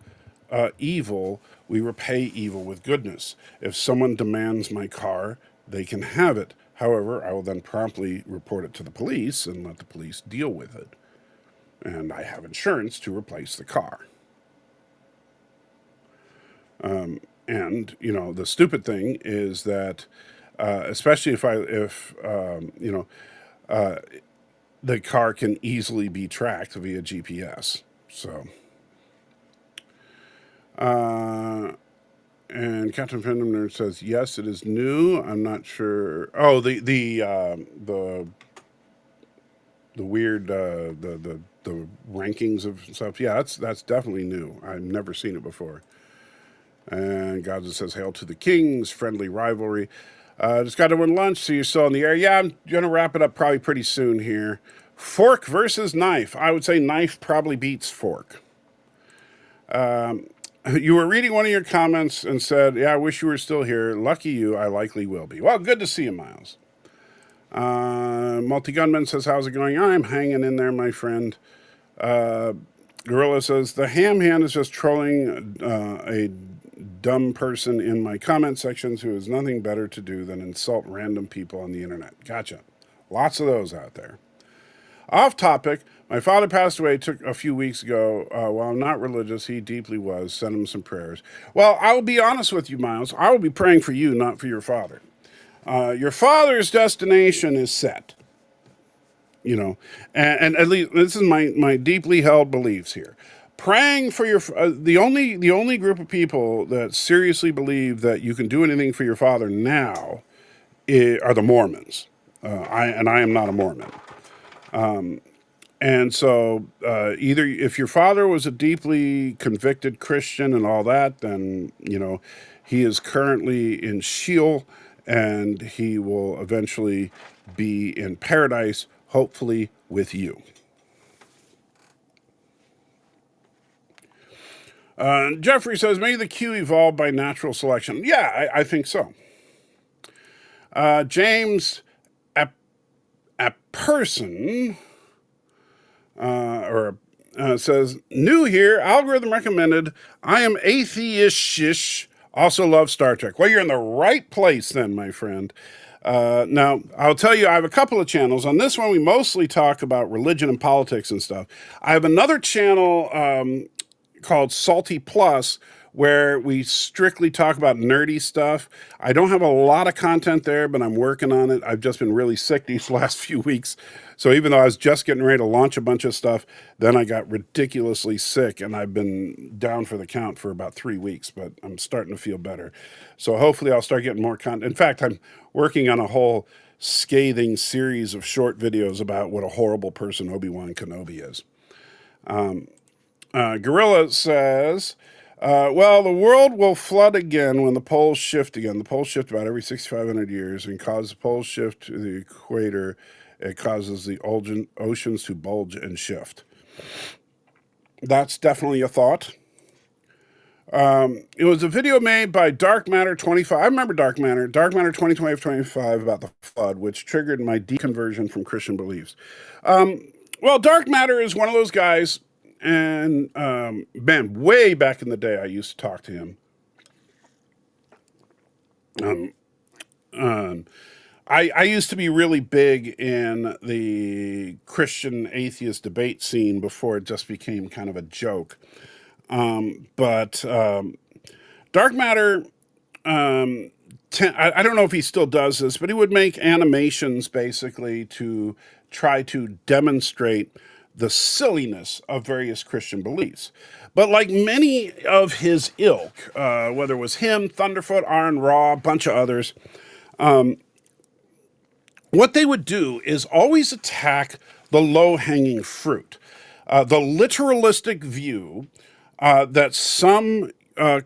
evil; we repay evil with goodness. If someone demands my car, they can have it. However, I will then promptly report it to the police and let the police deal with it. And I have insurance to replace the car. And the stupid thing is that, especially if the car can easily be tracked via GPS. So, and Captain Fandom Nerd says yes, it is new. I'm not sure. Oh, the weird the rankings of stuff. Yeah, that's definitely new. I've never seen it before. And God says, "Hail to the kings, friendly rivalry." Just got to win lunch, so you're still in the air. Yeah, I'm gonna wrap it up probably pretty soon here. Fork versus knife. I would say knife probably beats fork. You were reading one of your comments and said, "Yeah, I wish you were still here. Lucky you, I likely will be." Well, good to see you, Miles. Multi Gunman says, "How's it going?" I'm hanging in there, my friend. Gorilla says, "The ham hand is just trolling a dumb person in my comment sections who has nothing better to do than insult random people on the internet." Gotcha. Lots of those out there. Off topic, my father passed away a few weeks ago. While I'm not religious, he deeply was. Send him some prayers. Well, I will be honest with you, Miles. I will be praying for you, not for your father. Your father's destination is set. And at least this is my deeply held beliefs here. Praying for the only group of people that seriously believe that you can do anything for your father now are the Mormons. I am not a Mormon. And so either if your father was a deeply convicted Christian and all that, then he is currently in Sheol, and he will eventually be in paradise, hopefully with you. Jeffrey says, "May the Q evolve by natural selection." Yeah, I think so. James, a person, says, "New here, algorithm recommended. I am atheist-ish, also love Star Trek." Well, you're in the right place then, my friend. Now, I'll tell you, I have a couple of channels. On this one, we mostly talk about religion and politics and stuff. I have another channel called Salty Plus, where we strictly talk about nerdy stuff. I don't have a lot of content there, but I'm working on it. I've just been really sick these last few weeks. So even though I was just getting ready to launch a bunch of stuff, then I got ridiculously sick, and I've been down for the count for about 3 weeks, but I'm starting to feel better. So hopefully I'll start getting more content. In fact, I'm working on a whole scathing series of short videos about what a horrible person Obi-Wan Kenobi is. Gorilla says, well, the world will flood again when the poles shift again. The poles shift about every 6,500 years and cause the poles shift to the equator. It causes the oceans to bulge and shift. That's definitely a thought. It was a video made by Dark Matter 25. I remember Dark Matter 2025 about the flood, which triggered my deconversion from Christian beliefs. Well, Dark Matter is one of those guys. And, man, way back in the day, I used to talk to him. I used to be really big in the Christian atheist debate scene before it just became kind of a joke. But Dark Matter, I don't know if he still does this, but he would make animations basically to try to demonstrate the silliness of various Christian beliefs. But like many of his ilk, whether it was him, Thunderfoot, Aaron Raw, a bunch of others, what they would do is always attack the low-hanging fruit. The literalistic view that some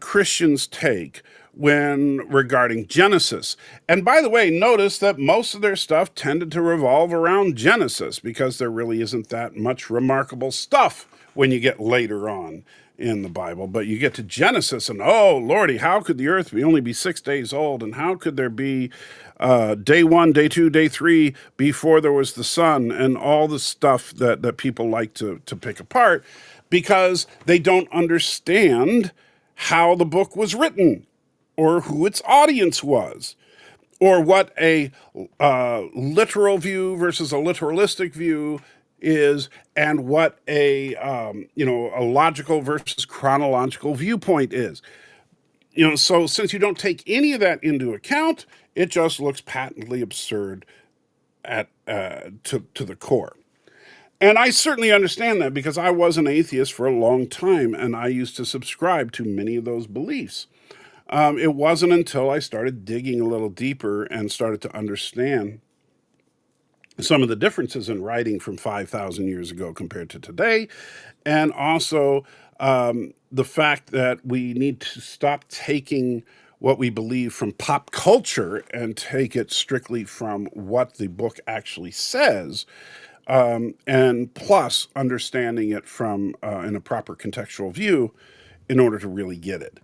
Christians take when regarding Genesis. And by the way, notice that most of their stuff tended to revolve around Genesis because there really isn't that much remarkable stuff when you get later on in the Bible. But you get to Genesis and, oh, Lordy, how could the earth only be 6 days old? And how could there be day 1, day 2, day 3 before there was the sun, and all the stuff that people like to pick apart because they don't understand how the book was written, or who its audience was, or what a literal view versus a literalistic view is, and what a a logical versus chronological viewpoint is. So since you don't take any of that into account, it just looks patently absurd at to the core. And I certainly understand that because I was an atheist for a long time, and I used to subscribe to many of those beliefs. It wasn't until I started digging a little deeper and started to understand some of the differences in writing from 5,000 years ago compared to today, and also the fact that we need to stop taking what we believe from pop culture and take it strictly from what the book actually says, and plus understanding it from in a proper contextual view in order to really get it.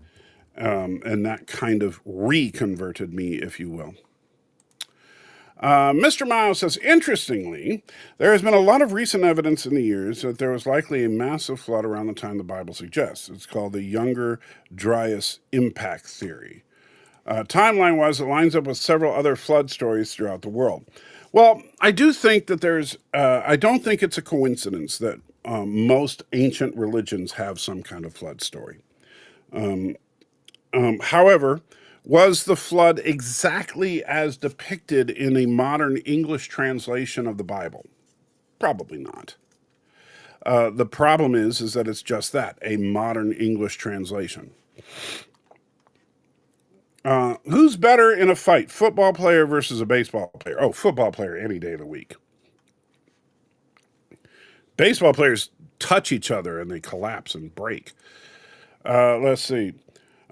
And that kind of reconverted me, if you will. Mr. Miles says, interestingly, there has been a lot of recent evidence in the years that there was likely a massive flood around the time the Bible suggests. It's called the Younger Dryas Impact Theory. Timeline-wise, it lines up with several other flood stories throughout the world. Well, I do think that I don't think it's a coincidence that most ancient religions have some kind of flood story. However, was the flood exactly as depicted in a modern English translation of the Bible? Probably not. The problem is that it's just that, a modern English translation. Who's better in a fight, football player versus a baseball player? Oh, football player any day of the week. Baseball players touch each other and they collapse and break. Let's see.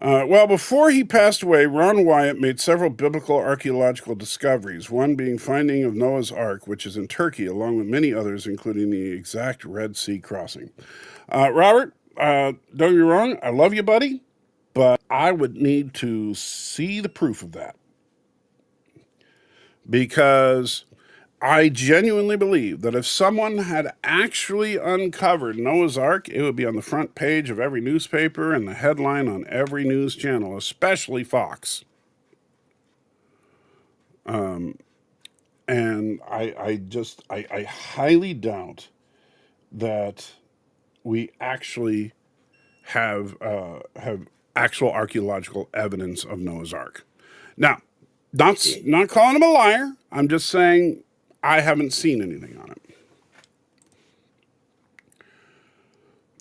Well, before he passed away, Ron Wyatt made several biblical archaeological discoveries, one being finding of Noah's Ark, which is in Turkey, along with many others, including the exact Red Sea crossing. Robert, don't get me wrong, I love you, buddy, but I would need to see the proof of that. Because I genuinely believe that if someone had actually uncovered Noah's Ark, it would be on the front page of every newspaper and the headline on every news channel, especially Fox. And I highly doubt that we actually have actual archaeological evidence of Noah's Ark. Now, not calling him a liar. I'm just saying I haven't seen anything on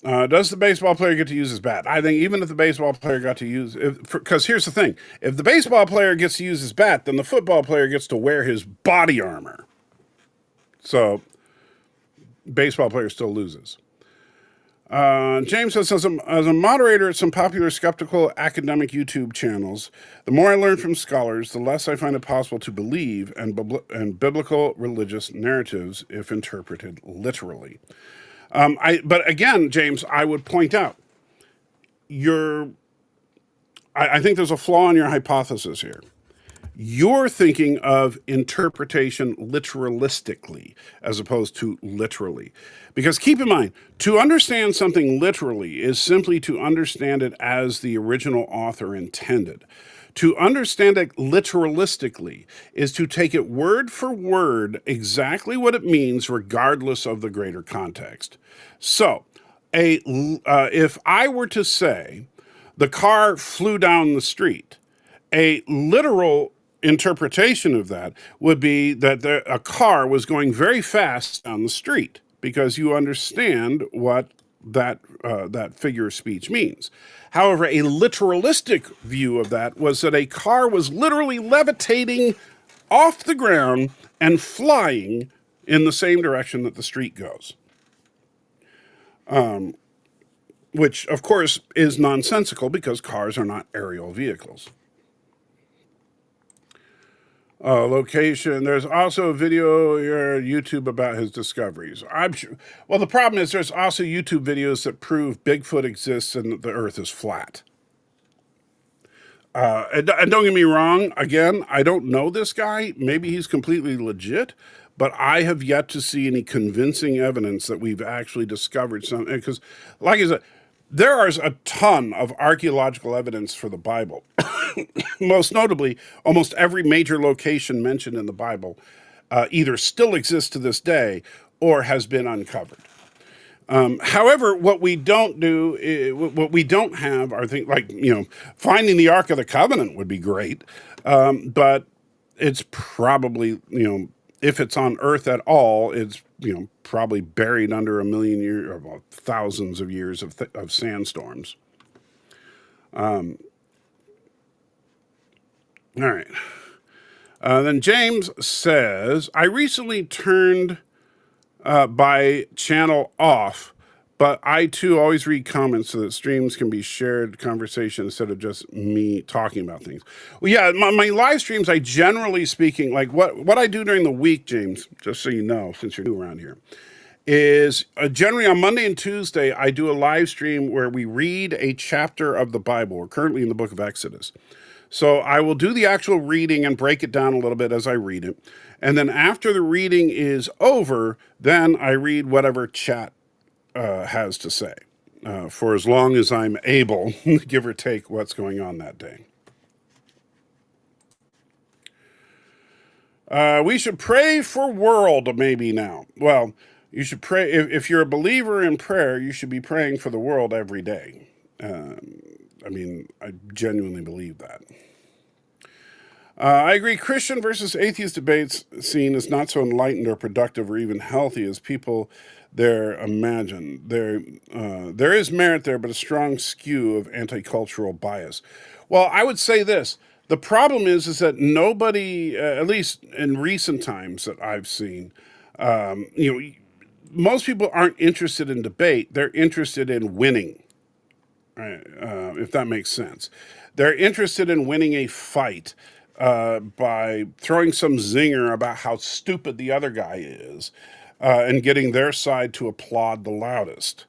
it. Does the baseball player get to use his bat? I think even if the baseball player got to use, because here's the thing: if the baseball player gets to use his bat, then the football player gets to wear his body armor. So, baseball player still loses. James says, as a moderator at some popular skeptical academic YouTube channels, the more I learn from scholars, the less I find it possible to believe in biblical religious narratives if interpreted literally. But again, James, I would point out, I think there's a flaw in your hypothesis here. You're thinking of interpretation literalistically as opposed to literally. Because keep in mind, to understand something literally is simply to understand it as the original author intended. To understand it literalistically is to take it word for word exactly what it means, regardless of the greater context. So, if I were to say the car flew down the street, a literal interpretation of that would be that a car was going very fast down the street, because you understand what that figure of speech means. However, a literalistic view of that was that a car was literally levitating off the ground and flying in the same direction that the street goes. which of course is nonsensical because cars are not aerial vehicles. Location. There's also a video here on YouTube about his discoveries. I'm sure. Well, the problem is there's also YouTube videos that prove Bigfoot exists and the Earth is flat. And don't get me wrong. Again, I don't know this guy. Maybe he's completely legit, but I have yet to see any convincing evidence that we've actually discovered something. Because, like I said, there is a ton of archaeological evidence for the Bible. Most notably, almost every major location mentioned in the Bible either still exists to this day or has been uncovered. However, what we don't have are things like, finding the Ark of the Covenant would be great, but it's probably, if it's on Earth at all, it's, probably buried under a million years, or well, thousands of years of sandstorms. All right. Then James says, I recently turned by channel off, but I too always read comments so that streams can be shared conversation instead of just me talking about things. Well, yeah, my live streams, I generally speaking, like what I do during the week, James, just so you know, since you're new around here, is generally on Monday and Tuesday, I do a live stream where we read a chapter of the Bible. We're currently in the book of Exodus. So I will do the actual reading and break it down a little bit as I read it. And then after the reading is over, then I read whatever chat has to say for as long as I'm able, give or take what's going on that day. We should pray for world maybe now. Well, you should pray. If you're a believer in prayer, you should be praying for the world every day. I genuinely believe that. I agree. Christian versus atheist debates scene is not so enlightened or productive or even healthy as people there imagine. There is merit there, but a strong skew of anti-cultural bias. Well, I would say this. The problem is that nobody, at least in recent times that I've seen, most people aren't interested in debate. They're interested in winning, if that makes sense. They're interested in winning a fight by throwing some zinger about how stupid the other guy is and getting their side to applaud the loudest.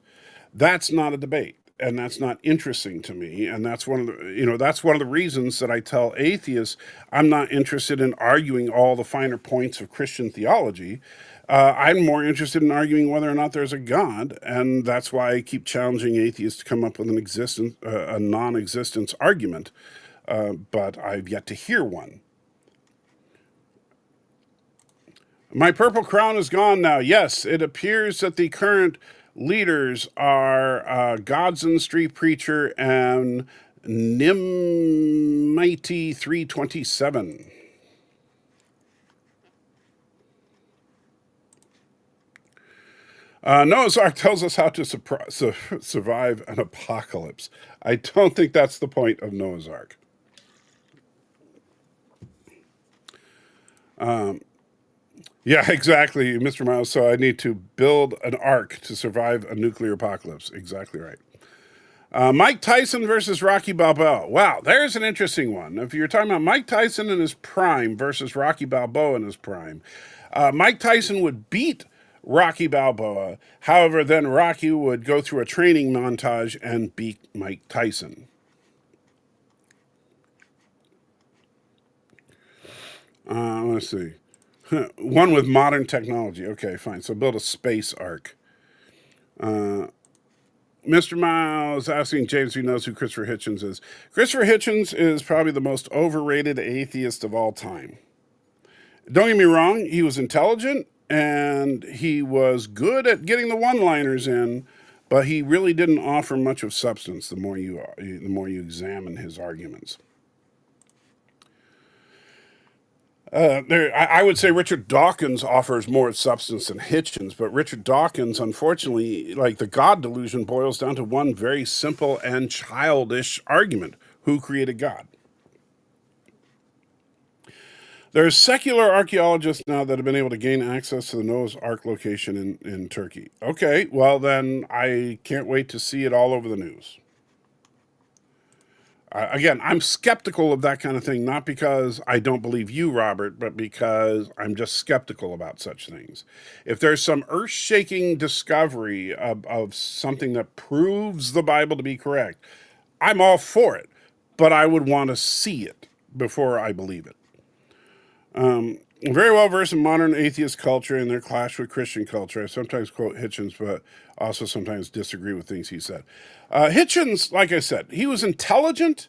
That's not a debate. And that's not interesting to me. And that's one of the reasons that I tell atheists I'm not interested in arguing all the finer points of Christian theology. I'm more interested in arguing whether or not there's a God, and that's why I keep challenging atheists to come up with a non-existence argument. But I've yet to hear one. My purple crown is gone now. Yes, it appears that the current leaders are Godson Street Preacher and Nimmighty 327. Noah's Ark tells us how to survive an apocalypse. I don't think that's the point of Noah's Ark. Yeah, exactly, Mr. Miles. So I need to build an ark to survive a nuclear apocalypse. Exactly right. Mike Tyson versus Rocky Balboa. Wow, there's an interesting one. If you're talking about Mike Tyson in his prime versus Rocky Balboa in his prime, Mike Tyson would beat Rocky Balboa. However, then Rocky would go through a training montage and beat Mike Tyson. Let's see. One with modern technology. Okay, fine. So build a space ark. Mr. Miles asking James if he knows who Christopher Hitchens is. Christopher Hitchens is probably the most overrated atheist of all time. Don't get me wrong. He was intelligent and he was good at getting the one-liners in, but he really didn't offer much of substance the more you examine his arguments. I would say Richard Dawkins offers more substance than Hitchens, but Richard Dawkins, unfortunately, like the God delusion, boils down to one very simple and childish argument. Who created God? There's secular archaeologists now that have been able to gain access to the Noah's Ark location in Turkey. Okay, well then I can't wait to see it all over the news. Again, I'm skeptical of that kind of thing, not because I don't believe you, Robert, but because I'm just skeptical about such things. If there's some earth-shaking discovery of something that proves the Bible to be correct, I'm all for it, but I would want to see it before I believe it. Very well versed in modern atheist culture and their clash with Christian culture. I sometimes quote Hitchens, but also sometimes disagree with things he said. Hitchens, like I said, he was intelligent,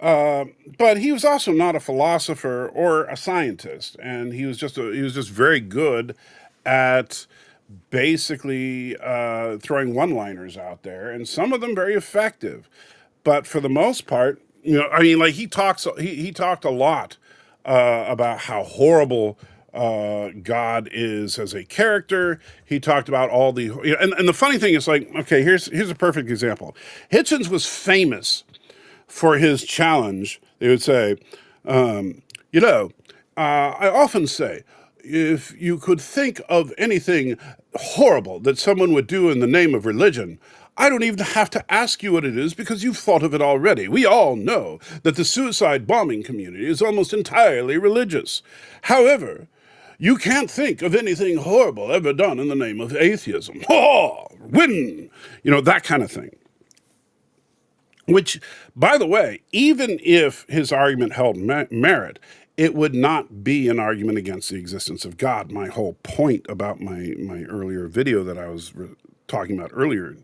but he was also not a philosopher or a scientist, and he was just very good at basically throwing one-liners out there, and some of them very effective. But for the most part, I mean, like he talked a lot about how horrible God is as a character. He talked about all the, and the funny thing is, like, okay, here's a perfect example. Hitchens was famous for his challenge. They would say, I often say, if you could think of anything horrible that someone would do in the name of religion, I don't even have to ask you what it is because you've thought of it already. We all know that the suicide bombing community is almost entirely religious. However, you can't think of anything horrible ever done in the name of atheism. Oh, win! That kind of thing. Which, by the way, even if his argument held merit, it would not be an argument against the existence of God. My whole point about my earlier video that I was talking about earlier,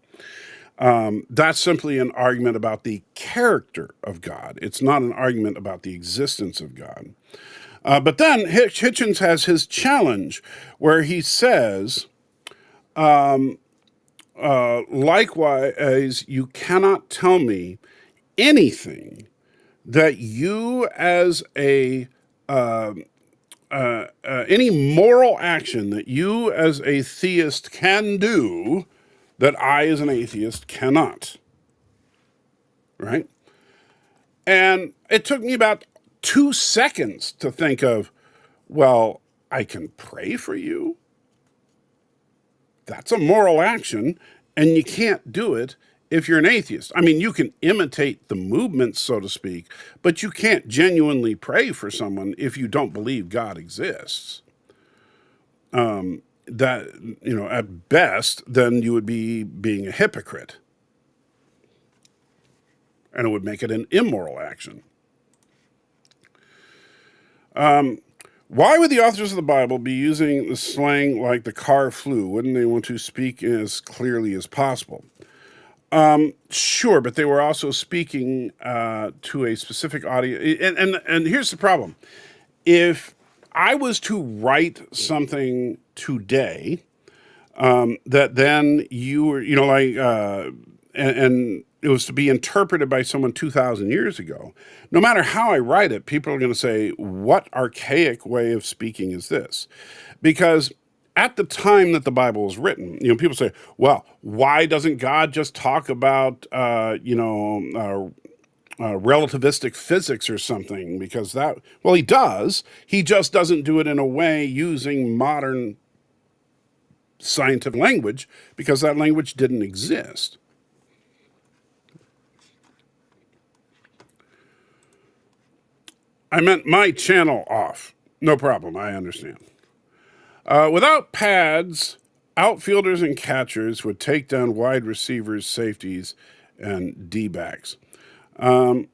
that's simply an argument about the character of God. It's not an argument about the existence of God. But then Hitchens has his challenge where he says, likewise, you cannot tell me anything that you as any moral action that you as a theist can do that I as an atheist cannot. Right? And it took me about 2 seconds to think of, well, I can pray for you. That's a moral action, and you can't do it if you're an atheist. I mean, you can imitate the movements, so to speak, but you can't genuinely pray for someone if you don't believe God exists. At best, then you would be being a hypocrite. And it would make it an immoral action. Why would the authors of the Bible be using the slang like the car flew? Wouldn't they want to speak as clearly as possible? Sure, but they were also speaking to a specific audience. And here's the problem. If I was to write something today that then you were, and it was to be interpreted by someone 2,000 years ago, no matter how I write it, people are going to say, what archaic way of speaking is this? Because at the time that the Bible was written, people say, well, why doesn't God just talk about, relativistic physics or something? Because he does. He just doesn't do it in a way using modern scientific language because that language didn't exist. I meant my channel off. No problem, I understand. Without pads, outfielders and catchers would take down wide receivers, safeties, and D-backs. I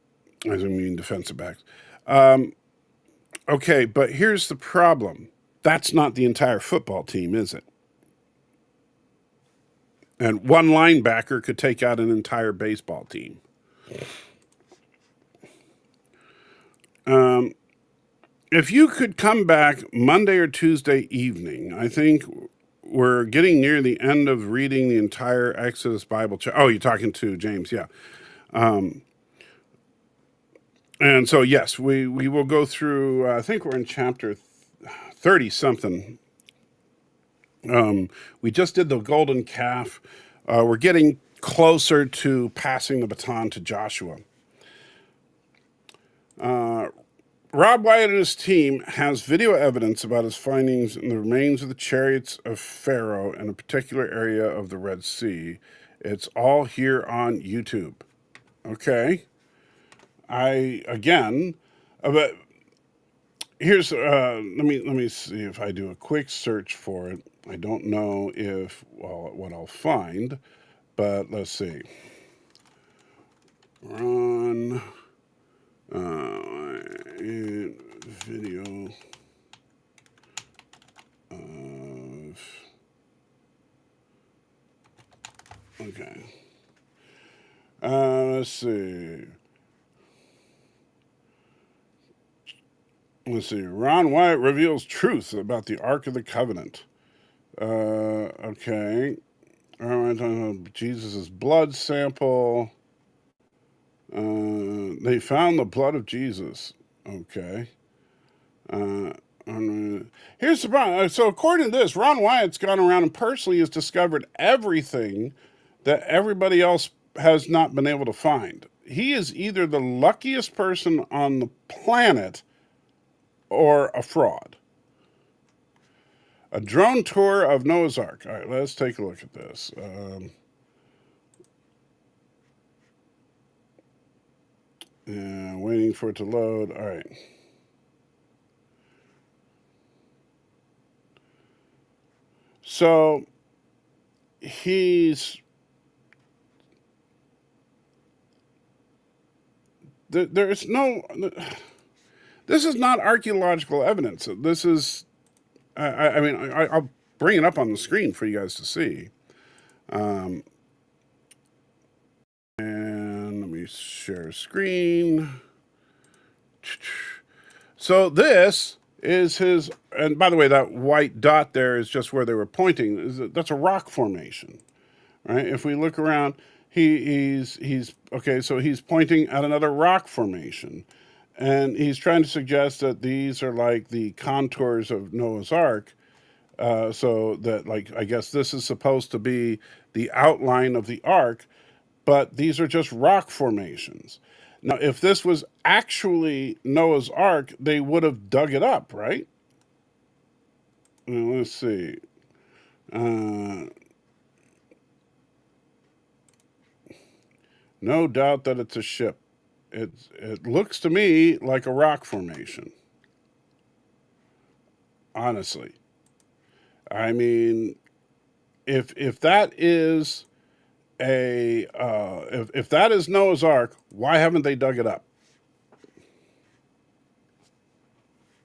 mean defensive backs. Okay, but here's the problem. That's not the entire football team, is it? And one linebacker could take out an entire baseball team. If you could come back Monday or Tuesday evening, I think we're getting near the end of reading the entire Exodus Bible. Oh, you're talking to James, yeah. And so, yes, we will go through, I think we're in chapter 30-something. We just did the golden calf. We're getting closer to passing the baton to Joshua. Rob Wyatt and his team has video evidence about his findings in the remains of the chariots of Pharaoh in a particular area of the Red Sea. It's all here on YouTube. Okay. But here's let me see if I do a quick search for it. I don't know what I'll find, but let's see. Run video of okay. Let's see. Ron Wyatt reveals truth about the Ark of the Covenant. Okay. Jesus' blood sample. They found the blood of Jesus. Okay. Here's the problem. So according to this, Ron Wyatt's gone around and personally has discovered everything that everybody else has not been able to find. He is either the luckiest person on the planet or a fraud. A drone tour of Noah's Ark. All right, let's take a look at this. Waiting for it to load. All right. So there's no, this is not archaeological evidence. This is, I'll bring it up on the screen for you guys to see. And let me share screen. So this is his, and by the way, that white dot there is just where they were pointing. That's a rock formation, right? If we look around, he's okay. So he's pointing at another rock formation, and he's trying to suggest that these are like the contours of Noah's Ark. So that, like, I guess this is supposed to be the outline of the Ark, but these are just rock formations. Now, if this was actually Noah's Ark, they would have dug it up, right? Now, let's see. No doubt that it's a ship. It looks to me like a rock formation. Honestly. I mean, if that is if that is Noah's Ark, why haven't they dug it up?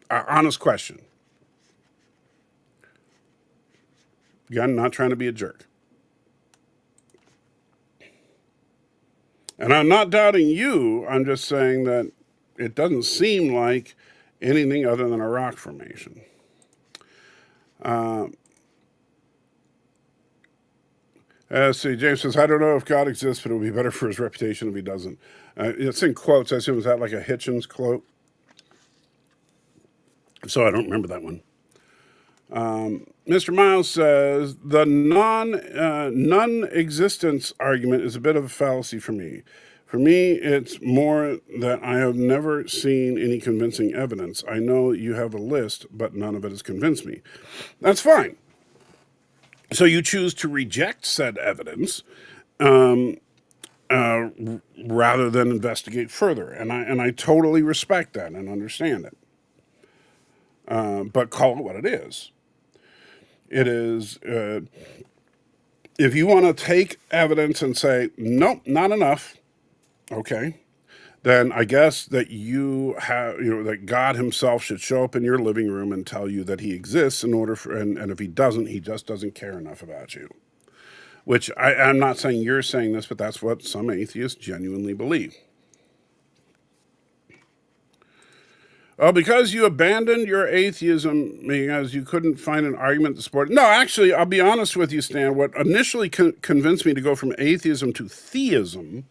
Honest question. Again, not trying to be a jerk. And I'm not doubting you. I'm just saying that it doesn't seem like anything other than a rock formation. See, James says, I don't know if God exists, but it would be better for his reputation if he doesn't. It's in quotes. I assume, is that like a Hitchens quote? So I don't remember that one. Mr. Miles says, the non-existence argument is a bit of a fallacy for me. For me, it's more that I have never seen any convincing evidence. I know you have a list, but none of it has convinced me. That's fine. So you choose to reject said evidence rather than investigate further. And I totally respect that and understand it. But call it what it is. It is, if you want to take evidence and say, nope, not enough, okay, then I guess that that God himself should show up in your living room and tell you that he exists in order for, and if he doesn't, he just doesn't care enough about you. Which I'm not saying you're saying this, but that's what some atheists genuinely believe. Oh, because you abandoned your atheism because you couldn't find an argument to support it. No, actually, I'll be honest with you, Stan. What initially convinced me to go from atheism to theism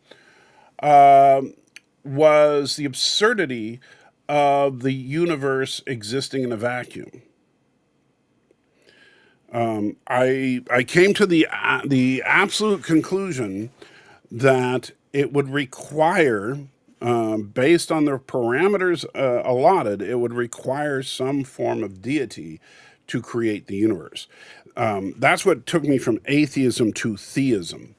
was the absurdity of the universe existing in a vacuum. I came to the absolute conclusion that it would require based on the parameters allotted, it would require some form of deity to create the universe. That's what took me from atheism to theism.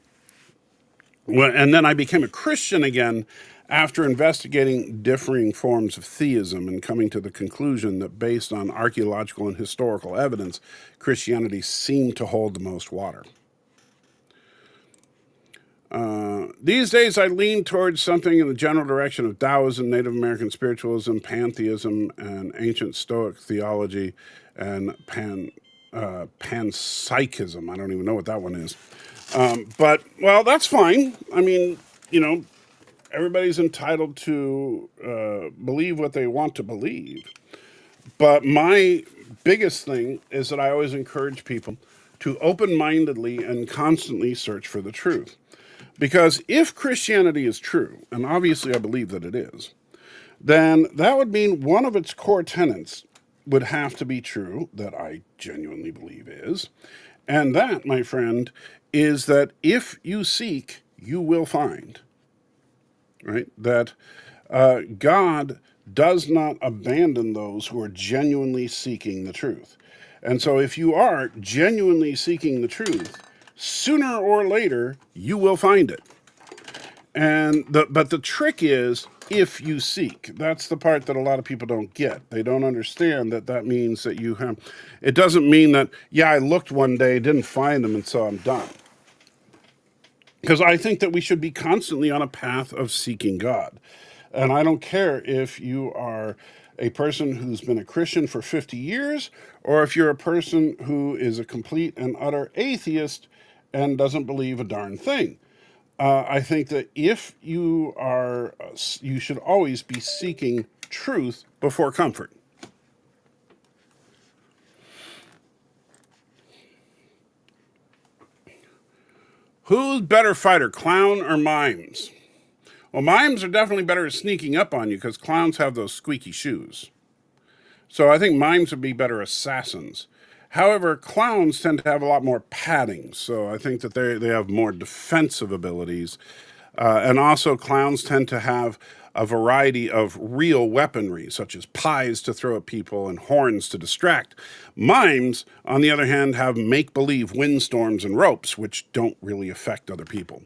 And then I became a Christian again after investigating differing forms of theism and coming to the conclusion that based on archaeological and historical evidence, Christianity seemed to hold the most water. These days, I lean towards something in the general direction of Taoism, Native American spiritualism, pantheism, and ancient Stoic theology, and panpsychism. I don't even know what that one is. But, well, that's fine. I mean, everybody's entitled to believe what they want to believe. But my biggest thing is that I always encourage people to open-mindedly and constantly search for the truth. Because if Christianity is true, and obviously I believe that it is, then that would mean one of its core tenets would have to be true, that I genuinely believe is. And that, my friend, is that if you seek, you will find. Right? That God does not abandon those who are genuinely seeking the truth. And so if you are genuinely seeking the truth, sooner or later, you will find it. But the trick is, if you seek. That's the part that a lot of people don't get. They don't understand that means that you have... It doesn't mean that, yeah, I looked one day, didn't find them, and so I'm done. Because I think that we should be constantly on a path of seeking God. And I don't care if you are a person who's been a Christian for 50 years, or if you're a person who is a complete and utter atheist and doesn't believe a darn thing. I think that if you are, you should always be seeking truth before comfort. Who's better fighter, clown or mimes? Well, mimes are definitely better at sneaking up on you because clowns have those squeaky shoes. So I think mimes would be better assassins. However, clowns tend to have a lot more padding, so I think that they have more defensive abilities. And also, clowns tend to have a variety of real weaponry, such as pies to throw at people and horns to distract. Mimes, on the other hand, have make-believe windstorms and ropes, which don't really affect other people.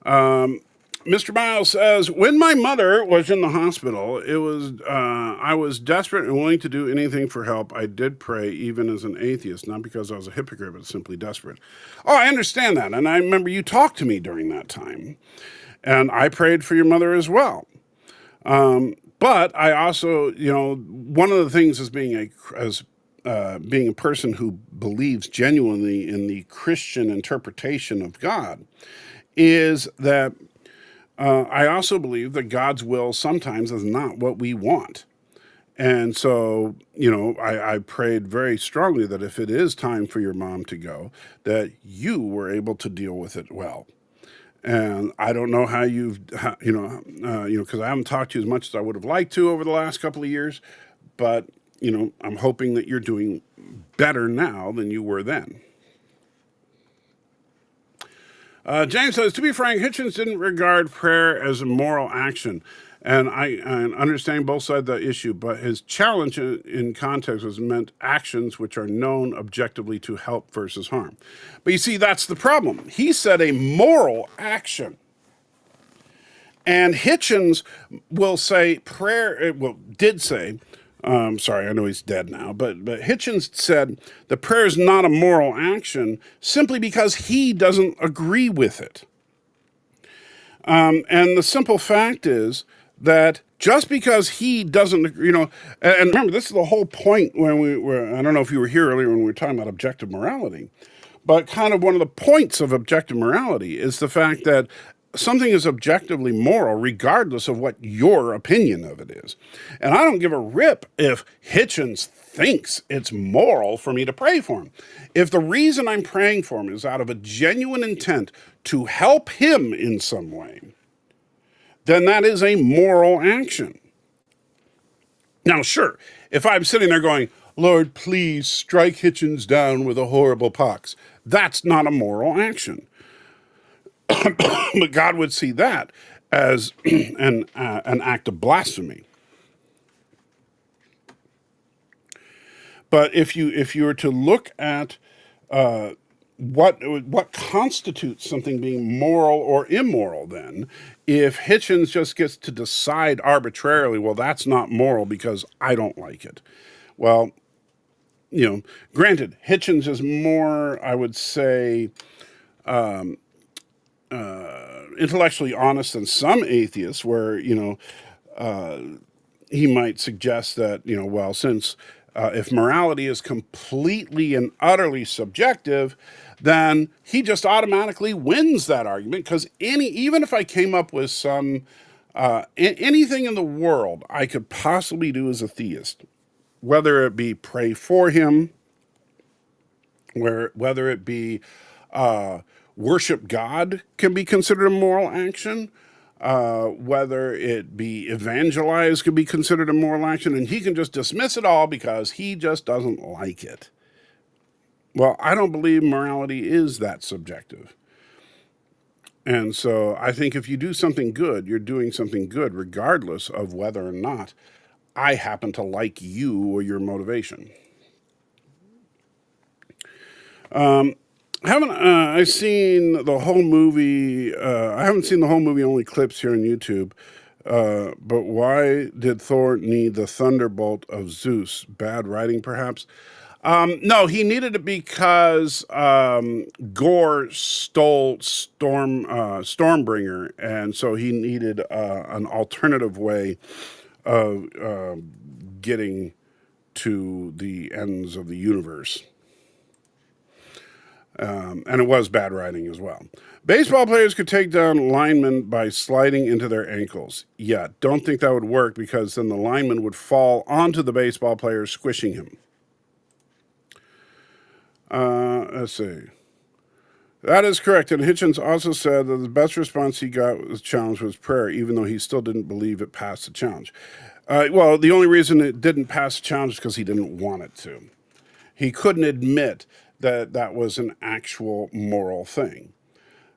Mr. Miles says, when my mother was in the hospital, I was desperate and willing to do anything for help. I did pray, even as an atheist, not because I was a hypocrite, but simply desperate. Oh, I understand that. And I remember you talked to me during that time. And I prayed for your mother as well. But I also, one of the things as being a person who believes genuinely in the Christian interpretation of God is that I also believe that God's will sometimes is not what we want. And so, I prayed very strongly that if it is time for your mom to go, that you were able to deal with it well. And I don't know how because I haven't talked to you as much as I would have liked to over the last couple of years, but, I'm hoping that you're doing better now than you were then. James says, to be frank, Hitchens didn't regard prayer as a moral action. And I understand both sides of the issue, but his challenge in context was meant actions which are known objectively to help versus harm. But you see, that's the problem. He said a moral action. And Hitchens will say did say, sorry, I know he's dead now, but Hitchens said the prayer is not a moral action simply because he doesn't agree with it. And the simple fact is that just because he doesn't, and remember, this is the whole point when I don't know if you were here earlier when we were talking about objective morality, but kind of one of the points of objective morality is the fact that something is objectively moral regardless of what your opinion of it is. And I don't give a rip if Hitchens thinks it's moral for me to pray for him. If the reason I'm praying for him is out of a genuine intent to help him in some way, then that is a moral action. Now, sure, if I'm sitting there going, Lord, please strike Hitchens down with a horrible pox, that's not a moral action. But God would see that as an act of blasphemy. But if you were to look at what constitutes something being moral or immoral, then if Hitchens just gets to decide arbitrarily, well, that's not moral because I don't like it. Well, granted, Hitchens is more, I would say, intellectually honest than some atheists, where he might suggest that well, since if morality is completely and utterly subjective, then he just automatically wins that argument, because even if I came up with some anything in the world I could possibly do as a theist, whether it be pray for him, whether it be worship God can be considered a moral action, whether it be evangelize could be considered a moral action, and he can just dismiss it all because he just doesn't like it. Well, I don't believe morality is that subjective. And so I think if you do something good, you're doing something good regardless of whether or not I happen to like you or your motivation. I've seen the whole movie. I haven't seen the whole movie, only clips here on YouTube. But why did Thor need the thunderbolt of Zeus? Bad writing, perhaps? No, he needed it because Gore stole Stormbringer, and so he needed an alternative way of getting to the ends of the universe. And it was bad writing as well. Baseball players could take down linemen by sliding into their ankles. Yeah, don't think that would work, because then the lineman would fall onto the baseball player, squishing him. Let's see. That is correct. And Hitchens also said that the best response he got was challenge was prayer, even though he still didn't believe it passed the challenge. Well, the only reason it didn't pass the challenge is because he didn't want it to. He couldn't admit that was an actual moral thing.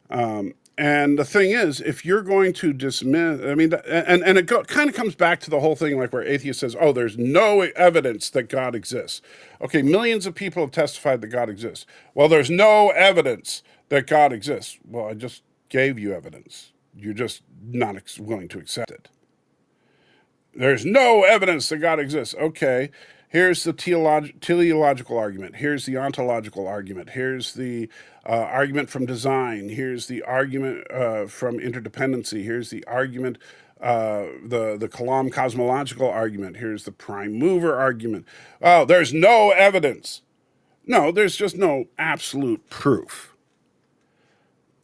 And the thing is, if you're going to dismiss, I mean, and it kind of comes back to the whole thing, like where atheist says, oh, there's no evidence that God exists. Okay, millions of people have testified that God exists. Well, there's no evidence that God exists. Well, I just gave you evidence. You're just not willing to accept it. There's no evidence that God exists. Okay, here's the teleological argument. Here's the ontological argument. Here's the argument from design. Here's the argument from interdependency. Here's the argument, the Kalam cosmological argument. Here's the prime mover argument. Oh, there's no evidence. No, there's just no absolute proof.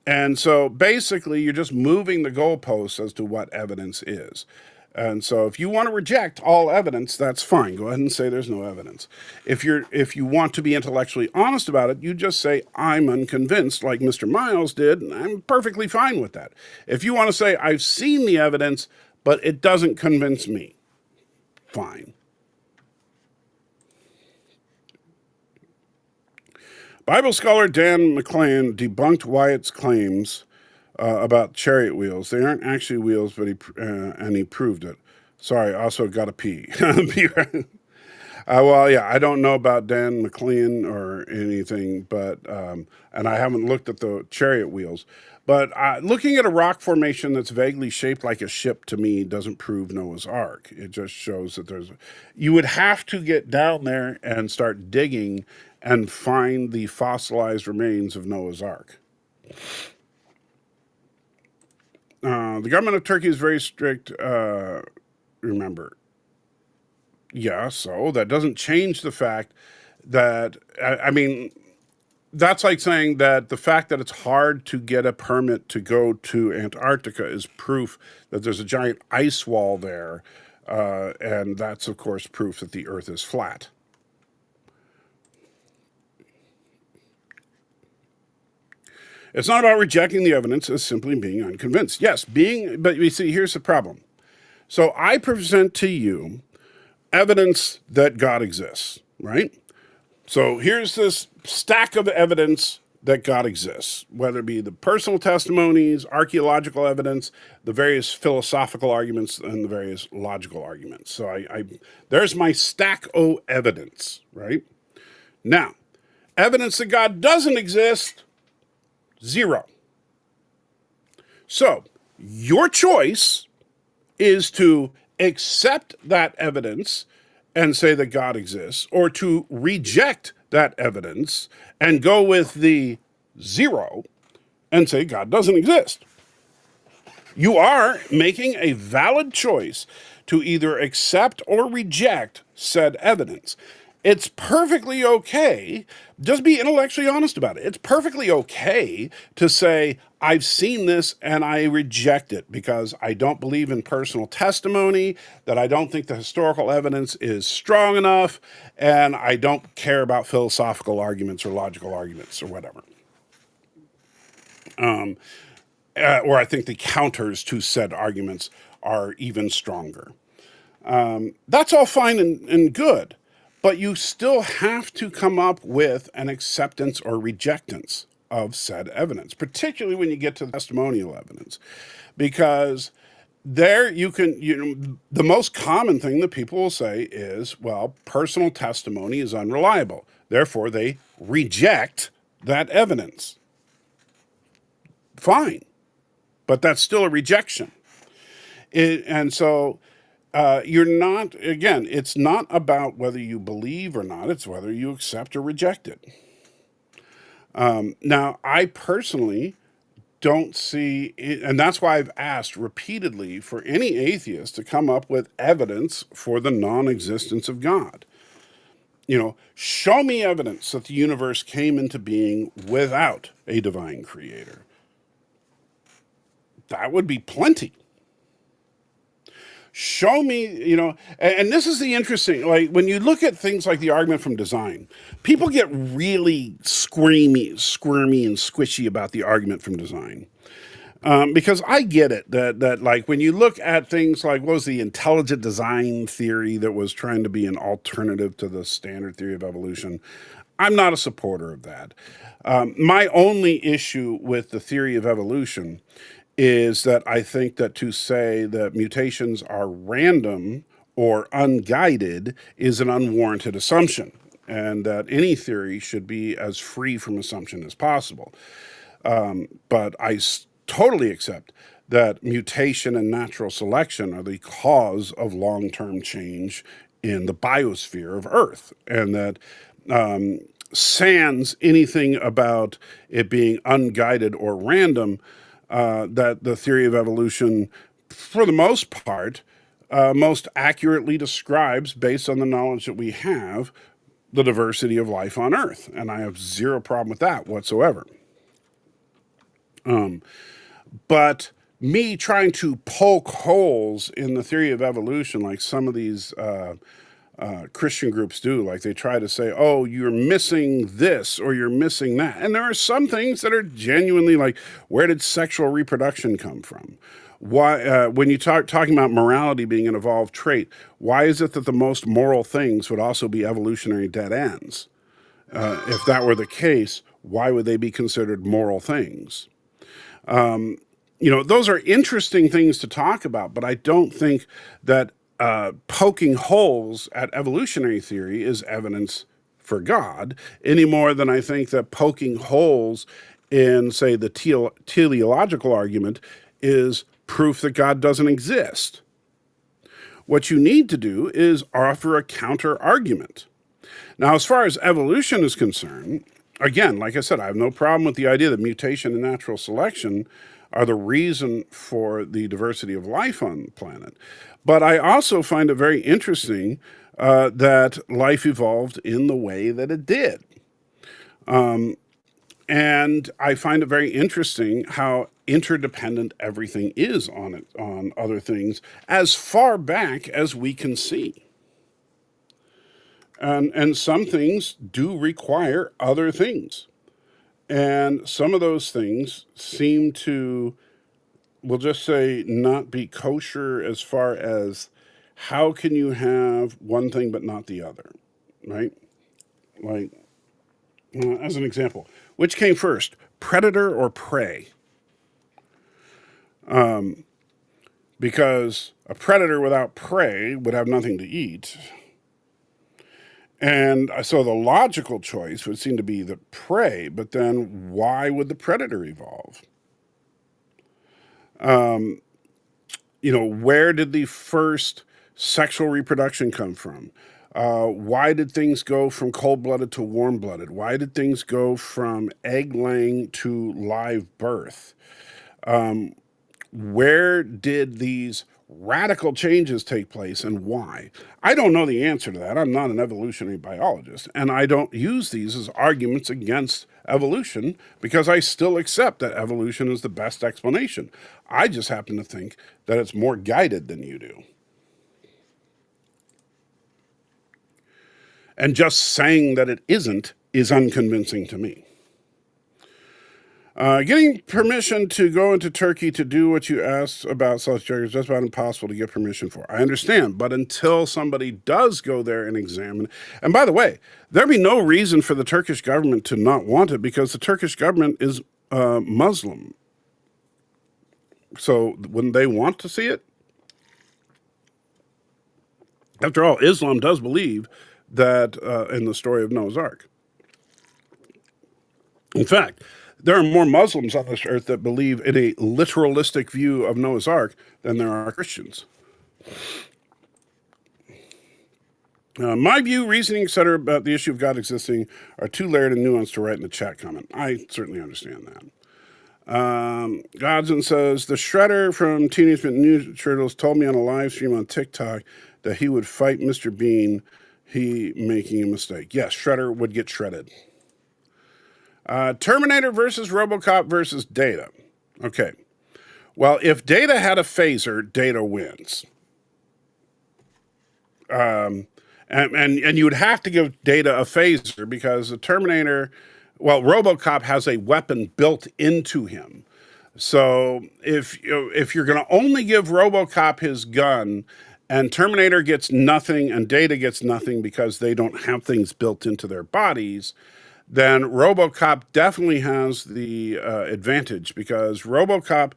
And so basically, you're just moving the goalposts as to what evidence is. And so if you want to reject all evidence, that's fine. Go ahead and say there's no evidence. If you want to be intellectually honest about it, you just say, I'm unconvinced, like Mr. Miles did, and I'm perfectly fine with that. If you want to say, I've seen the evidence, but it doesn't convince me, fine. Bible scholar Dan McLean debunked Wyatt's claims about chariot wheels. They aren't actually wheels, but he proved it. Sorry, also got to pee. Well, yeah, I don't know about Dan McLean or anything, but and I haven't looked at the chariot wheels. But looking at a rock formation that's vaguely shaped like a ship, to me, doesn't prove Noah's Ark. It just shows that you would have to get down there and start digging and find the fossilized remains of Noah's Ark. The government of Turkey is very strict, remember. Yeah, so that doesn't change the fact that, I mean, that's like saying that the fact that it's hard to get a permit to go to Antarctica is proof that there's a giant ice wall there, and that's, of course, proof that the Earth is flat. It's not about rejecting the evidence, it's simply being unconvinced. Yes, but you see, here's the problem. So I present to you evidence that God exists, right? So here's this stack of evidence that God exists, whether it be the personal testimonies, archaeological evidence, the various philosophical arguments, and the various logical arguments. So there's my stack o' evidence, right? Now, evidence that God doesn't exist, 0. So your choice is to accept that evidence and say that God exists, or to reject that evidence and go with the 0 and say God doesn't exist. You are making a valid choice to either accept or reject said evidence. It's perfectly okay. Just be intellectually honest about it. It's perfectly okay to say, I've seen this and I reject it because I don't believe in personal testimony, that I don't think the historical evidence is strong enough, and I don't care about philosophical arguments or logical arguments or whatever. Or I think the counters to said arguments are even stronger. That's all fine and good, but you still have to come up with an acceptance or rejectance of said evidence, particularly when you get to testimonial evidence, because there the most common thing that people will say is, well, personal testimony is unreliable. Therefore, they reject that evidence. Fine, but that's still a rejection. And so you're not, again, it's not about whether you believe or not, it's whether you accept or reject it. Now, I personally don't see, and that's why I've asked repeatedly for any atheist to come up with evidence for the non-existence of God. Show me evidence that the universe came into being without a divine creator. That would be plenty. Show me, and this is the interesting, like when you look at things like the argument from design, people get really squirmy and squishy about the argument from design. Because I get it that like when you look at things like, what was the intelligent design theory that was trying to be an alternative to the standard theory of evolution, I'm not a supporter of that. My only issue with the theory of evolution is that I think that to say that mutations are random or unguided is an unwarranted assumption, and that any theory should be as free from assumption as possible. But I totally accept that mutation and natural selection are the cause of long-term change in the biosphere of Earth, and that sans anything about it being unguided or random, that the theory of evolution, for the most part, most accurately describes, based on the knowledge that we have, the diversity of life on Earth. And I have zero problem with that whatsoever. But me trying to poke holes in the theory of evolution, like some of these Christian groups do, like they try to say, oh, you're missing this or you're missing that. And there are some things that are genuinely like, where did sexual reproduction come from? Why, when you talking about morality being an evolved trait, why is it that the most moral things would also be evolutionary dead ends? If that were the case, why would they be considered moral things? Those are interesting things to talk about, but I don't think that poking holes at evolutionary theory is evidence for God any more than I think that poking holes in, say, the teleological argument is proof that God doesn't exist. What you need to do is offer a counter argument. Now, as far as evolution is concerned, again, like I said, I have no problem with the idea that mutation and natural selection are the reason for the diversity of life on the planet. But I also find it very interesting that life evolved in the way that it did. And I find it very interesting how interdependent everything is on other things as far back as we can see. And some things do require other things. And some of those things seem to, we'll just say, not be kosher as far as how can you have one thing but not the other, right? Like, as an example, Which came first, predator or prey? Because a predator without prey would have nothing to eat. And so the logical choice would seem to be the prey, but then why would the predator evolve? Where did the first sexual reproduction come from? Why did things go from cold-blooded to warm-blooded? Why did things go from egg-laying to live birth? Where did these radical changes take place and why? I don't know the answer to that. I'm not an evolutionary biologist, and I don't use these as arguments against evolution because I still accept that evolution is the best explanation. I just happen to think that it's more guided than you do. And just saying that it isn't is unconvincing to me. Getting permission to go into Turkey to do what you asked about South Turkey is just about impossible to get permission for. I understand, but until somebody does go there and examine, and by the way, there'd be no reason for the Turkish government to not want it because the Turkish government is Muslim. So wouldn't they want to see it? After all, Islam does believe that in the story of Noah's Ark. In fact, there are more Muslims on this earth that believe in a literalistic view of Noah's Ark than there are Christians. My view, reasoning, etc. about the issue of God existing are too layered and nuanced to write in the chat comment. I certainly understand that. Godson says, the Shredder from Teenage Mutant Ninja Turtles told me on a live stream on TikTok that he would fight Mr. Bean, he making a mistake. Yes, Shredder would get shredded. Terminator versus RoboCop versus Data. Okay. Well, if Data had a phaser, Data wins. And you would have to give Data a phaser because the Terminator, well, RoboCop has a weapon built into him. So if you're going to only give RoboCop his gun and Terminator gets nothing and Data gets nothing because they don't have things built into their bodies, then RoboCop definitely has the advantage because RoboCop,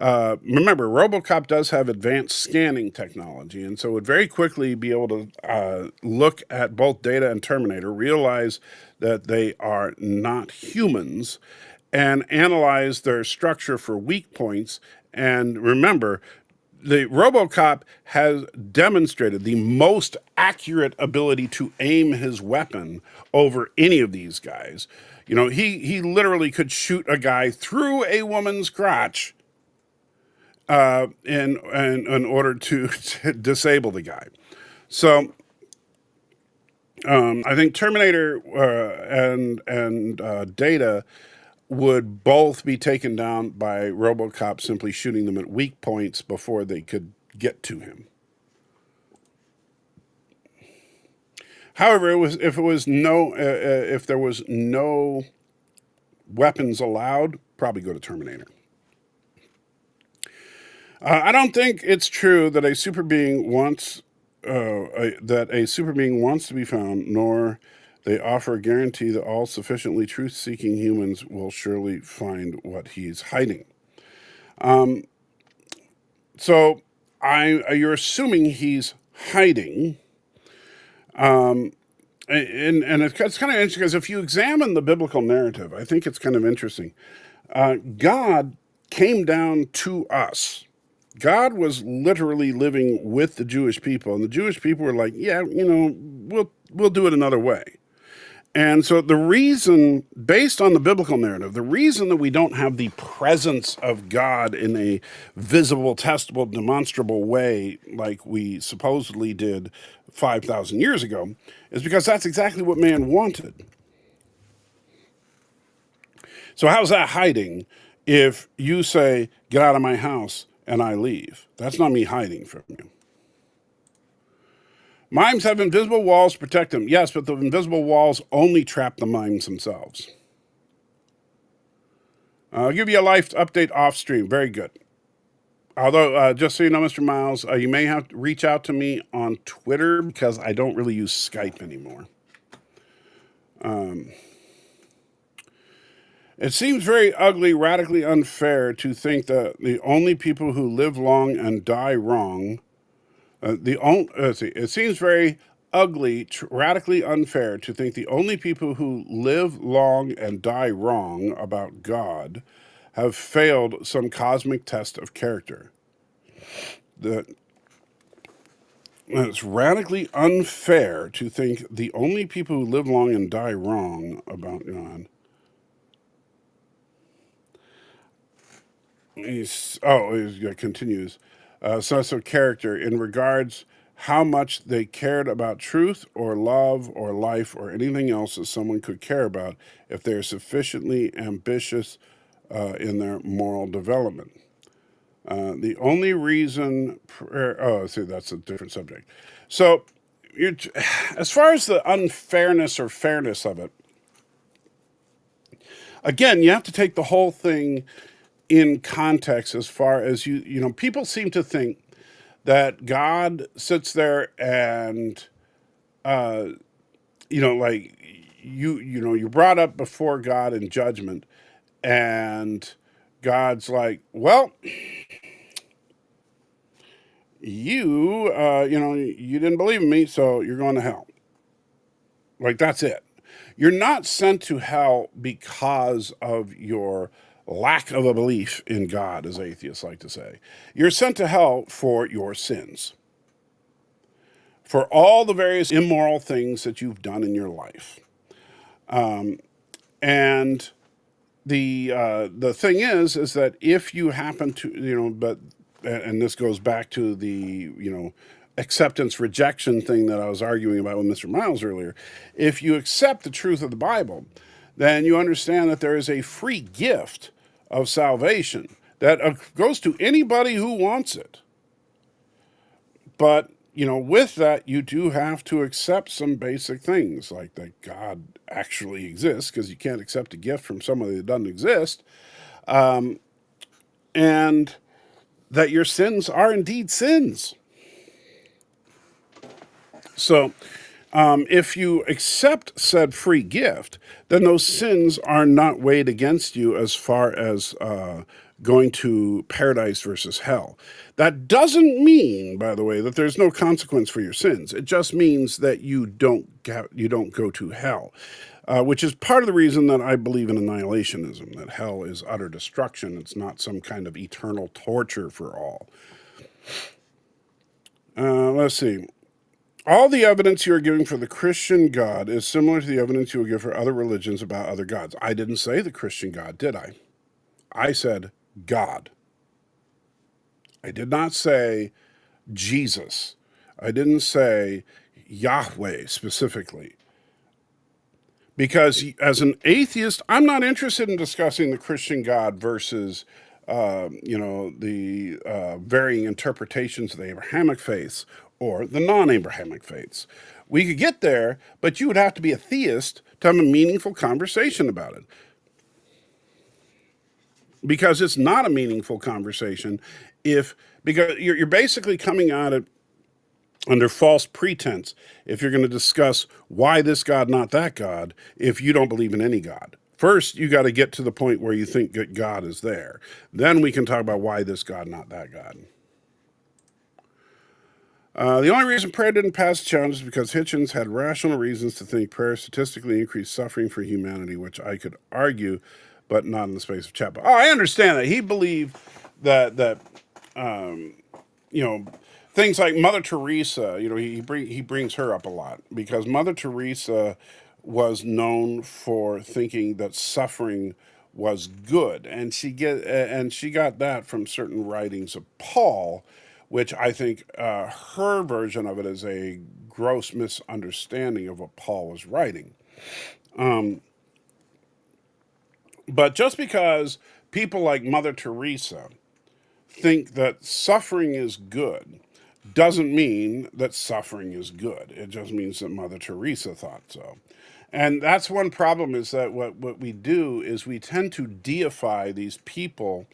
remember, RoboCop does have advanced scanning technology, and so would very quickly be able to look at both Data and Terminator, realize that they are not humans, and analyze their structure for weak points. And remember, the RoboCop has demonstrated the most accurate ability to aim his weapon over any of these guys. You know, he literally could shoot a guy through a woman's crotch in order to disable the guy. So I think Terminator and Data would both be taken down by RoboCop simply shooting them at weak points before they could get to him. However, if there was no weapons allowed, probably go to Terminator. I don't think it's true that a super being wants to be found, nor they offer a guarantee that all sufficiently truth-seeking humans will surely find what he's hiding. So you're assuming he's hiding. And it's kind of interesting because if you examine the biblical narrative, I think it's kind of interesting. God came down to us. God was literally living with the Jewish people, and the Jewish people were like, yeah, we'll do it another way. And so the reason, based on the biblical narrative, the reason that we don't have the presence of God in a visible, testable, demonstrable way like we supposedly did 5,000 years ago is because that's exactly what man wanted. So how's that hiding if you say, get out of my house, and I leave? That's not me hiding from you. Mimes have invisible walls to protect them. Yes, but the invisible walls only trap the mimes themselves. I'll give you a life update off stream. Very good. Although, just so you know, Mr. Miles, you may have to reach out to me on Twitter because I don't really use Skype anymore. It seems very ugly, radically unfair to think that the only people who live long and die wrong, it seems very ugly, radically unfair to think the only people who live long and die wrong about God have failed some cosmic test of character. It's radically unfair to think the only people who live long and die wrong about God. He continues. Sense of character in regards how much they cared about truth or love or life or anything else that someone could care about if they are sufficiently ambitious in their moral development. The only reason, that's a different subject. So, as far as the unfairness or fairness of it, again, you have to take the whole thing in context. As far as people seem to think that God sits there and, like you're brought up before God in judgment, and God's like, well, you didn't believe in me, so you're going to hell. Like, that's it. You're not sent to hell because of your lack of a belief in God, as atheists like to say. You're sent to hell for your sins, for all the various immoral things that you've done in your life. And the thing is that if you happen to, and this goes back to the, acceptance rejection thing that I was arguing about with Mr. Miles earlier. If you accept the truth of the Bible, then you understand that there is a free gift of salvation that goes to anybody who wants it. But, with that, you do have to accept some basic things, like that God actually exists, because you can't accept a gift from somebody that doesn't exist, and that your sins are indeed sins. So, if you accept said free gift, then those sins are not weighed against you as far as going to paradise versus hell. That doesn't mean, by the way, that there's no consequence for your sins. It just means that you don't go to hell, which is part of the reason that I believe in annihilationism, that hell is utter destruction. It's not some kind of eternal torture for all. Let's see. All the evidence you are giving for the Christian God is similar to the evidence you will give for other religions about other gods. I didn't say the Christian God, did I? I said God. I did not say Jesus. I didn't say Yahweh specifically. Because as an atheist, I'm not interested in discussing the Christian God versus, the varying interpretations of the Abrahamic faiths or the non-Abrahamic faiths. We could get there, but you would have to be a theist to have a meaningful conversation about it. Because it's not a meaningful conversation because you're basically coming at it under false pretense if you're going to discuss why this God, not that God, if you don't believe in any God. First, you got to get to the point where you think that God is there. Then we can talk about why this God, not that God. The only reason prayer didn't pass the challenge is because Hitchens had rational reasons to think prayer statistically increased suffering for humanity, which I could argue, but not in the space of chapel. Oh, I understand that. He believed that things like Mother Teresa, he brings her up a lot because Mother Teresa was known for thinking that suffering was good, and she got that from certain writings of Paul, which I think her version of it is a gross misunderstanding of what Paul was writing. But just because people like Mother Teresa think that suffering is good doesn't mean that suffering is good. It just means that Mother Teresa thought so. And that's one problem, is that what we do is we tend to deify these people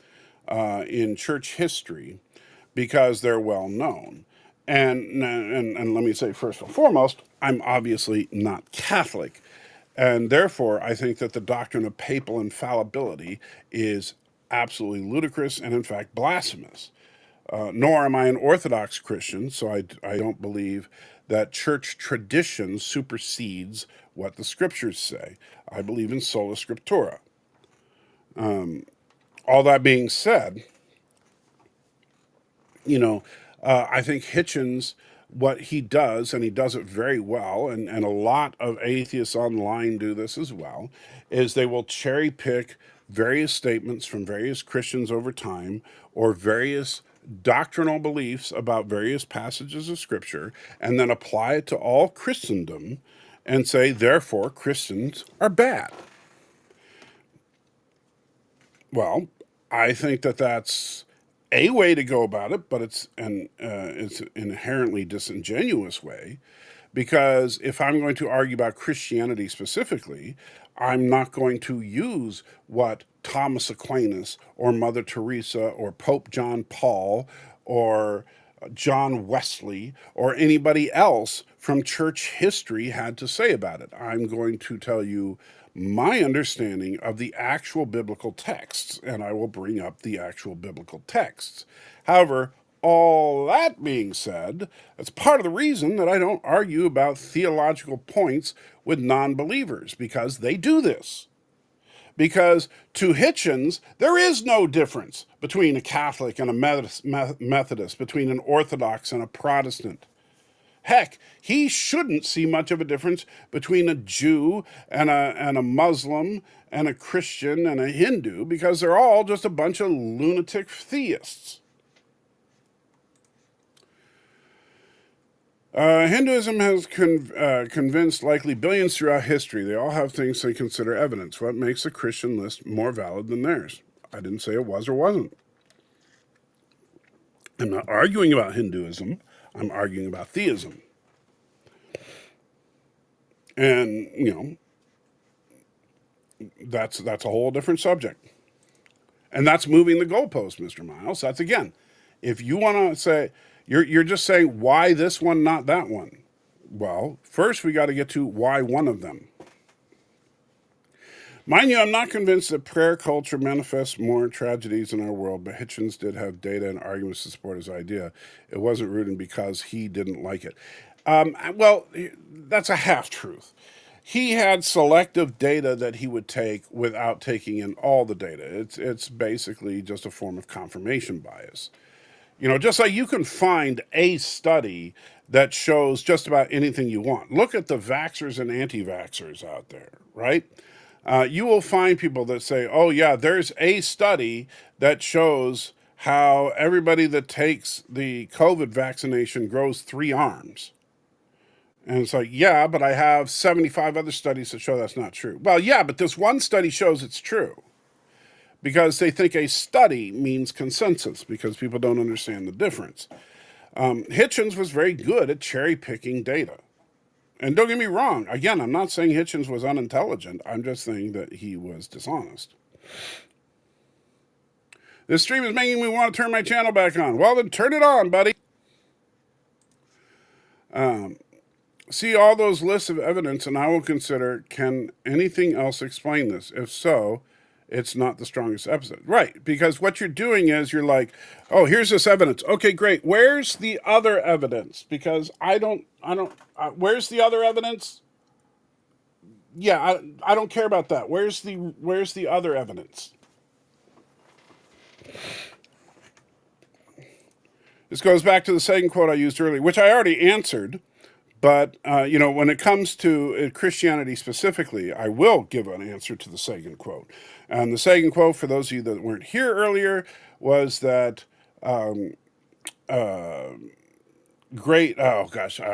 in church history because they're well known. And let me say, first and foremost, I'm obviously not Catholic. And therefore, I think that the doctrine of papal infallibility is absolutely ludicrous and, in fact, blasphemous. Nor am I an Orthodox Christian, so I don't believe that church tradition supersedes what the scriptures say. I believe in sola scriptura. All that being said, I think Hitchens, what he does, and he does it very well, and a lot of atheists online do this as well, is they will cherry pick various statements from various Christians over time or various doctrinal beliefs about various passages of Scripture and then apply it to all Christendom and say, therefore, Christians are bad. Well, I think that that's a way to go about it, but it's an inherently disingenuous way, because if I'm going to argue about Christianity specifically, I'm not going to use what Thomas Aquinas or Mother Teresa or Pope John Paul or John Wesley or anybody else from church history had to say about it. I'm going to tell you my understanding of the actual biblical texts, and I will bring up the actual biblical texts. However, all that being said, that's part of the reason that I don't argue about theological points with non-believers, because they do this. Because to Hitchens, there is no difference between a Catholic and a Methodist, between an Orthodox and a Protestant. Heck, he shouldn't see much of a difference between a Jew and a Muslim and a Christian and a Hindu, because they're all just a bunch of lunatic theists. Hinduism has convinced likely billions throughout history. They all have things they consider evidence. What makes the Christian list more valid than theirs? I didn't say it was or wasn't. I'm not arguing about Hinduism. I'm arguing about theism. And, that's a whole different subject. And that's moving the goalpost, Mr. Miles. That's, again, if you want to say, you're just saying, why this one, not that one? Well, first we got to get to why one of them. Mind you, I'm not convinced that prayer culture manifests more tragedies in our world, but Hitchens did have data and arguments to support his idea. It wasn't rooted because he didn't like it. Well, that's a half-truth. He had selective data that he would take without taking in all the data. It's basically just a form of confirmation bias. Just like you can find a study that shows just about anything you want. Look at the vaxxers and anti-vaxxers out there, right? You will find people that say, oh yeah, there's a study that shows how everybody that takes the COVID vaccination grows 3 arms. And it's like, yeah, but I have 75 other studies that show that's not true. Well, yeah, but this one study shows it's true, because they think a study means consensus, because people don't understand the difference. Hitchens was very good at cherry-picking data. And don't get me wrong, again, I'm not saying Hitchens was unintelligent. I'm just saying that he was dishonest. This stream is making me want to turn my channel back on. Well, then turn it on, buddy. See all those lists of evidence, and I will consider, can anything else explain this? If so, it's not the strongest evidence. Right, because what you're doing is you're like, oh, here's this evidence. Okay, great. Where's the other evidence? Because where's the other evidence? Yeah, I don't care about that. Where's the other evidence? This goes back to the second quote I used earlier, which I already answered. But, when it comes to Christianity specifically, I will give an answer to the Sagan quote. And the Sagan quote, for those of you that weren't here earlier, was that great, oh gosh, I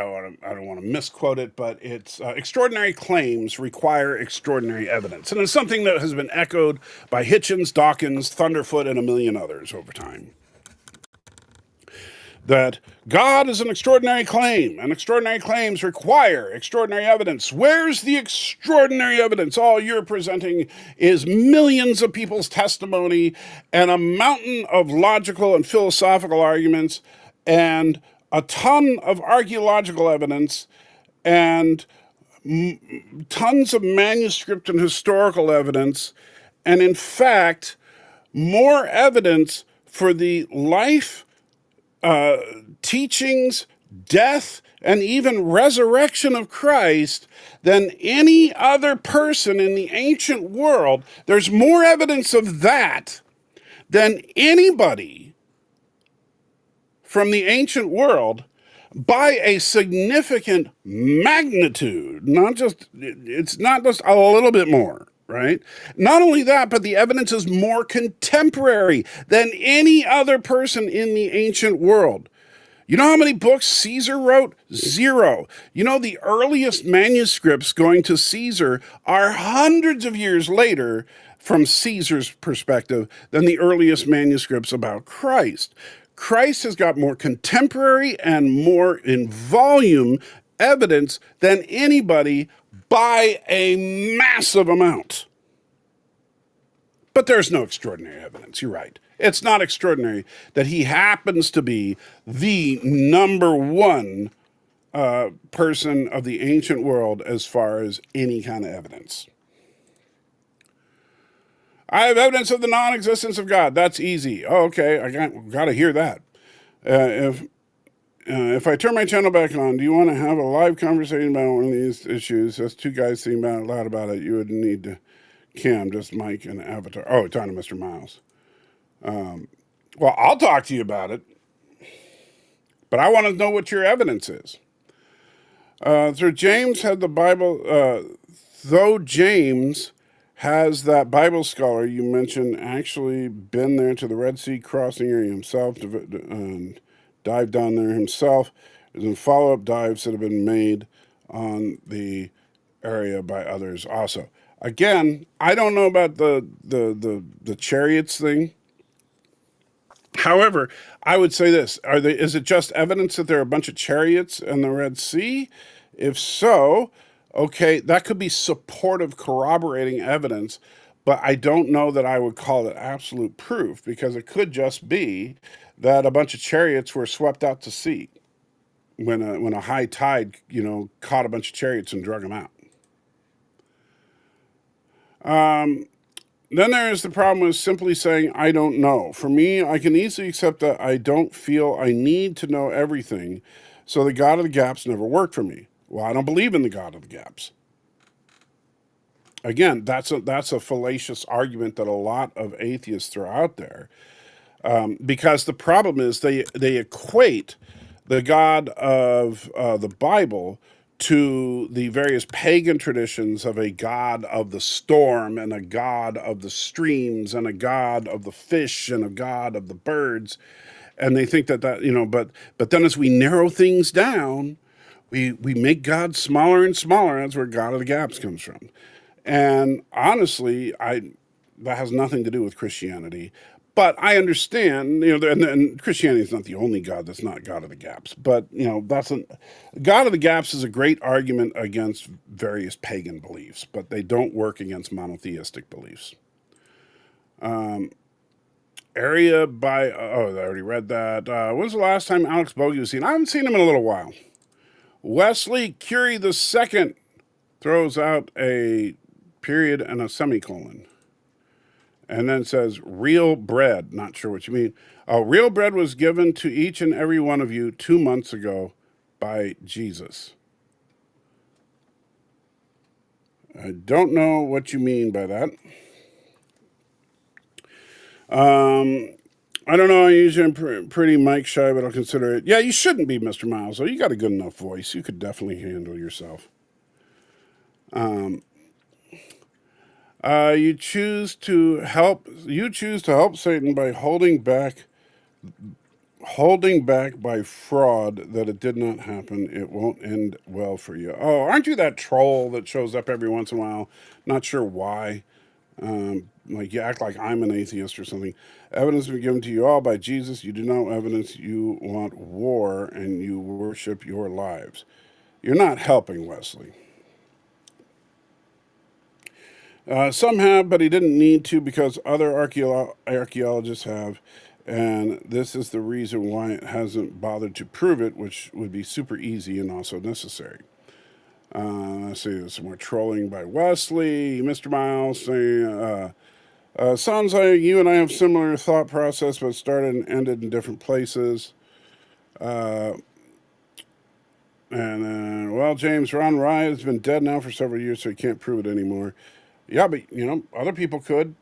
don't want to misquote it, but it's extraordinary claims require extraordinary evidence. And it's something that has been echoed by Hitchens, Dawkins, Thunderfoot, and a million others over time. That God is an extraordinary claim, and extraordinary claims require extraordinary evidence. Where's the extraordinary evidence? All you're presenting is millions of people's testimony and a mountain of logical and philosophical arguments and a ton of archaeological evidence and tons of manuscript and historical evidence, and in fact, more evidence for the life, teachings, death, and even resurrection of Christ than any other person in the ancient world. There's more evidence of that than anybody from the ancient world by a significant magnitude. It's not just a little bit more, right? Not only that, but the evidence is more contemporary than any other person in the ancient world. You know how many books Caesar wrote? 0. You know, the earliest manuscripts going to Caesar are hundreds of years later from Caesar's perspective than the earliest manuscripts about Christ. Christ has got more contemporary and more in volume evidence than anybody by a massive amount. But there's no extraordinary evidence. You're right. It's not extraordinary that he happens to be the number one person of the ancient world as far as any kind of evidence. I have evidence of the non-existence of God. That's easy. Oh, okay, I got to hear that. If I turn my channel back on, do you want to have a live conversation about one of these issues? That's two guys thinking out loud about it. You would need to Cam, just Mike and Avatar. Oh, talking to Mr. Miles. Well, I'll talk to you about it, but I want to know what your evidence is. So James had the Bible, though James has that Bible scholar you mentioned actually been there to the Red Sea crossing area himself, dived down there himself. There's been follow-up dives that have been made on the area by others also. Again, I don't know about the chariots thing. However, I would say this: is it just evidence that there are a bunch of chariots in the Red Sea? If so, okay, that could be supportive, corroborating evidence, but I don't know that I would call it absolute proof, because it could just be that a bunch of chariots were swept out to sea when a high tide, caught a bunch of chariots and drug them out. Then there is the problem with simply saying, I don't know. For me, I can easily accept that I don't feel I need to know everything, so the God of the gaps never worked for me. Well, I don't believe in the God of the gaps. Again, that's a fallacious argument that a lot of atheists throw out there, because the problem is they equate the God of the Bible to the various pagan traditions of a god of the storm and a god of the streams and a god of the fish and a god of the birds. And they think that, but then as we narrow things down, we make God smaller and smaller. That's where God of the gaps comes from. And honestly, that has nothing to do with Christianity. But I understand, and Christianity is not the only God that's not God of the gaps. But, God of the gaps is a great argument against various pagan beliefs, but they don't work against monotheistic beliefs. Area by, I already read that. When was the last time Alex Bogey was seen? I haven't seen him in a little while. Wesley Curie II throws out a period and a semicolon. And then says, real bread. Not sure what you mean. Real bread was given to each and every one of you 2 months ago by Jesus. I don't know what you mean by that. I don't know. Usually I'm pretty mic shy, but I'll consider it. Yeah, you shouldn't be, Mr. Miles. So you got a good enough voice. You could definitely handle yourself. You choose to help Satan by holding back by fraud that it did not happen. It won't end well for you. Oh, aren't you that troll that shows up every once in a while? Not sure why. Like you act like I'm an atheist or something. Evidence has been given to you all by Jesus. You do not want evidence. You want war and you worship your lives. You're not helping, Wesley. Some have, but he didn't need to because other archaeologists have, and this is the reason why it hasn't bothered to prove it, which would be super easy and also necessary. Let's see, there's some more trolling by Wesley. Mr. Miles saying, sounds like you and I have similar thought process, but started and ended in different places. And then, well, James, Ron Ryan has been dead now for several years, so he can't prove it anymore. Yeah, but, other people could.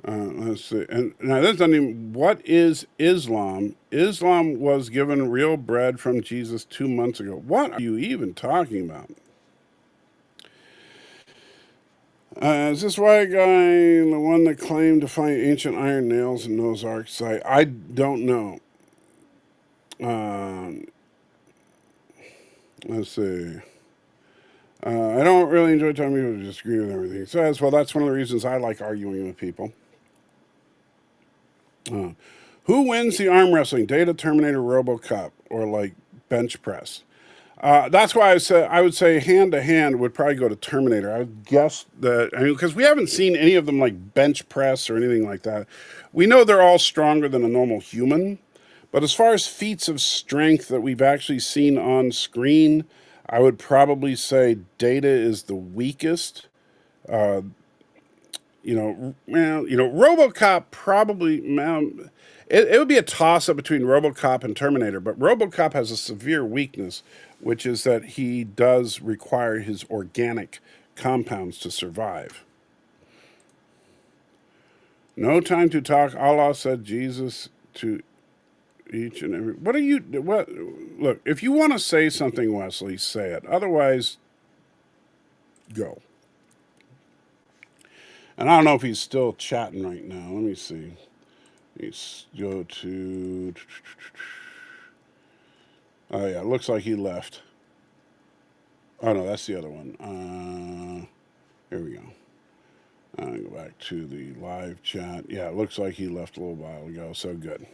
Let's see. And now this doesn't even, what is Islam? Islam was given real bread from Jesus 2 months ago. What are you even talking about? Is this white guy the one that claimed to find ancient iron nails in Noah's Ark site? I don't know. Let's see. I don't really enjoy telling people to disagree with everything he says. Well, that's one of the reasons I like arguing with people. Who wins the arm wrestling? Data, Terminator, RoboCop, or like bench press? That's why I would say hand to hand would probably go to Terminator. I would guess that, because we haven't seen any of them like bench press or anything like that. We know they're all stronger than a normal human, but as far as feats of strength that we've actually seen on screen, I would probably say Data is the weakest. RoboCop probably, it would be a toss-up between RoboCop and Terminator, but RoboCop has a severe weakness, which is that he does require his organic compounds to survive. No time to talk. Allah said Jesus to each and every. Look, if you want to say something, Wesley, say it. Otherwise, go. And I don't know if he's still chatting right now. Let me see. Let's go to. Oh, yeah. It looks like he left. Oh, no. That's the other one. Here we go. I'll go back to the live chat. Yeah. It looks like he left a little while ago. So good.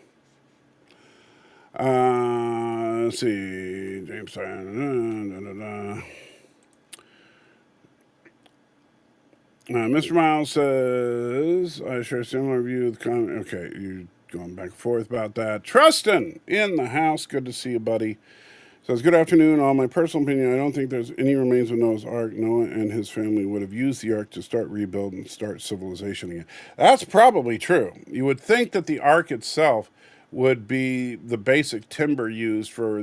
Let's see. James. Mr. Miles says, I share a similar view with the comment. Okay, you're going back and forth about that. Trustin in the house. Good to see you, buddy. Says, good afternoon. On my personal opinion, I don't think there's any remains of Noah's Ark. Noah and his family would have used the Ark to start rebuild and start civilization again. That's probably true. You would think that the Ark itself would be the basic timber used for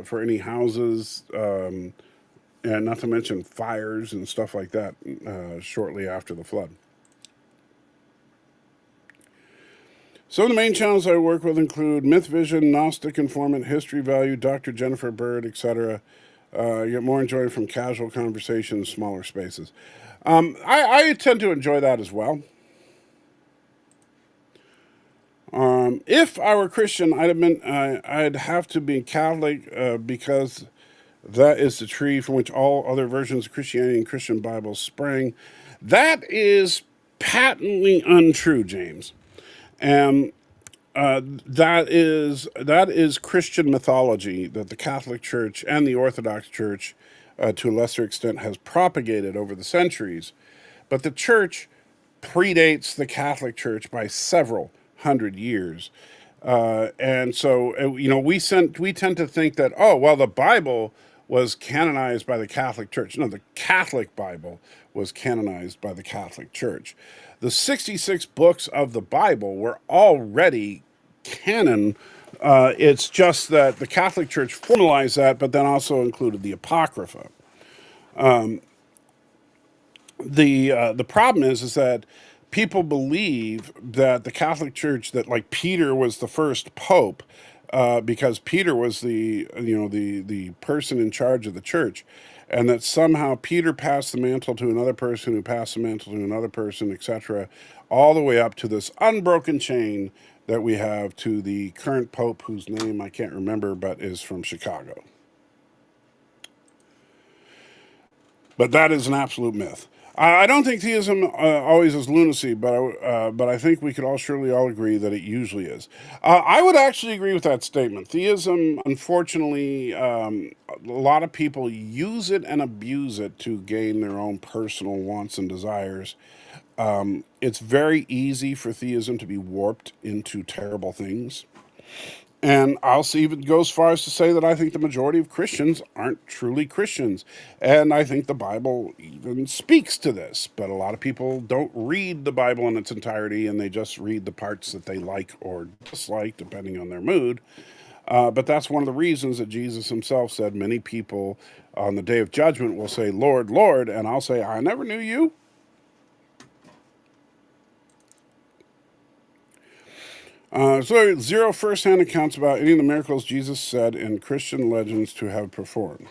for any houses, and not to mention fires and stuff like that shortly after the flood. Some of the main channels I work with include Myth Vision, Gnostic Informant, History Value, Dr. Jennifer Bird, etc. You get more enjoy from casual conversations, smaller spaces. I tend to enjoy that as well. If I were Christian, I'd have to be Catholic because that is the tree from which all other versions of Christianity and Christian Bibles sprang. That is patently untrue, James. And that is Christian mythology that the Catholic Church and the Orthodox Church, to a lesser extent, has propagated over the centuries. But the Church predates the Catholic Church by several hundred years. And so, we tend to think that, the Bible was canonized by the Catholic Church. No, the Catholic Bible was canonized by the Catholic Church. The 66 books of the Bible were already canon. It's just that the Catholic Church formalized that, but then also included the Apocrypha. The problem is that people believe that the Catholic Church, that like Peter was the first pope, because Peter was the person in charge of the church, and that somehow Peter passed the mantle to another person who passed the mantle to another person, etc., all the way up to this unbroken chain that we have to the current pope, whose name I can't remember, but is from Chicago. But that is an absolute myth. I don't think theism always is lunacy, but I think we could all surely all agree that it usually is. I would actually agree with that statement. Theism, unfortunately, a lot of people use it and abuse it to gain their own personal wants and desires. It's very easy for theism to be warped into terrible things. And I'll even go as far as to say that I think the majority of Christians aren't truly Christians. And I think the Bible even speaks to this. But a lot of people don't read the Bible in its entirety, and they just read the parts that they like or dislike, depending on their mood. But that's one of the reasons that Jesus himself said many people on the day of judgment will say, Lord, Lord, and I'll say, I never knew you. So zero first-hand accounts about any of the miracles Jesus said in Christian legends to have performed.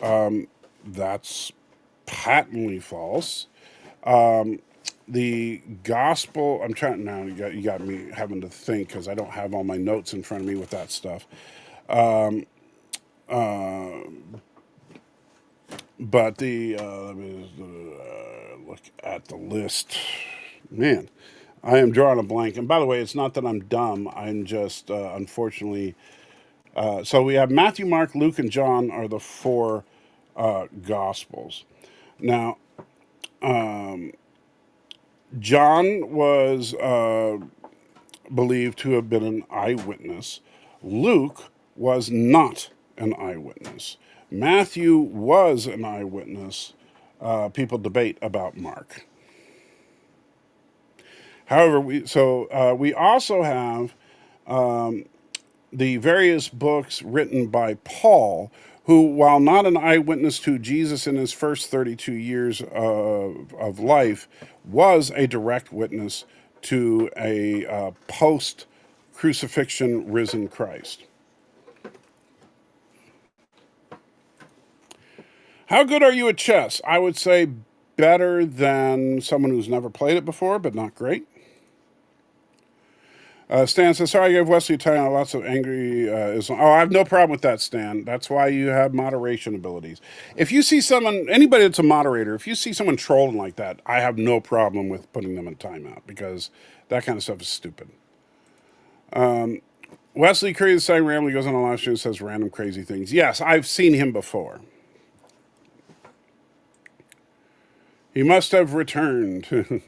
That's patently false. The gospel, I'm trying now, you got me having to think because I don't have all my notes in front of me with that stuff. But let me look at the list. Man, I am drawing a blank. And by the way, it's not that I'm dumb. I'm just, unfortunately, so we have Matthew, Mark, Luke, and John are the four Gospels. Now, John was believed to have been an eyewitness. Luke was not an eyewitness. Matthew was an eyewitness. People debate about Mark. However, we also have the various books written by Paul, who, while not an eyewitness to Jesus in his first 32 years of life, was a direct witness to a post-crucifixion risen Christ. How good are you at chess? I would say better than someone who's never played it before, but not great. Stan says, sorry, I gave Wesley Italian lots of angry Islam. Oh, I have no problem with that, Stan. That's why you have moderation abilities. If you see someone, anybody that's a moderator, if you see someone trolling like that, I have no problem with putting them in timeout because that kind of stuff is stupid. Wesley Curry the second randomly goes on a live stream and says random crazy things. Yes, I've seen him before. He must have returned.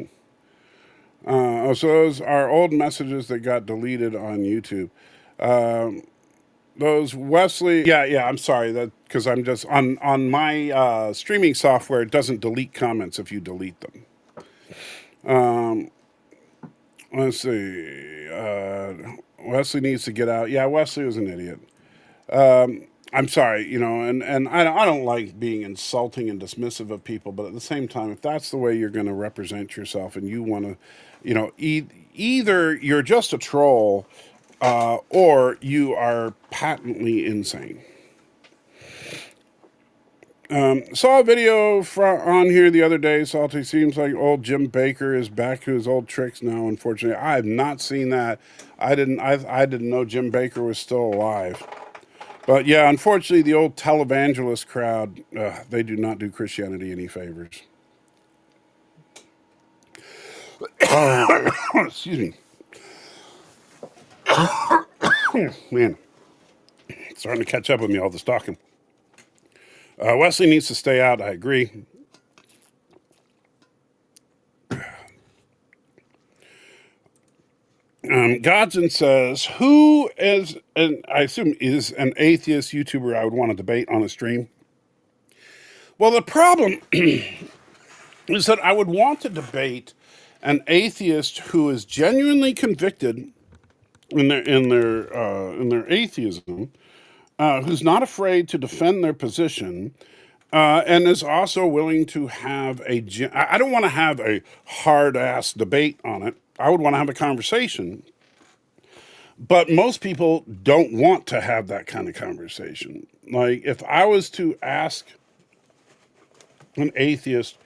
So those are old messages that got deleted on YouTube. Those Wesley, yeah, I'm sorry that because I'm just on my streaming software. It doesn't delete comments if you delete them. Let's see. Wesley needs to get out. Yeah, Wesley was an idiot. I'm sorry, and I don't like being insulting and dismissive of people, but at the same time, if that's the way you're going to represent yourself and you want to, either you're just a troll or you are patently insane. Saw a video on here the other day. Salty seems like old Jim Baker is back to his old tricks now. Unfortunately, I have not seen that. I didn't know Jim Baker was still alive. But yeah, unfortunately, the old televangelist crowd, they do not do Christianity any favors. Excuse me. Man, it's starting to catch up with me, all this talking. Wesley needs to stay out, I agree. Godson says, who is, and I assume is an atheist YouTuber I would want to debate on a stream? Well, the problem is that I would want to debate an atheist who is genuinely convicted in their atheism, who's not afraid to defend their position, and is also willing to have I don't want to have a hard-ass debate on it. I would want to have a conversation. But most people don't want to have that kind of conversation. Like, if I was to ask an atheist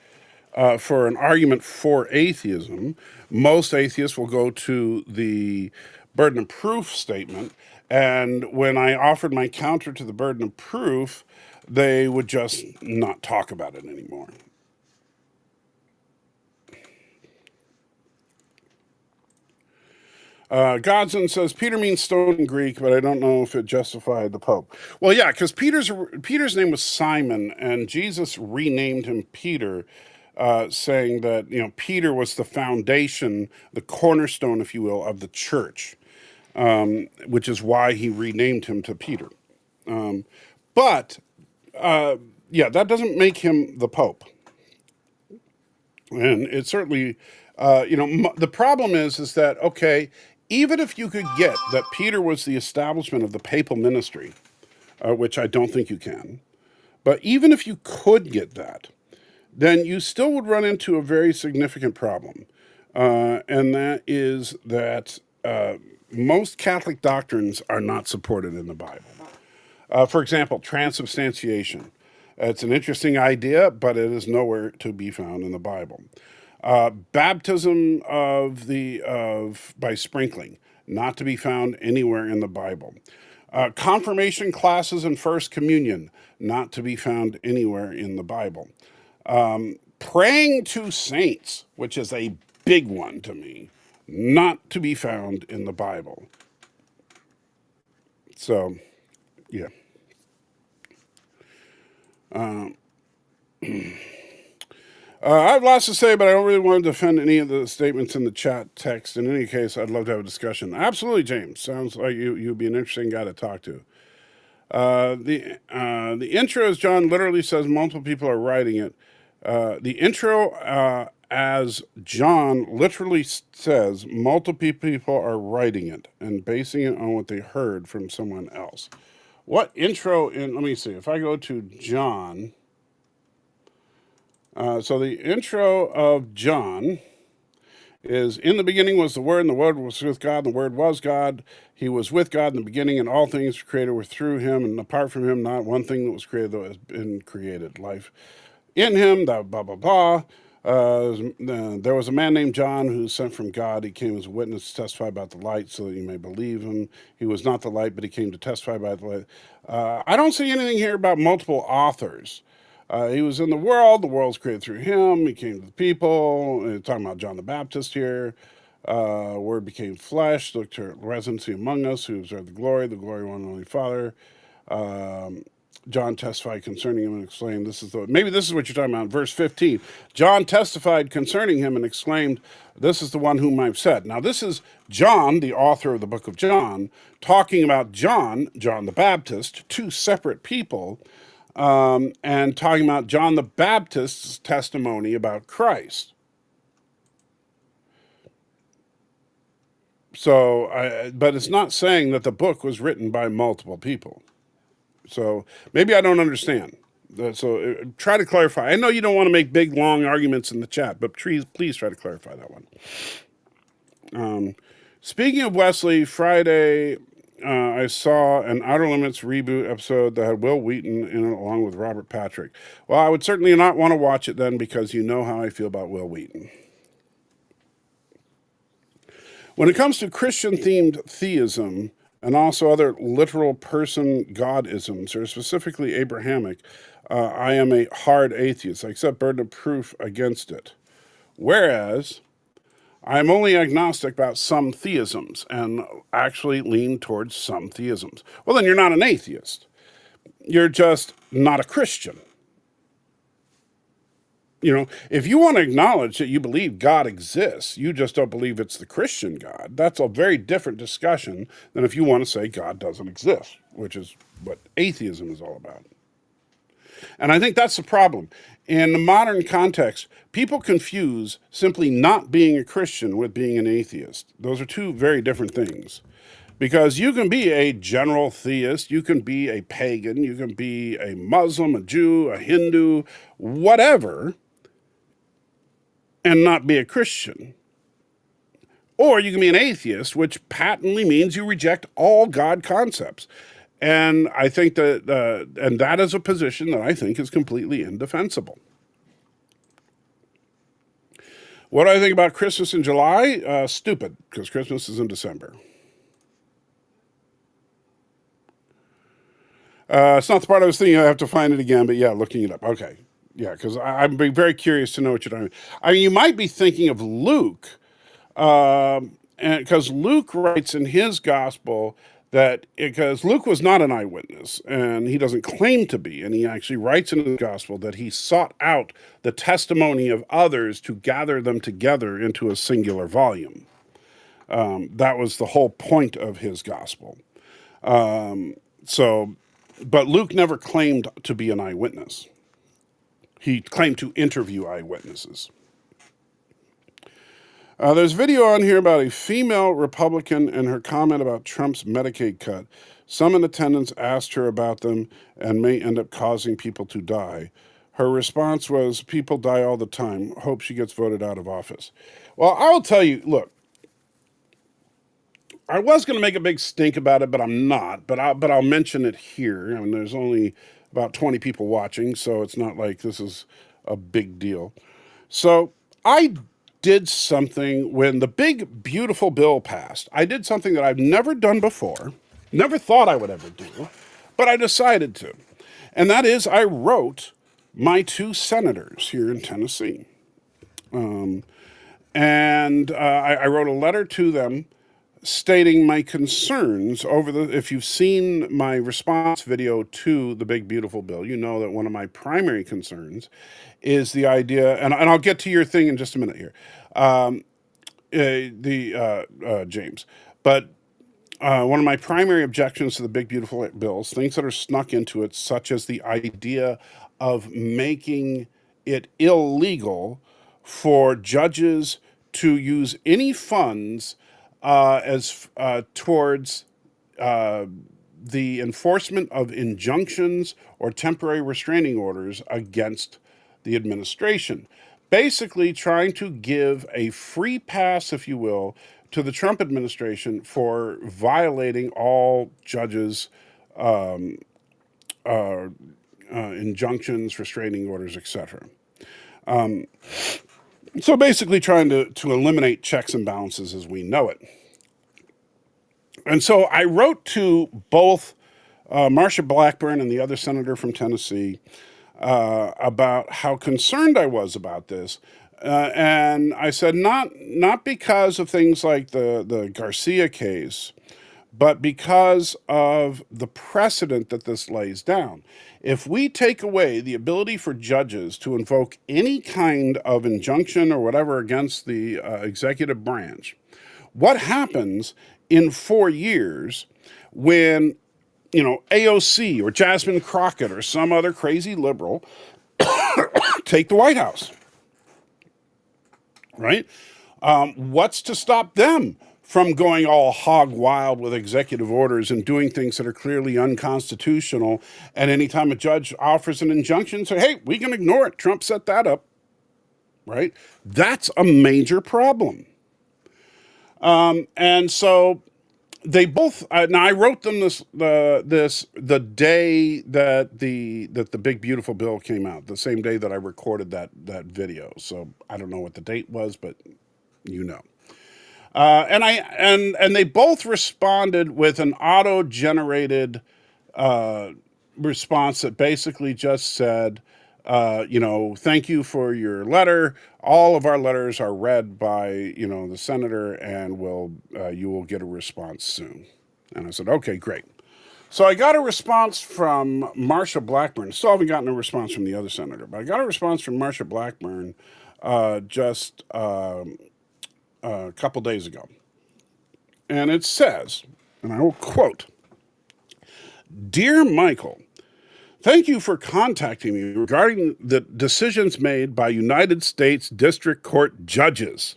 for an argument for atheism, most atheists will go to the burden of proof statement. And when I offered my counter to the burden of proof, they would just not talk about it anymore. Godson says Peter means stone in Greek, but I don't know if it justified the Pope. Well, yeah, because Peter's name was Simon, and Jesus renamed him Peter, saying that Peter was the foundation, the cornerstone, if you will, of the church, which is why he renamed him to Peter. But yeah, that doesn't make him the Pope. And it certainly, the problem is that, okay, even if you could get that Peter was the establishment of the papal ministry, which I don't think you can, but even if you could get that, then you still would run into a very significant problem. And that is that most Catholic doctrines are not supported in the Bible. For example, transubstantiation. It's an interesting idea, but it is nowhere to be found in the Bible. Baptism by sprinkling, not to be found anywhere in the Bible. Confirmation classes and First Communion, not to be found anywhere in the Bible. Praying to saints, which is a big one to me, not to be found in the Bible. So, yeah. I have lots to say, but I don't really want to defend any of the statements in the chat text. In any case, I'd love to have a discussion. Absolutely, James. Sounds like you'd be an interesting guy to talk to. The intro, as John literally says, multiple people are writing it. The intro, as John literally says, multiple people are writing it and basing it on what they heard from someone else. What intro let me see, if I go to John, so the intro of John is, in the beginning was the Word, and the Word was with God, and the Word was God. He was with God in the beginning, and all things created were through him, and apart from him, not one thing that was created that has been created. Life in him, blah, blah, blah, blah. There was a man named John who was sent from God. He came as a witness to testify about the light so that you may believe him. He was not the light, but he came to testify about the light. I don't see anything here about multiple authors. He was in the world was created through him. He came to the people. Talking about John the Baptist here. Word became flesh, looked to residency among us, who observed the glory of one and only Father. John testified concerning him and exclaimed, maybe this is what you're talking about, verse 15. John testified concerning him and exclaimed, this is the one whom I've said. Now this is John, the author of the book of John, talking about John the Baptist, two separate people, and talking about John the Baptist's testimony about Christ. So, but it's not saying that the book was written by multiple people. So maybe I don't understand. So try to clarify. I know you don't want to make big, long arguments in the chat, but please try to clarify that one. Speaking of Wesley, Friday, I saw an Outer Limits reboot episode that had Will Wheaton in it along with Robert Patrick. Well, I would certainly not want to watch it then because you know how I feel about Will Wheaton. When it comes to Christian-themed theism, and also other literal person God-isms, or specifically Abrahamic, I am a hard atheist. I accept burden of proof against it. Whereas, I'm only agnostic about some theisms, and actually lean towards some theisms. Well, then you're not an atheist. You're just not a Christian. If you want to acknowledge that you believe God exists, you just don't believe it's the Christian God, that's a very different discussion than if you want to say God doesn't exist, which is what atheism is all about. And I think that's the problem. In the modern context, people confuse simply not being a Christian with being an atheist. Those are two very different things. Because you can be a general theist, you can be a pagan, you can be a Muslim, a Jew, a Hindu, whatever, and not be a Christian. Or you can be an atheist, which patently means you reject all God concepts. And I think that is a position that I think is completely indefensible. What do I think about Christmas in July? Stupid, because Christmas is in December. It's not the part I was thinking. I have to find it again, but yeah, looking it up. Okay. Yeah, because I'm very curious to know what you're talking about. I mean, you might be thinking of Luke, and because Luke writes in his gospel that because Luke was not an eyewitness and he doesn't claim to be, and he actually writes in his gospel that he sought out the testimony of others to gather them together into a singular volume. That was the whole point of his gospel. So, but Luke never claimed to be an eyewitness. He claimed to interview eyewitnesses. There's video on here about a female Republican and her comment about Trump's Medicaid cut. Some in attendance asked her about them and may end up causing people to die. Her response was, people die all the time. Hope she gets voted out of office. Well, I'll tell you, look, I was going to make a big stink about it, but I'm not. But I'll mention it here. I mean, there's only about 20 people watching, so it's not like this is a big deal. So I did something when the big, beautiful bill passed. I did something that I've never done before, never thought I would ever do, but I decided to. And that is I wrote my two senators here in Tennessee. I wrote a letter to them stating my concerns over if you've seen my response video to the big beautiful bill, you know that one of my primary concerns is the idea, and I'll get to your thing in just a minute here, James, but one of my primary objections to the big beautiful bill is things that are snuck into it, such as the idea of making it illegal for judges to use any funds as towards the enforcement of injunctions or temporary restraining orders against the administration. Basically, trying to give a free pass, if you will, to the Trump administration for violating all judges' injunctions, restraining orders, etc. So basically trying to eliminate checks and balances as we know it. And so I wrote to both Marsha Blackburn and the other senator from Tennessee about how concerned I was about this. And I said, not because of things like the Garcia case, but because of the precedent that this lays down. If we take away the ability for judges to invoke any kind of injunction or whatever against the executive branch, what happens in 4 years when, AOC or Jasmine Crockett or some other crazy liberal take the White House, right? What's to stop them from going all hog wild with executive orders and doing things that are clearly unconstitutional? And anytime a judge offers an injunction, say, hey, we can ignore it. Trump set that up, right? That's a major problem. And so they both, now I wrote them the day that the big beautiful bill came out, the same day that I recorded that video. So I don't know what the date was, but you know. And they both responded with an auto-generated response that basically just said, thank you for your letter. All of our letters are read by, the senator, and you will get a response soon. And I said, okay, great. So I got a response from Marsha Blackburn. Still haven't gotten a response from the other senator, but I got a response from Marsha Blackburn just a couple days ago. And it says, and I will quote, "Dear Michael, thank you for contacting me regarding the decisions made by United States District Court judges."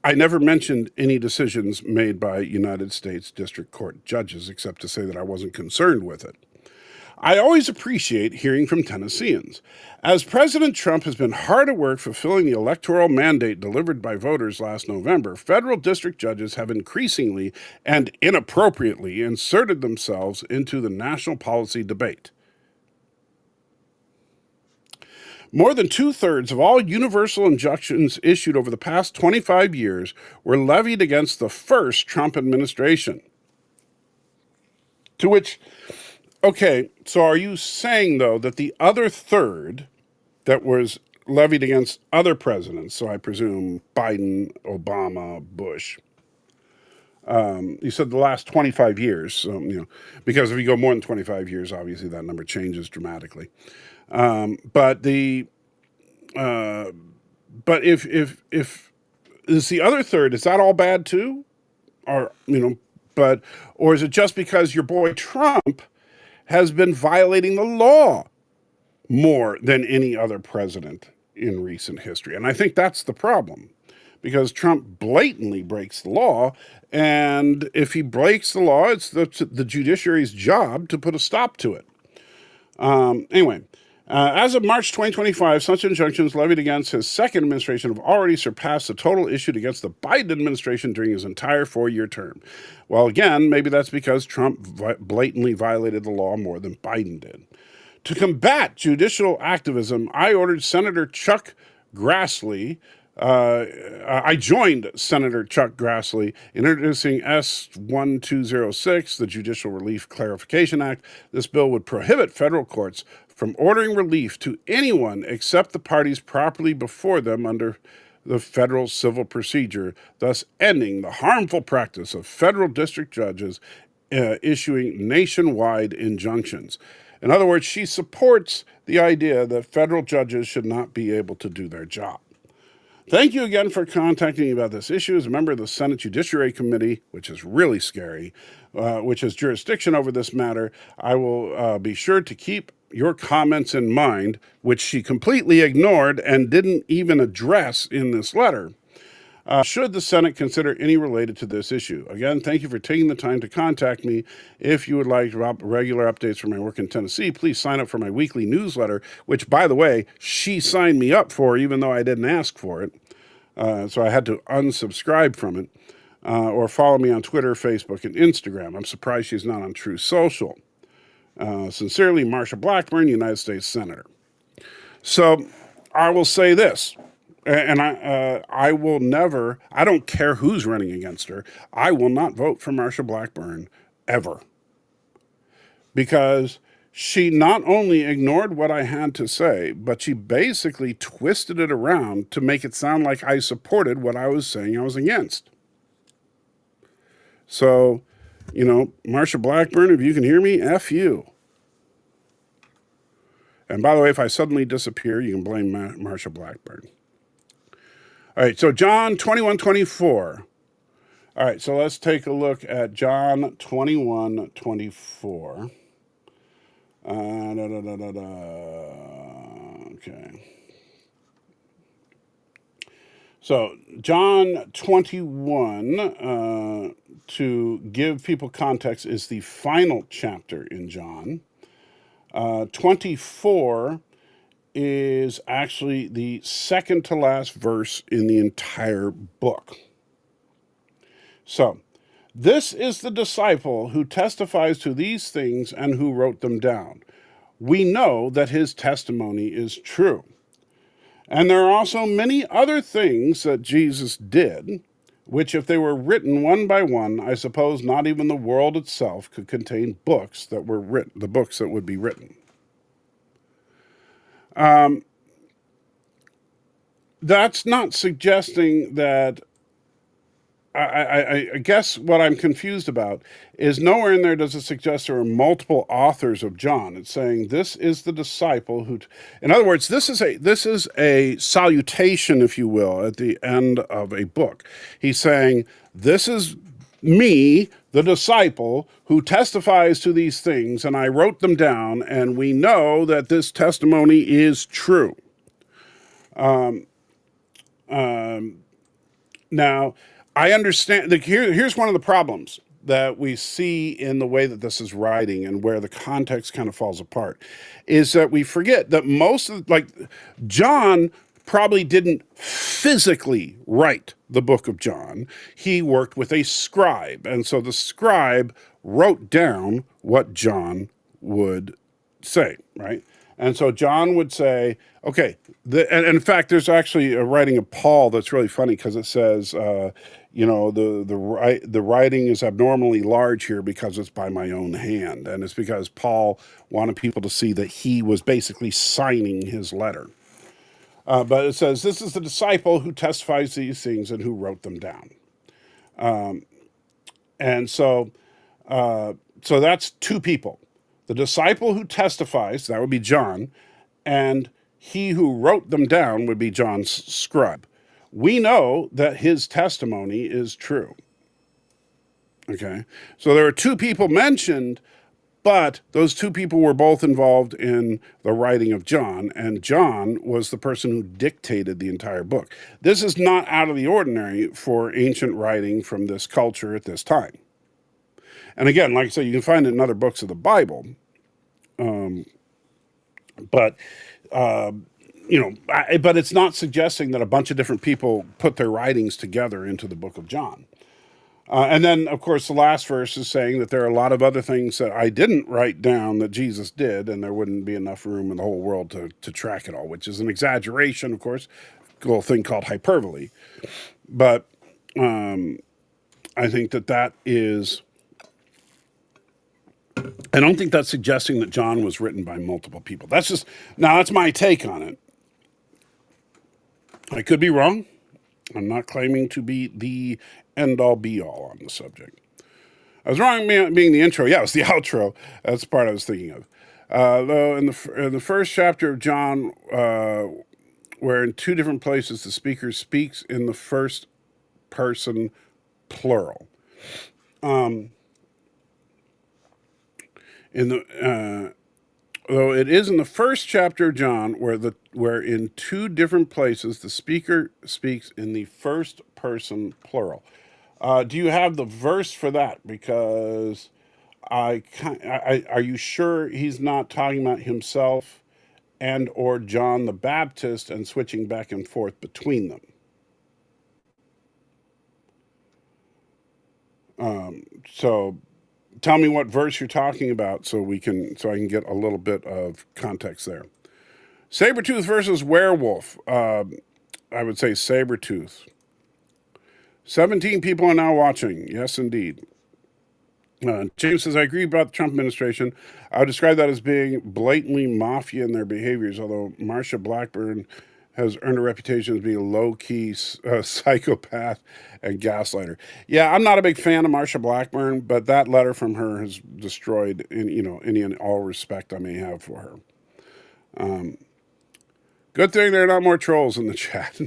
I never mentioned any decisions made by United States District Court judges except to say that I wasn't concerned with it. I always appreciate hearing from Tennesseans. As President Trump has been hard at work fulfilling the electoral mandate delivered by voters last November, federal district judges have increasingly and inappropriately inserted themselves into the national policy debate. More than 2/3 of all universal injunctions issued over the past 25 years were levied against the first Trump administration. To which, okay, so are you saying, though, that the other third that was levied against other presidents, so I presume Biden, Obama, Bush, you said the last 25 years, so, because if you go more than 25 years, obviously that number changes dramatically. But if is the other third, is that all bad too? Or, or is it just because your boy Trump has been violating the law more than any other president in recent history? And I think that's the problem, because Trump blatantly breaks the law. And if he breaks the law, it's the judiciary's job to put a stop to it. Anyway, as of March 2025, such injunctions levied against his second administration have already surpassed the total issued against the Biden administration during his entire 4-year term. Well, again, maybe that's because Trump blatantly violated the law more than Biden did. To combat judicial activism, I ordered Senator Chuck Grassley. I joined Senator Chuck Grassley in introducing S-1206, the Judicial Relief Clarification Act. This bill would prohibit federal courts from ordering relief to anyone except the parties properly before them under the federal civil procedure, thus ending the harmful practice of federal district judges issuing nationwide injunctions. In other words, she supports the idea that federal judges should not be able to do their job. Thank you again for contacting me about this issue. As a member of the Senate Judiciary Committee, which is really scary, which has jurisdiction over this matter, I will be sure to keep your comments in mind, which she completely ignored and didn't even address in this letter, should the Senate consider any related to this issue. Again, thank you for taking the time to contact me. If you would like regular updates from my work in Tennessee, please sign up for my weekly newsletter, which, by the way, she signed me up for, even though I didn't ask for it. So I had to unsubscribe from it. Or follow me on Twitter, Facebook, and Instagram. I'm surprised she's not on True Social. Sincerely, Marsha Blackburn, United States Senator. So I will say this. And I will never, I don't care who's running against her, I will not vote for Marsha Blackburn ever. Because she not only ignored what I had to say, but she basically twisted it around to make it sound like I supported what I was saying I was against. So, Marsha Blackburn, if you can hear me, F you. And by the way, if I suddenly disappear, you can blame Marsha Blackburn. All right, so John 21:24. All right, so let's take a look at John 21:24. Okay. So John 21, to give people context, is the final chapter in John. 24 is actually the second to last verse in the entire book. So, this is the disciple who testifies to these things and who wrote them down. We know that his testimony is true. And there are also many other things that Jesus did, which if they were written one by one, I suppose not even the world itself could contain books that were written, the books that would be written. That's not suggesting that, I guess what I'm confused about is nowhere in there does it suggest there are multiple authors of John. It's saying this is the disciple who, in other words, this is a salutation, if you will, at the end of a book. He's saying, this is me, the disciple, who testifies to these things, and I wrote them down, and we know that this testimony is true. Now, I understand that here's one of the problems that we see in the way that this is writing and where the context kind of falls apart, is that we forget that most of, John probably didn't physically write the book of John. He worked with a scribe, and so the scribe wrote down what John would say, right? And so John would say, okay, and in fact, there's actually a writing of Paul that's really funny because it says, the writing is abnormally large here because it's by my own hand, and it's because Paul wanted people to see that he was basically signing his letter. But it says, this is the disciple who testifies these things and who wrote them down. And so that's two people. The disciple who testifies, that would be John, and he who wrote them down would be John's scribe. We know that his testimony is true. Okay? So there are two people mentioned, but those two people were both involved in the writing of John, and John was the person who dictated the entire book. This is not out of the ordinary for ancient writing from this culture at this time. And again, like I said, you can find it in other books of the Bible. But it's not suggesting that a bunch of different people put their writings together into the book of John. And then, of course, the last verse is saying that there are a lot of other things that I didn't write down that Jesus did, and there wouldn't be enough room in the whole world to track it all, which is an exaggeration, of course, a little thing called hyperbole. But I think that is... I don't think that's suggesting that John was written by multiple people. That's my take on it. I could be wrong. I'm not claiming to be the end-all, be-all on the subject. I was wrong being the intro. Yeah, it was the outro. That's the part I was thinking of. Though in the first chapter of John, where in two different places the speaker speaks in the first person plural. Though it is in the first chapter of John where in two different places the speaker speaks in the first person plural. Do you have the verse for that? Because are you sure he's not talking about himself and or John the Baptist and switching back and forth between them? So tell me what verse you're talking about so I can get a little bit of context there. Sabretooth versus werewolf. I would say Sabretooth. 17 people are now watching. Yes, indeed. James says, I agree about the Trump administration. I would describe that as being blatantly mafia in their behaviors, although Marsha Blackburn has earned a reputation as being a low-key psychopath and gaslighter. Yeah, I'm not a big fan of Marsha Blackburn, but that letter any and all respect I may have for her. Good thing there are not more trolls in the chat.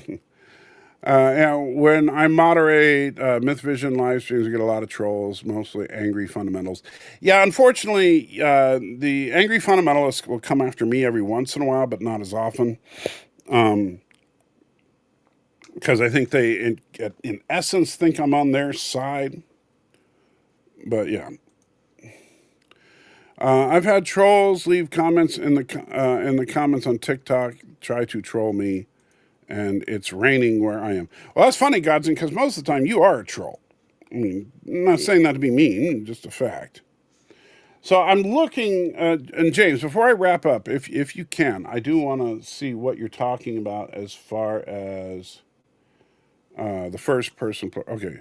And when I moderate Myth Vision live streams, I get a lot of trolls, mostly angry fundamentals. Yeah, unfortunately, the angry fundamentalists will come after me every once in a while, but not as often. Because I think they, in essence, think I'm on their side. But yeah. I've had trolls leave comments in the comments on TikTok, try to troll me, and it's raining where I am. Well, that's funny, Godson, because most of the time you are a troll. I mean, I'm not saying that to be mean, just a fact. So I'm looking, and James, before I wrap up, if you can, I do want to see what you're talking about as far as the first person. Okay.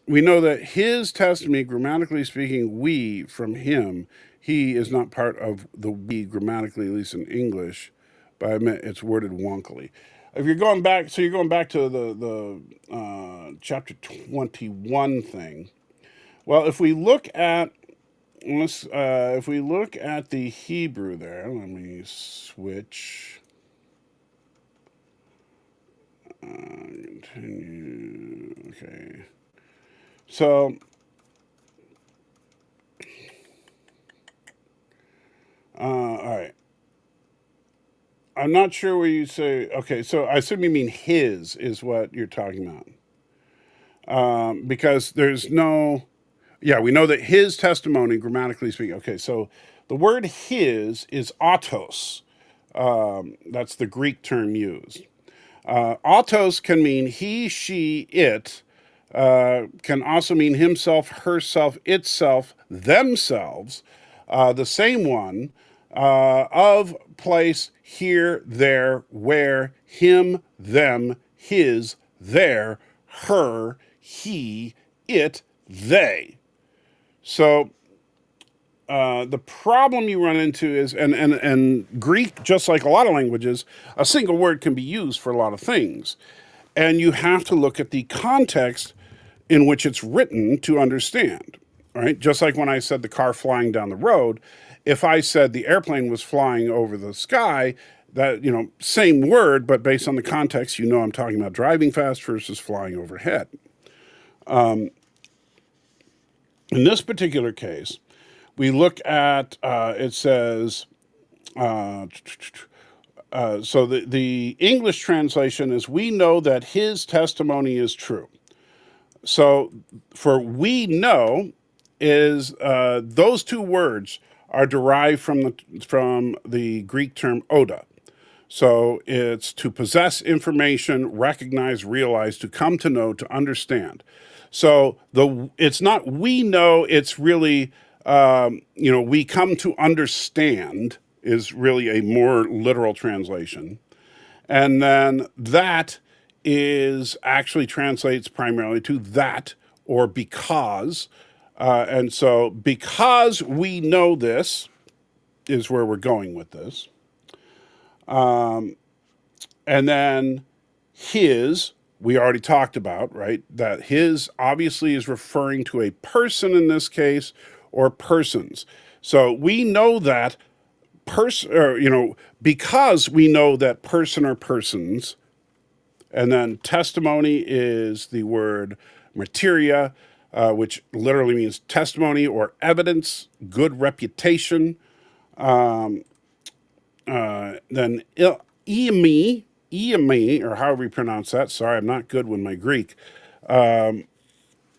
We know that his testimony, grammatically speaking, we from him, he is not part of the we grammatically, at least in English, but I admit it's worded wonkily. If you're going back, so you're going back to the chapter 21 thing. Well, if we look at the Hebrew there, let me switch. Continue. Okay. So, all right. I'm not sure where you say. Okay, so I assume you mean his is what you're talking about, because there's no. Yeah, we know that his testimony, grammatically speaking. Okay, so the word his is autos. That's the Greek term used. Autos can mean he, she, it. Can also mean himself, herself, itself, themselves. The same one of, place, here, there, where, him, them, his, their, her, he, it, they. So the problem you run into is, and Greek, just like a lot of languages, a single word can be used for a lot of things. And you have to look at the context in which it's written to understand, right? Just like when I said the car flying down the road, if I said the airplane was flying over the sky, that, same word, but based on the context, I'm talking about driving fast versus flying overhead. In this particular case, we look at, it says, so the English translation is, we know that his testimony is true. So for we know is, those two words are derived from the Greek term oda. So it's to possess information, recognize, realize, to come to know, to understand. So it's not we know, it's really, we come to understand is really a more literal translation. And then that is actually translates primarily to that or because. And so because we know this is where we're going with this. And then his, we already talked about, right? That his obviously is referring to a person in this case, or persons. So we know that because we know that person or persons. And then testimony is the word materia, which literally means testimony or evidence, good reputation. Then iemi, or however you pronounce that. Sorry, I'm not good with my Greek.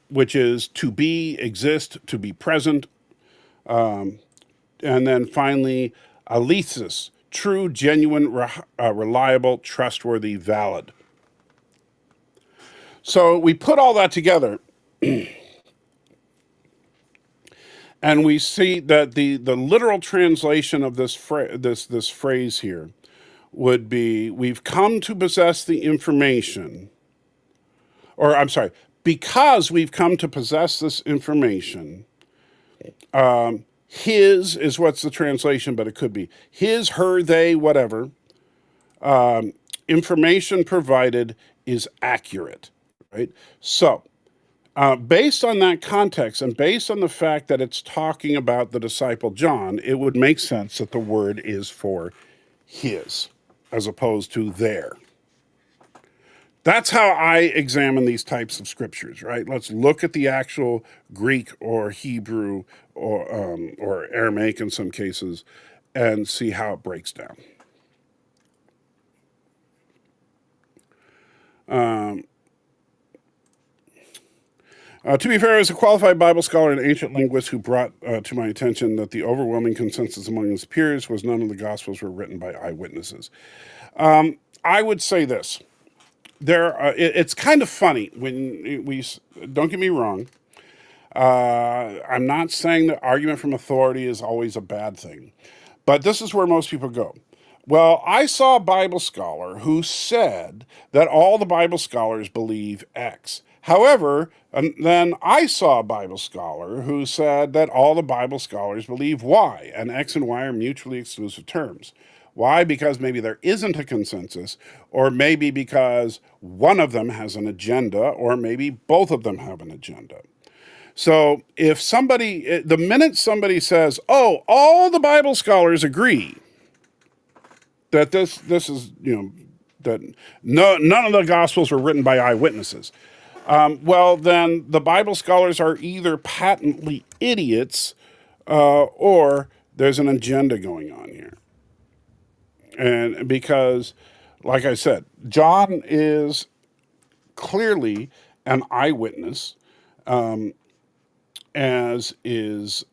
Which is to be, exist, to be present. And then finally, alethesis, true, genuine, reliable, trustworthy, valid. So we put all that together, and we see that the literal translation of this phrase here would be, we've come to possess the information, or I'm sorry, because we've come to possess this information. His is what's the translation, but it could be his, her, they, whatever. Information provided is accurate, right? So, based on that context and based on the fact that it's talking about the disciple John, it would make sense that the word is for his as opposed to their. That's how I examine these types of scriptures, right? Let's look at the actual Greek or Hebrew or Aramaic in some cases and see how it breaks down. To be fair, as a qualified Bible scholar and ancient linguist who brought to my attention that the overwhelming consensus among his peers was none of the Gospels were written by eyewitnesses. I would say this. It's kind of funny when we, don't get me wrong, I'm not saying that argument from authority is always a bad thing, but this is where most people go. Well, I saw a Bible scholar who said that all the Bible scholars believe X. However, and then I saw a Bible scholar who said that all the Bible scholars believe Y, and X and Y are mutually exclusive terms. Why? Because maybe there isn't a consensus, or maybe because one of them has an agenda, or maybe both of them have an agenda. So if the minute somebody says, oh, all the Bible scholars agree that this is, that none of the Gospels were written by eyewitnesses, well, then the Bible scholars are either patently idiots or there's an agenda going on here. And because, like I said, John is clearly an eyewitness, as is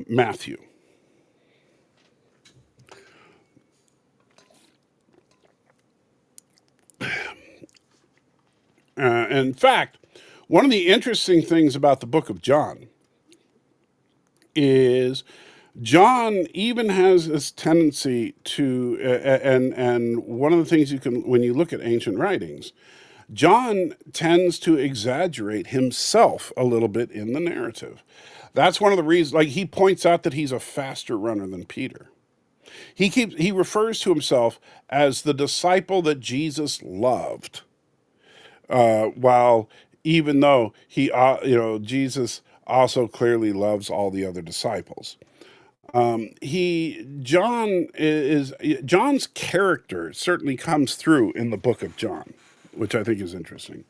Matthew. In fact, one of the interesting things about the book of John is John even has this tendency to, and one of the things you can, when you look at ancient writings, John tends to exaggerate himself a little bit in the narrative. That's one of the reasons, like he points out that he's a faster runner than Peter. He refers to himself as the disciple that Jesus loved, while even though Jesus also clearly loves all the other disciples. John's character certainly comes through in the book of John, which I think is interesting.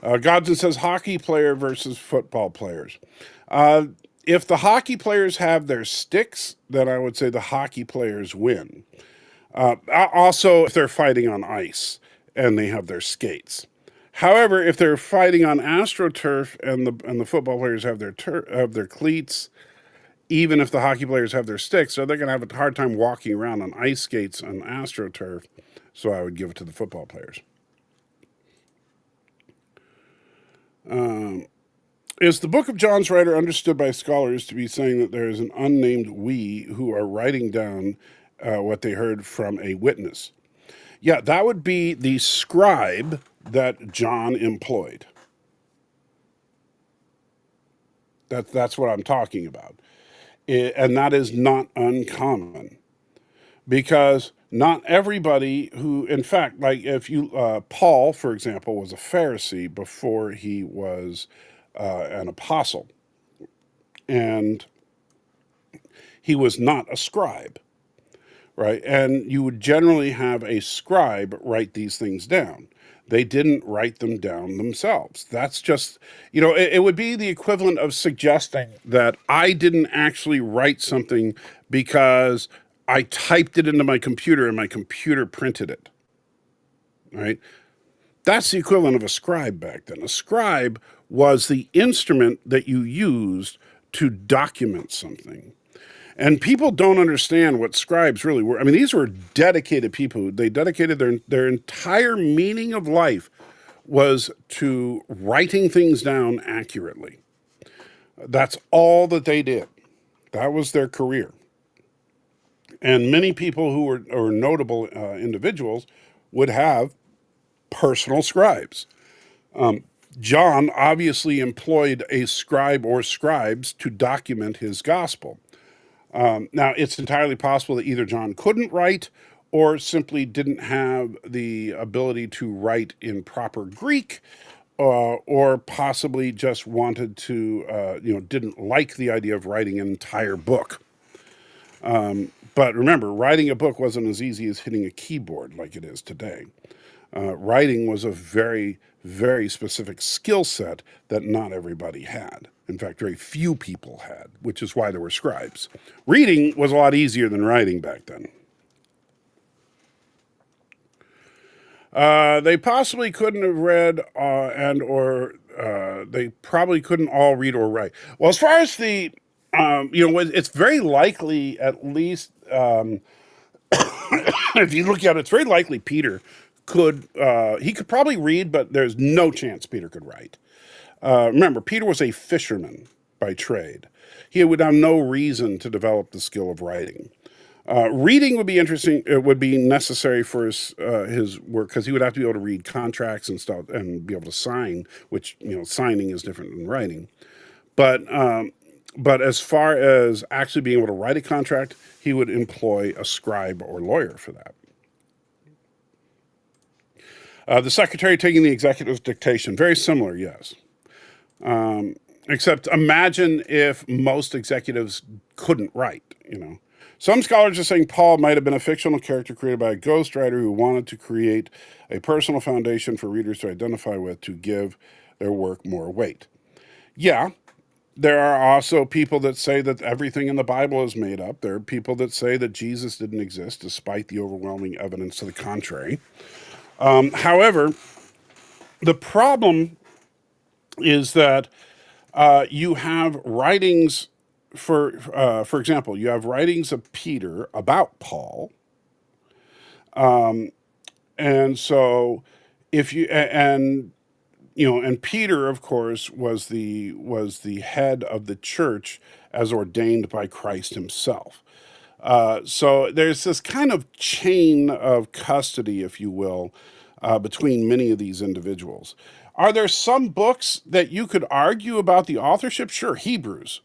Godson says hockey player versus football players. If the hockey players have their sticks, then I would say the hockey players win. Also, if they're fighting on ice and they have their skates. However, if they're fighting on AstroTurf and the football players have their cleats, even if the hockey players have their sticks, so they're going to have a hard time walking around on ice skates on AstroTurf. So I would give it to the football players. Is the book of John's writer understood by scholars to be saying that there is an unnamed we who are writing down what they heard from a witness? Yeah, that would be the scribe that John employed. That's what I'm talking about. And that is not uncommon, because not everybody who, in fact, like if you, Paul, for example, was a Pharisee before he was an apostle, and he was not a scribe, right? And you would generally have a scribe write these things down. They didn't write them down themselves. That's just, it would be the equivalent of suggesting that I didn't actually write something because I typed it into my computer and my computer printed it, right? That's the equivalent of a scribe back then. A scribe was the instrument that you used to document something. And people don't understand what scribes really were. I mean, these were dedicated people. They dedicated their entire meaning of life was to writing things down accurately. That's all that they did. That was their career. And many people who were notable individuals would have personal scribes. John obviously employed a scribe or scribes to document his gospel. Now, it's entirely possible that either John couldn't write or simply didn't have the ability to write in proper Greek, or possibly just wanted to, didn't like the idea of writing an entire book. But remember, writing a book wasn't as easy as hitting a keyboard like it is today. Writing was a very, very specific skill set that not everybody had. In fact, very few people had, which is why there were scribes. Reading was a lot easier than writing back then. They possibly couldn't have read they probably couldn't all read or write. Well, as far as the, it's very likely, at least, if you look at it, it's very likely Peter he could probably read, but there's no chance Peter could write. Remember, Peter was a fisherman by trade. He would have no reason to develop the skill of writing. Reading would be interesting. It would be necessary for his work, because he would have to be able to read contracts and stuff and be able to sign, which, signing is different than writing. But as far as actually being able to write a contract, he would employ a scribe or lawyer for that. The secretary taking the executive's dictation, very similar, yes. Except imagine if most executives couldn't write, Some scholars are saying Paul might have been a fictional character created by a ghostwriter who wanted to create a personal foundation for readers to identify with to give their work more weight. Yeah, there are also people that say that everything in the Bible is made up. There are people that say that Jesus didn't exist, despite the overwhelming evidence to the contrary. However, the problem is that you have writings, for example, you have writings of Peter about Paul, and so and And Peter, of course, was the head of the church as ordained by Christ himself. So there's this kind of chain of custody, if you will, between many of these individuals. Are there some books that you could argue about the authorship? Sure, Hebrews.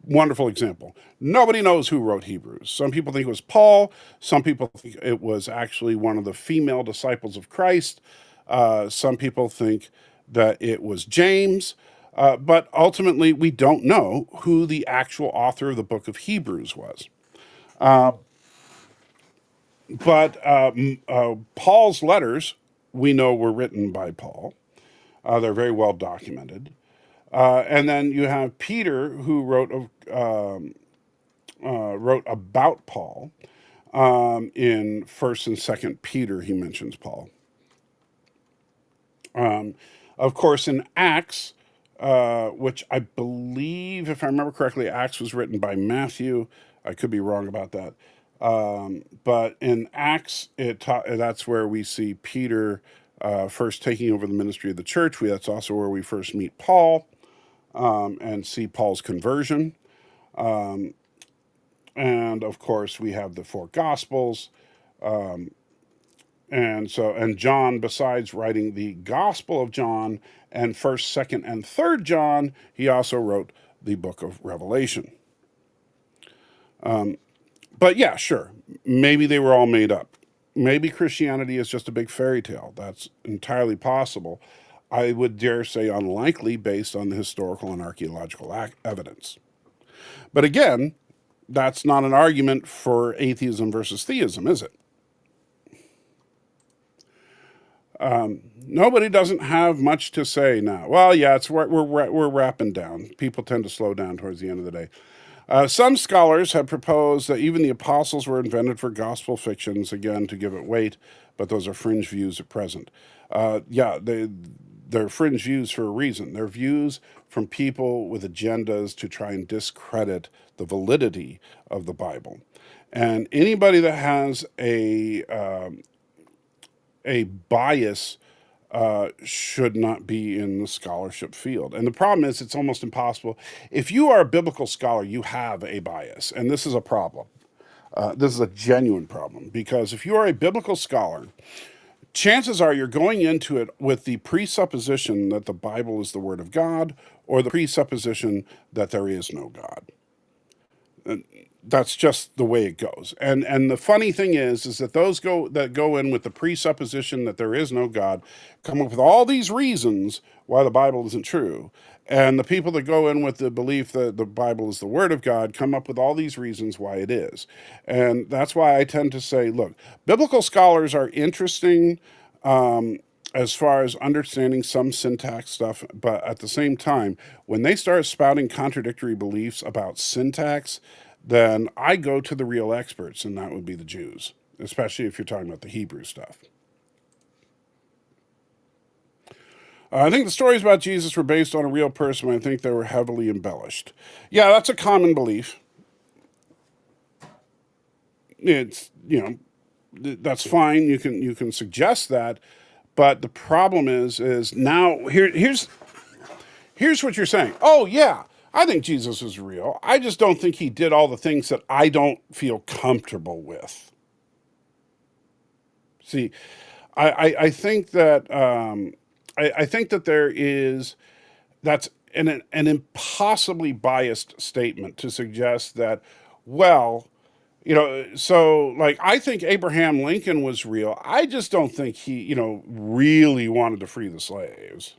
Wonderful example. Nobody knows who wrote Hebrews. Some people think it was Paul. Some people think it was actually one of the female disciples of Christ. Some people think that it was James. But ultimately, we don't know who the actual author of the book of Hebrews was. But Paul's letters, we know, were written by Paul. They're very well documented. And then you have Peter, who wrote about Paul. In First and Second Peter, he mentions Paul. Of course, in Acts, which I believe, if I remember correctly, Acts was written by Matthew. I could be wrong about that. But in Acts, that's where we see Peter first taking over the ministry of the church. That's also where we first meet Paul and see Paul's conversion. And of course, we have the four Gospels. And John, besides writing the Gospel of John and 1st, 2nd, and 3rd John, he also wrote the book of Revelation. But yeah, sure, maybe they were all made up. Maybe Christianity is just a big fairy tale. That's entirely possible. I would dare say unlikely based on the historical and archaeological evidence. But again, that's not an argument for atheism versus theism, is it? Nobody doesn't have much to say now. Well, yeah, we're wrapping down. People tend to slow down towards the end of the day. Some scholars have proposed that even the apostles were invented for gospel fictions, again, to give it weight, but those are fringe views at present. They're fringe views for a reason. They're views from people with agendas to try and discredit the validity of the Bible. And anybody that has a bias should not be in the scholarship field. And the problem is, it's almost impossible. If you are a biblical scholar, you have a bias, and this is a problem. This is a genuine problem, because if you are a biblical scholar, chances are you're going into it with the presupposition that the Bible is the Word of God, or the presupposition that there is no God. That's just the way it goes. And the funny thing is that those that go in with the presupposition that there is no God come up with all these reasons why the Bible isn't true. And the people that go in with the belief that the Bible is the Word of God come up with all these reasons why it is. And that's why I tend to say, look, biblical scholars are interesting as far as understanding some syntax stuff, but at the same time, when they start spouting contradictory beliefs about syntax, then I go to the real experts, and that would be the Jews, especially if you're talking about the Hebrew stuff. I think the stories about Jesus were based on a real person. I think they were heavily embellished. Yeah, that's a common belief. It's, that's fine. You can suggest that, but the problem is now here's what you're saying. Oh yeah, I think Jesus is real. I just don't think he did all the things that I don't feel comfortable with. See, I think that I think that that's an impossibly biased statement to suggest that, well, so like I think Abraham Lincoln was real. I just don't think he, really wanted to free the slaves.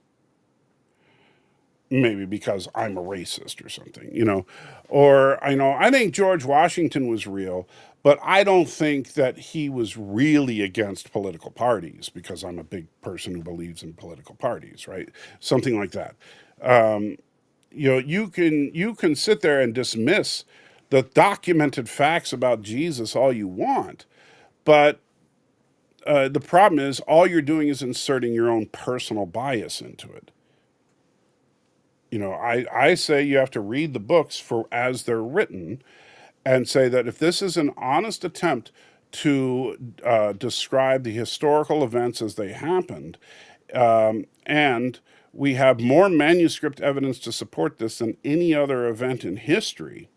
Maybe because I'm a racist or something, or I think George Washington was real, but I don't think that he was really against political parties because I'm a big person who believes in political parties, right? Something like that. You can sit there and dismiss the documented facts about Jesus all you want, but the problem is all you're doing is inserting your own personal bias into it. I say you have to read the books for as they're written and say that if this is an honest attempt to describe the historical events as they happened, and we have more manuscript evidence to support this than any other event in history.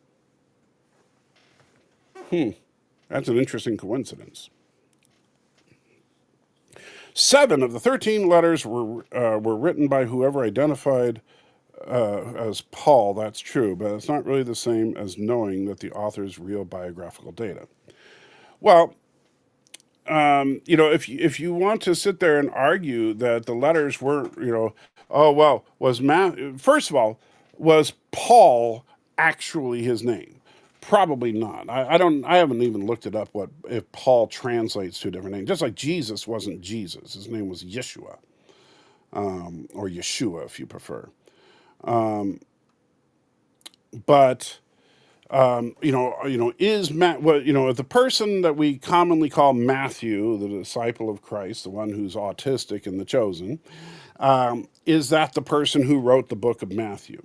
That's an interesting coincidence. 7 of the 13 letters were written by whoever identified as Paul. That's true, but it's not really the same as knowing that the author's real biographical data. Well, if you want to sit there and argue that the letters were, first of all, was Paul actually his name? Probably not. I haven't even looked it up if Paul translates to a different name. Just like Jesus wasn't Jesus. His name was Yeshua. Or Yeshua if you prefer. The person that we commonly call Matthew, the disciple of Christ, the one who's autistic and the chosen, is that the person who wrote the book of Matthew?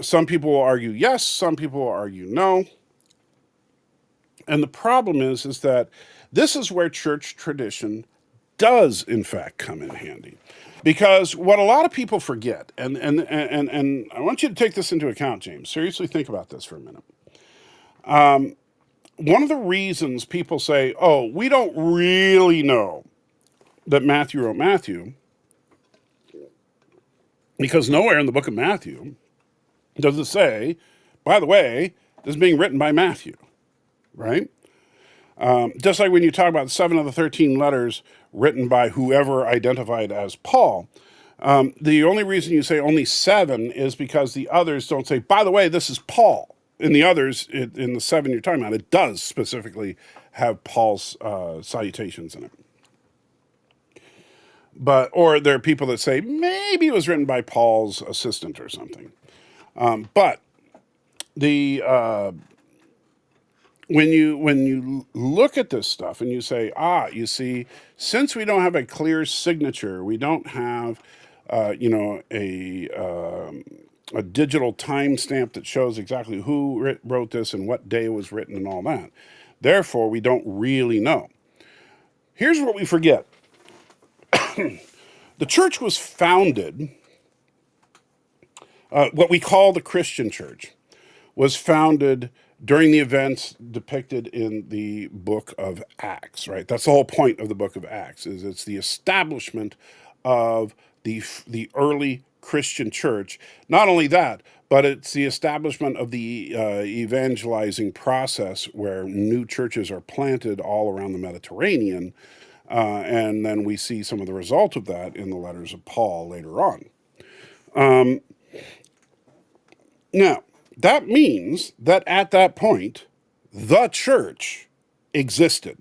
Some people will argue yes, some people will argue no. And the problem is that this is where church tradition does, in fact, come in handy. Because what a lot of people forget, and I want you to take this into account, James. Seriously, think about this for a minute. One of the reasons people say, oh, we don't really know that Matthew wrote Matthew, because nowhere in the book of Matthew does it say, by the way, this is being written by Matthew, right? Just like when you talk about 7 of the 13 letters written by whoever identified as Paul, the only reason you say only 7 is because the others don't say, by the way, this is Paul. In the others, in the 7 you're talking about, it does specifically have Paul's salutations in it. Or there are people that say maybe it was written by Paul's assistant or something. But when you look at this stuff and you say, you see, since we don't have a clear signature, we don't have, a digital timestamp that shows exactly who wrote this and what day it was written and all that. Therefore, we don't really know. Here's what we forget. The church was founded, what we call the Christian church, was founded during the events depicted in the book of Acts, right? That's the whole point of the book of Acts, is it's the establishment of the early Christian church. Not only that, but it's the establishment of the evangelizing process where new churches are planted all around the Mediterranean. And then we see some of the result of that in the letters of Paul later on. Now, that means that at that point, the church existed.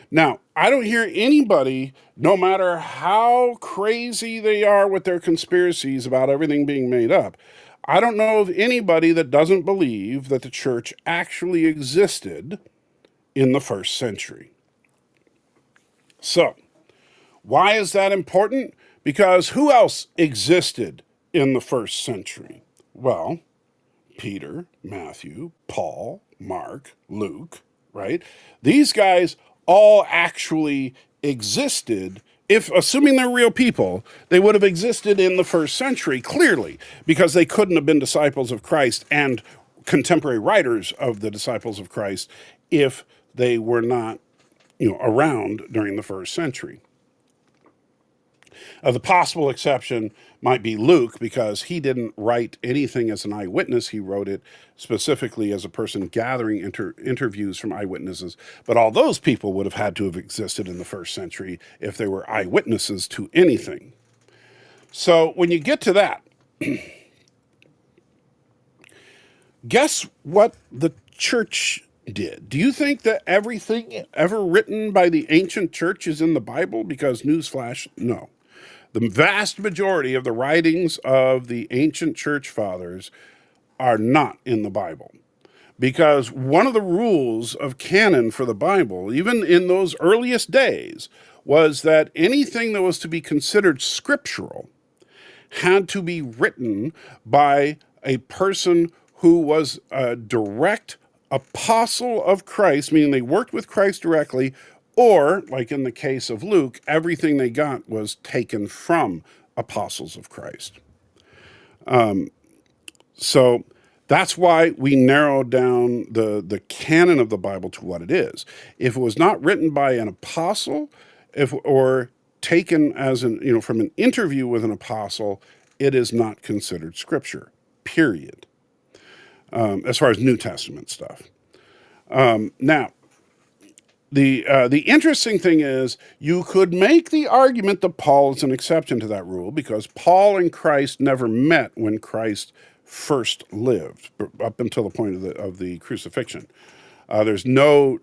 Now, I don't hear anybody, no matter how crazy they are with their conspiracies about everything being made up, I don't know of anybody that doesn't believe that the church actually existed in the first century. So, why is that important? Because who else existed in the first century? Well, Peter, Matthew, Paul, Mark, Luke, right? These guys all actually existed. If, assuming they're real people, they would have existed in the first century, clearly, because they couldn't have been disciples of Christ and contemporary writers of the disciples of Christ if they were not, around during the first century. The possible exception might be Luke, because he didn't write anything as an eyewitness. He wrote it specifically as a person gathering interviews from eyewitnesses. But all those people would have had to have existed in the first century if they were eyewitnesses to anything. So when you get to that, guess what the church did? Do you think that everything ever written by the ancient church is in the Bible? Because newsflash, no. The vast majority of the writings of the ancient church fathers are not in the Bible. Because one of the rules of canon for the Bible, even in those earliest days, was that anything that was to be considered scriptural had to be written by a person who was a direct apostle of Christ, meaning they worked with Christ directly, or, like in the case of Luke, everything they got was taken from apostles of Christ. So that's why we narrowed down the canon of the Bible to what it is. If it was not written by an apostle, or taken as from an interview with an apostle, it is not considered scripture. Period. As far as New Testament stuff. Now, the interesting thing is, you could make the argument that Paul is an exception to that rule, because Paul and Christ never met when Christ first lived, up until the point of the crucifixion. There's no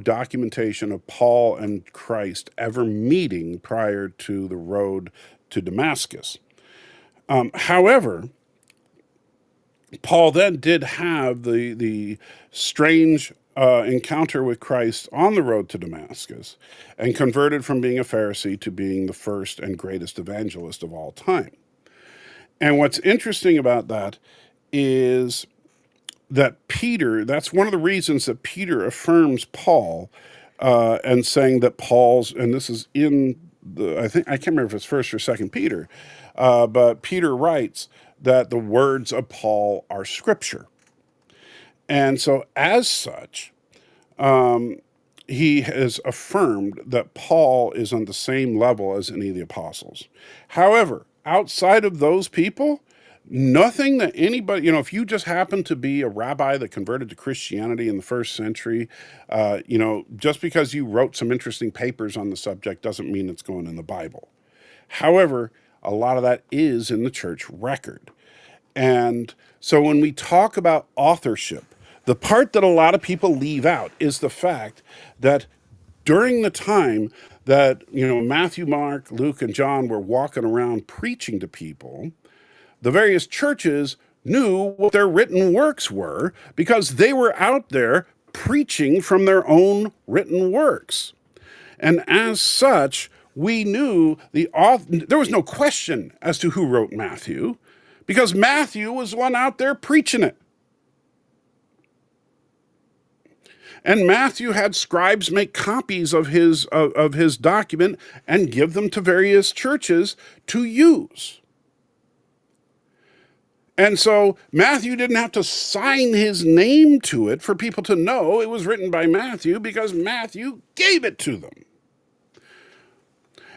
documentation of Paul and Christ ever meeting prior to the road to Damascus. However, Paul then did have the strange encounter with Christ on the road to Damascus, and converted from being a Pharisee to being the first and greatest evangelist of all time. And what's interesting about that is that Peter, that's one of the reasons that Peter affirms Paul, and saying that and this is in I can't remember if it's 1st or 2nd Peter, but Peter writes that the words of Paul are scripture. And so as such, he has affirmed that Paul is on the same level as any of the apostles. However, outside of those people, nothing that anybody, if you just happen to be a rabbi that converted to Christianity in the 1st century, just because you wrote some interesting papers on the subject doesn't mean it's going in the Bible. However, a lot of that is in the church record. And so when we talk about authorship, the part that a lot of people leave out is the fact that during the time that, Matthew, Mark, Luke, and John were walking around preaching to people, the various churches knew what their written works were, because they were out there preaching from their own written works. And as such, we knew there was no question as to who wrote Matthew, because Matthew was the one out there preaching it. And Matthew had scribes make copies of his document and give them to various churches to use. And so Matthew didn't have to sign his name to it for people to know it was written by Matthew, because Matthew gave it to them.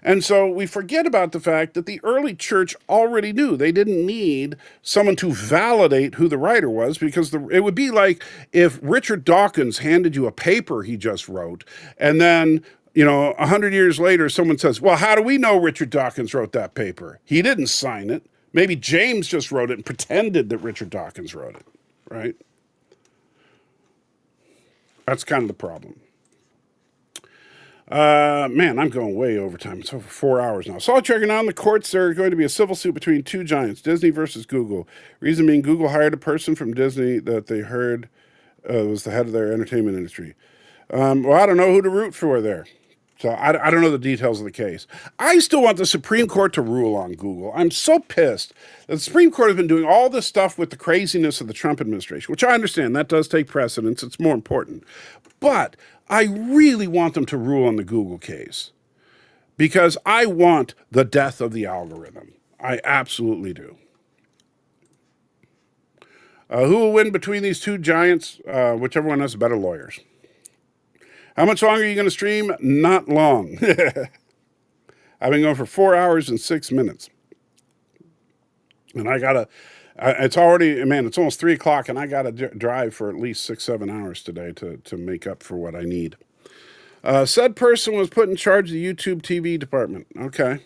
And so we forget about the fact that the early church already knew. They didn't need someone to validate who the writer was, because it would be like if Richard Dawkins handed you a paper he just wrote, and then 100 years later someone says, well, how do we know Richard Dawkins wrote that paper? He didn't sign it. Maybe James just wrote it and pretended that Richard Dawkins wrote it, right? That's kind of the problem. Man, I'm going way over time. It's over 4 hours now. Saw checking out in the courts. There's going to be a civil suit between two giants, Disney versus Google. Reason being, Google hired a person from Disney that they heard was the head of their entertainment industry. Well, I don't know who to root for there. So I don't know the details of the case. I still want the Supreme Court to rule on Google. I'm so pissed that the Supreme Court has been doing all this stuff with the craziness of the Trump administration, which I understand. That does take precedence. It's more important. But I really want them to rule on the Google case, because I want the death of the algorithm. I absolutely do. Who will win between these two giants? Whichever one has better lawyers. How much longer are you going to stream? Not long. I've been going for 4 hours and 6 minutes. And it's almost 3 o'clock, and I got to drive for at least 6-7 hours today to make up for what I need. Said person was put in charge of the YouTube TV department. Okay.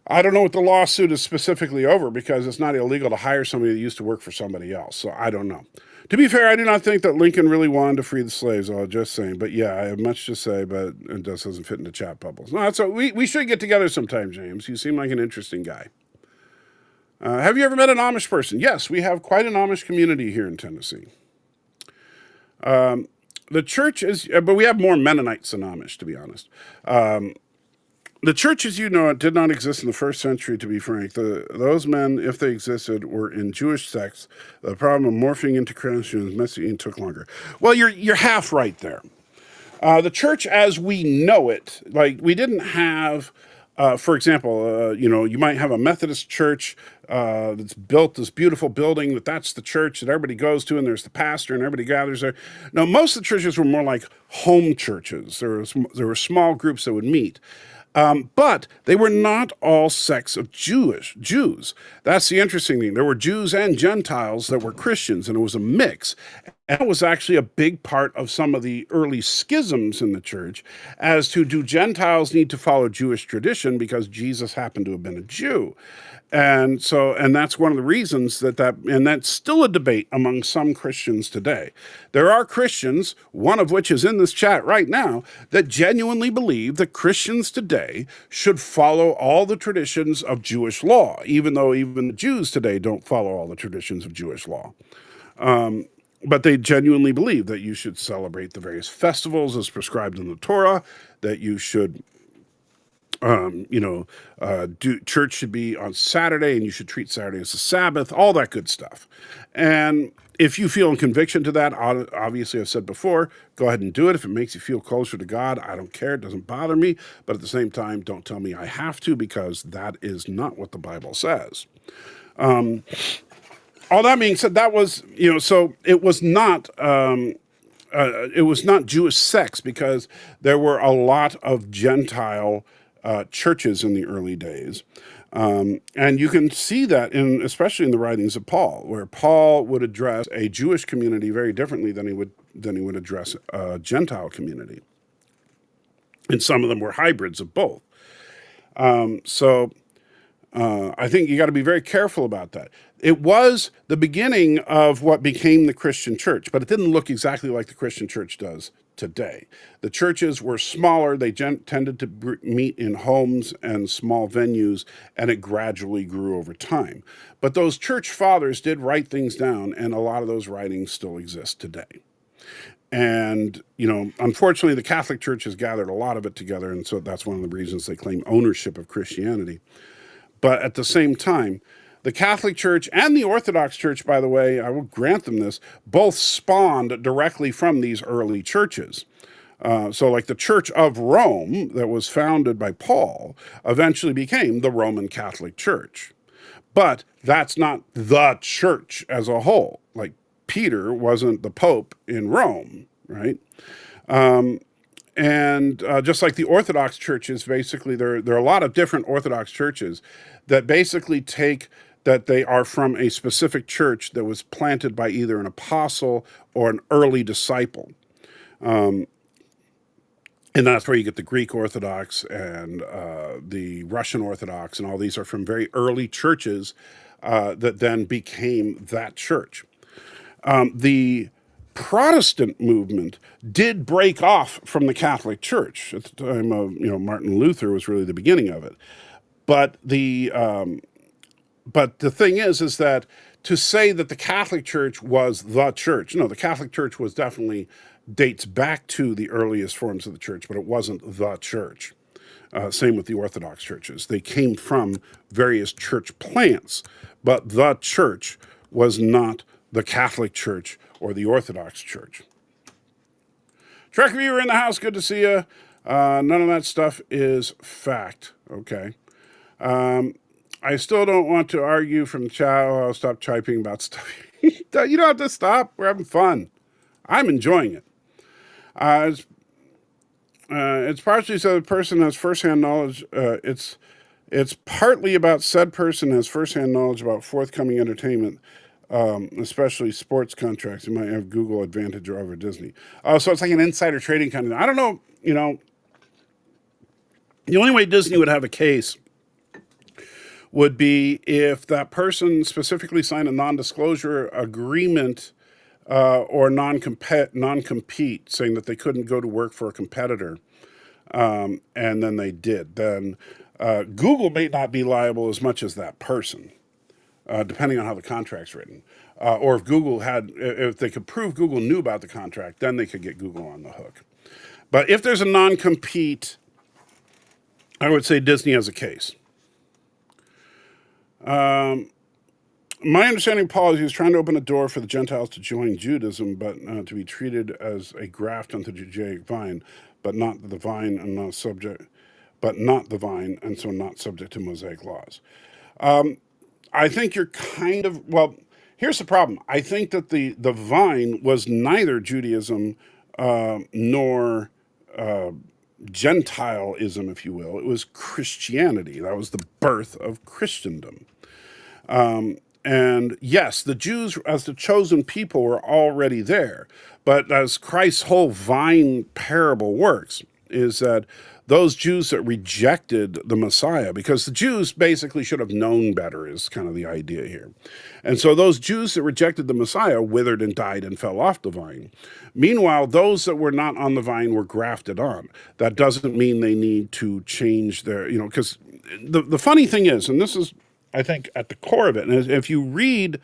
I don't know what the lawsuit is specifically over, because it's not illegal to hire somebody that used to work for somebody else. So I don't know. To be fair, I do not think that Lincoln really wanted to free the slaves. I was just saying. But yeah, I have much to say, but it just doesn't fit into chat bubbles. No, so we should get together sometime, James. You seem like an interesting guy. Have you ever met an Amish person? Yes, we have quite an Amish community here in Tennessee. The church is, but we have more Mennonites than Amish, to be honest. The church, as you know it, did not exist in the 1st century, to be frank. Those men, if they existed, were in Jewish sects. The problem of morphing into Christians took longer. Well, you're half right there. The church as we know it, like, we didn't have For example, you might have a Methodist church that's built this beautiful building that's the church that everybody goes to, and there's the pastor, and everybody gathers there. Now, most of the churches were more like home churches. There were small groups that would meet. But they were not all sects of Jews. That's the interesting thing. There were Jews and Gentiles that were Christians, and it was a mix. And that was actually a big part of some of the early schisms in the church as to, do Gentiles need to follow Jewish tradition because Jesus happened to have been a Jew? And that's one of the reasons and that's still a debate among some Christians today. There are Christians, one of which is in this chat right now, that genuinely believe that Christians today should follow all the traditions of Jewish law, even though even the Jews today don't follow all the traditions of Jewish law. But they genuinely believe that you should celebrate the various festivals as prescribed in the Torah, that you should church should be on Saturday, and you should treat Saturday as a Sabbath, all that good stuff. And if you feel in conviction to that, obviously I've said before, go ahead and do it. If it makes you feel closer to God, I don't care. It doesn't bother me. But at the same time, don't tell me I have to, because that is not what the Bible says. All that being said, that was, so it was not Jewish sects, because there were a lot of Gentile churches in the early days. And you can see that especially in the writings of Paul, where Paul would address a Jewish community very differently than he would address a Gentile community. And some of them were hybrids of both. I think you got to be very careful about that. It was the beginning of what became the Christian church, but it didn't look exactly like the Christian church does today. The churches were smaller. They tended to meet in homes and small venues, and it gradually grew over time. But those church fathers did write things down, and a lot of those writings still exist today. And, unfortunately, the Catholic Church has gathered a lot of it together, and so that's one of the reasons they claim ownership of Christianity. But at the same time, the Catholic Church and the Orthodox Church, by the way, I will grant them this, both spawned directly from these early churches. So like the Church of Rome that was founded by Paul eventually became the Roman Catholic Church. But that's not the church as a whole. Like Peter wasn't the Pope in Rome, right? And just like the Orthodox churches, basically, there are a lot of different Orthodox churches that basically that they are from a specific church that was planted by either an apostle or an early disciple. And that's where you get the Greek Orthodox and the Russian Orthodox, and all these are from very early churches that then became that church. The Protestant movement did break off from the Catholic Church at the time of, Martin Luther was really the beginning of it. But the thing is that to say that the Catholic Church was the church, no, the Catholic Church dates back to the earliest forms of the church, but it wasn't the church. Same with the Orthodox churches. They came from various church plants, but the church was not the Catholic Church or the Orthodox Church. Trek viewer in the house, good to see you. None of that stuff is fact. Okay. I still don't want to argue from the chat. Oh, I'll stop typing about stuff. You don't have to stop. We're having fun. I'm enjoying it. It's partially so the person has firsthand knowledge. It's partly about said person has firsthand knowledge about forthcoming entertainment, especially sports contracts. You might have Google advantage over Disney. So it's like an insider trading kind of thing. I don't know, the only way Disney would have a case would be if that person specifically signed a non-disclosure agreement or non-compete, saying that they couldn't go to work for a competitor, and then they did. Then Google may not be liable as much as that person, depending on how the contract's written. Or if they could prove Google knew about the contract, then they could get Google on the hook. But if there's a non-compete, I would say Disney has a case. My understanding, Paul, is he was trying to open a door for the Gentiles to join Judaism, but to be treated as a graft onto the Judaic vine, but not the vine and not subject, but not the vine, and so not subject to Mosaic laws. I think you're kind of, well, here's the problem. I think that the vine was neither Judaism nor Gentileism, if you will. It was Christianity. That was the birth of Christendom. And yes, the Jews, as the chosen people, were already there. But as Christ's whole vine parable works, is that those Jews that rejected the Messiah, because the Jews basically should have known better, is kind of the idea here. And so those Jews that rejected the Messiah withered and died and fell off the vine. Meanwhile, those that were not on the vine were grafted on. That doesn't mean they need to change their, because the funny thing is, and this is, I think, at the core of it, and if you read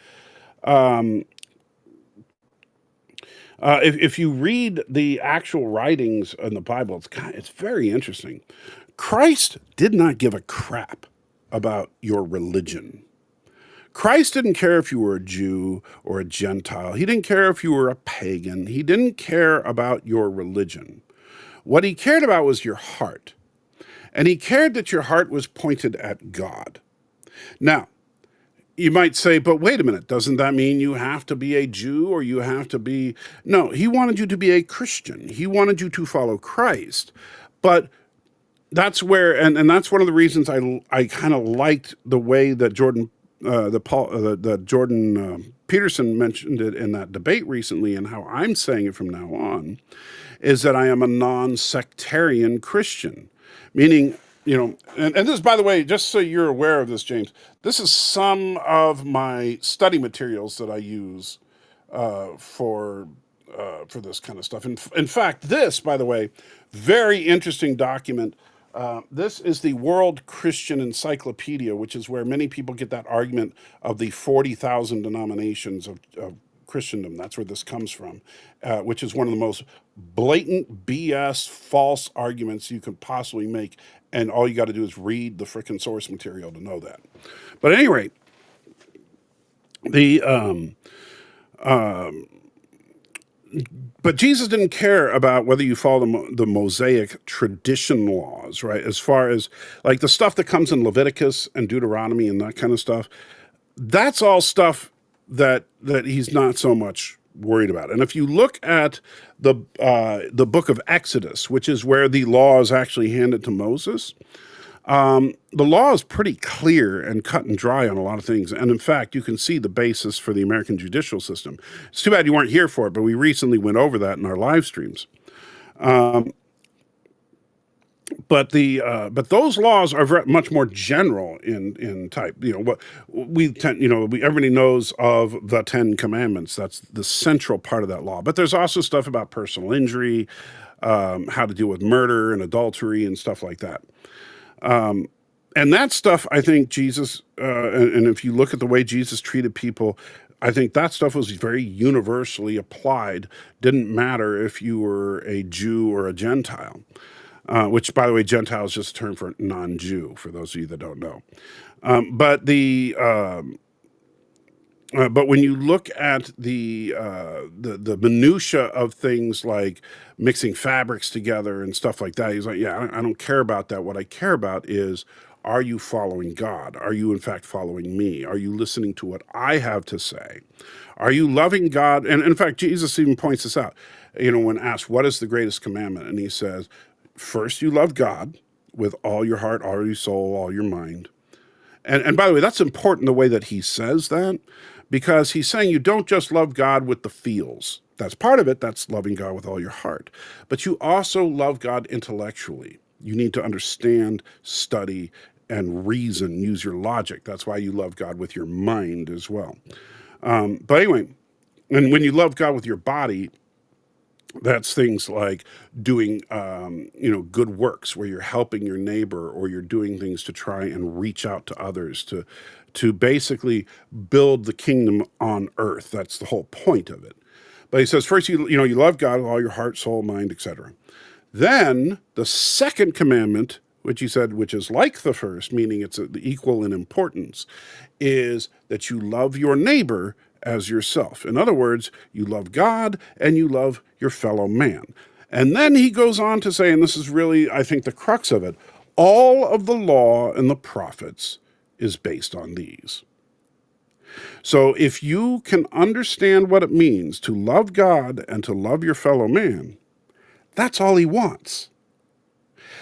if you read the actual writings in the Bible, it's very interesting. Christ did not give a crap about your religion. Christ didn't care if you were a Jew or a Gentile. He didn't care if you were a pagan. He didn't care about your religion. What he cared about was your heart. And he cared that your heart was pointed at God. Now, you might say, but wait a minute, doesn't that mean you have to be a Jew or you have to be... No, he wanted you to be a Christian. He wanted you to follow Christ. But that's where, and that's one of the reasons I kind of liked the way that Jordan Peterson mentioned it in that debate recently, and how I'm saying it from now on, is that I am a non-sectarian Christian, meaning... and this, by the way, just so you're aware of this, James, this is some of my study materials that I use for this kind of stuff. In fact, this, by the way, very interesting document. This is the World Christian Encyclopedia, which is where many people get that argument of the 40,000 denominations of Christendom. That's where this comes from, which is one of the most blatant BS, false arguments you could possibly make. And all you got to do is read the frickin' source material to know that. But at any rate, but Jesus didn't care about whether you follow the Mosaic tradition laws, right? As far as like the stuff that comes in Leviticus and Deuteronomy and that kind of stuff, that's all stuff that he's not so much worried about. And if you look at the book of Exodus, which is where the law is actually handed to Moses, the law is pretty clear and cut and dry on a lot of things. And in fact, you can see the basis for the American judicial system. It's too bad you weren't here for it, but we recently went over that in our live streams. But those laws are very much more general in type. What we tend, everybody knows of the Ten Commandments. That's the central part of that law. But there's also stuff about personal injury, how to deal with murder and adultery and stuff like that. And that stuff, I think Jesus, and if you look at the way Jesus treated people, I think that stuff was very universally applied. Didn't matter if you were a Jew or a Gentile. Which, by the way, Gentile is just a term for non-Jew, for those of you that don't know. But when you look at the minutia of things like mixing fabrics together and stuff like that, he's like, yeah, I don't care about that. What I care about is, are you following God? Are you, in fact, following me? Are you listening to what I have to say? Are you loving God? And in fact, Jesus even points this out, when asked, what is the greatest commandment? And he says, first, you love God with all your heart, all your soul, all your mind. And by the way, that's important the way that he says that, because he's saying you don't just love God with the feels. That's part of it. That's loving God with all your heart. But you also love God intellectually. You need to understand, study, and reason, use your logic. That's why you love God with your mind as well. But anyway, and when you love God with your body, that's things like doing, good works where you're helping your neighbor, or you're doing things to try and reach out to others to basically build the kingdom on earth. That's the whole point of it. But he says, first, you love God with all your heart, soul, mind, etc. Then the second commandment, which he said, which is like the first, meaning it's equal in importance, is that you love your neighbor as yourself. In other words, you love God and you love your fellow man. And then he goes on to say, and this is really, I think, the crux of it, All of the law and the prophets is based on these. So if you can understand what it means to love God and to love your fellow man, that's all he wants.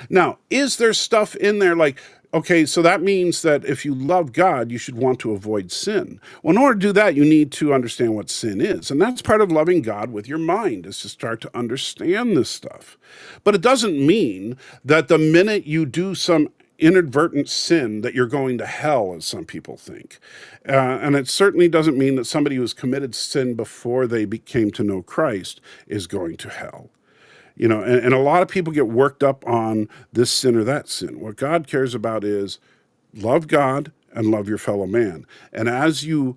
Now, is there stuff in there like, okay, so that means that if you love God, you should want to avoid sin. Well, in order to do that, you need to understand what sin is. And that's part of loving God with your mind, is to start to understand this stuff. But it doesn't mean that the minute you do some inadvertent sin that you're going to hell, as some people think. And it certainly doesn't mean that somebody who's committed sin before they came to know Christ is going to hell. You know, and a lot of people get worked up on this sin or that sin. What God cares about is love God and love your fellow man. And as you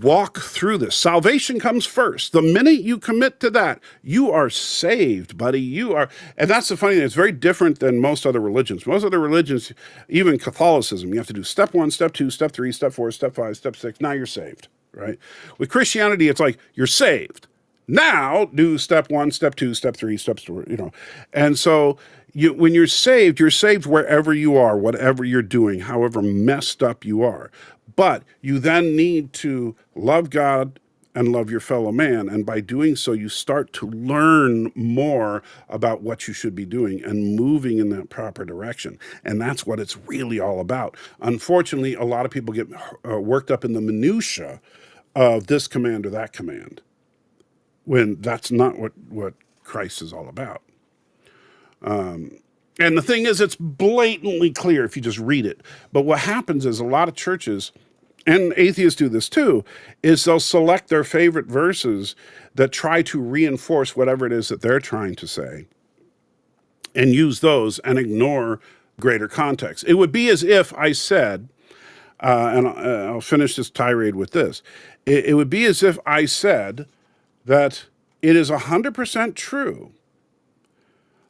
walk through this, salvation comes first. The minute you commit to that, you are saved, buddy. You are, and that's the funny thing. It's very different than most other religions. Most other religions, even Catholicism, you have to do step 1, step 2, step 3, step 4, step 5, step 6. Now you're saved, right? With Christianity, it's like you're saved. Now do step 1, step 2, step 3, step 4, you know. And so when you're saved wherever you are, whatever you're doing, however messed up you are. But you then need to love God and love your fellow man. And by doing so, you start to learn more about what you should be doing and moving in that proper direction. And that's what it's really all about. Unfortunately, a lot of people get worked up in the minutia of this command or that command, when that's not what Christ is all about. And the thing is, it's blatantly clear if you just read it. But what happens is a lot of churches, and atheists do this too, is they'll select their favorite verses that try to reinforce whatever it is that they're trying to say and use those and ignore greater context. It would be as if I said, and I'll finish this tirade with this. It would be as if I said that it is 100% true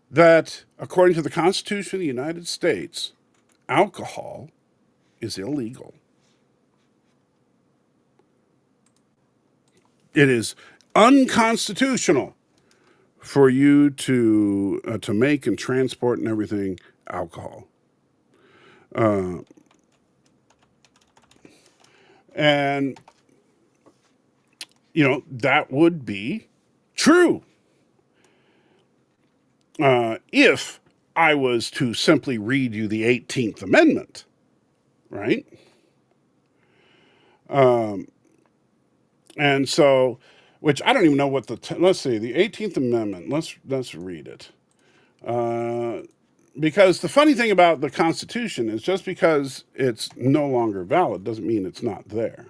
that, according to the Constitution of the United States, alcohol is illegal. It is unconstitutional for you to make and transport and everything alcohol. And you know, that would be true if I was to simply read you the 18th Amendment, right? And so, which I don't even know what let's see, the 18th Amendment, let's read it. Because the funny thing about the Constitution is just because it's no longer valid doesn't mean it's not there.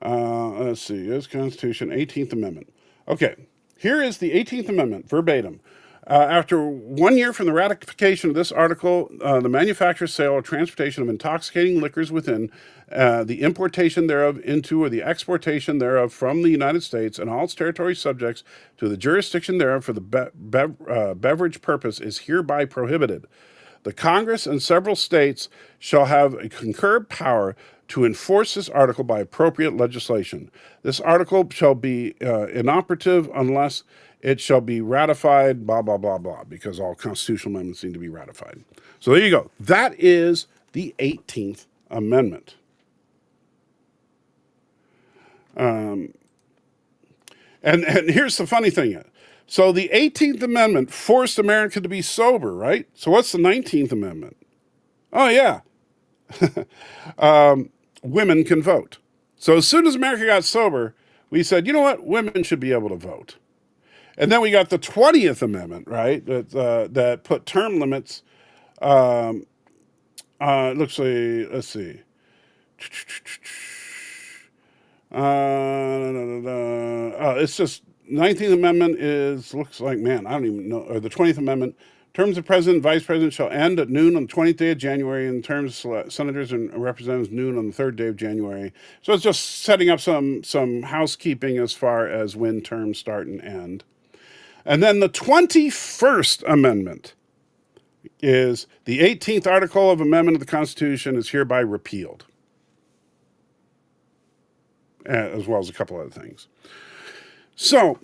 Let's see, this Constitution, 18th Amendment. Okay, here is the 18th Amendment, verbatim. After 1 year from the ratification of this article, the manufacture, sale, or transportation of intoxicating liquors within, the importation thereof into, or the exportation thereof from the United States and all its territories subjects to the jurisdiction thereof for the beverage purpose is hereby prohibited. The Congress and several states shall have a concurrent power to enforce this article by appropriate legislation. This article shall be inoperative unless it shall be ratified, blah, blah, blah, blah, because all constitutional amendments need to be ratified. So there you go. That is the 18th Amendment. And here's the funny thing. So the 18th Amendment forced America to be sober, right? So what's the 19th Amendment? Oh, yeah. Women can vote. So as soon as America got sober, we said, you know what? Women should be able to vote. And then we got the 20th Amendment, right? That put term limits. Let's see. It's just 19th Amendment looks like, man, I don't even know. Or the 20th Amendment, terms of president and vice president shall end at noon on the 20th day of January, and terms of senators and representatives noon on the 3rd day of January. So it's just setting up some housekeeping as far as when terms start and end. And then the 21st Amendment is the 18th article of amendment of the Constitution is hereby repealed, as well as a couple other things. So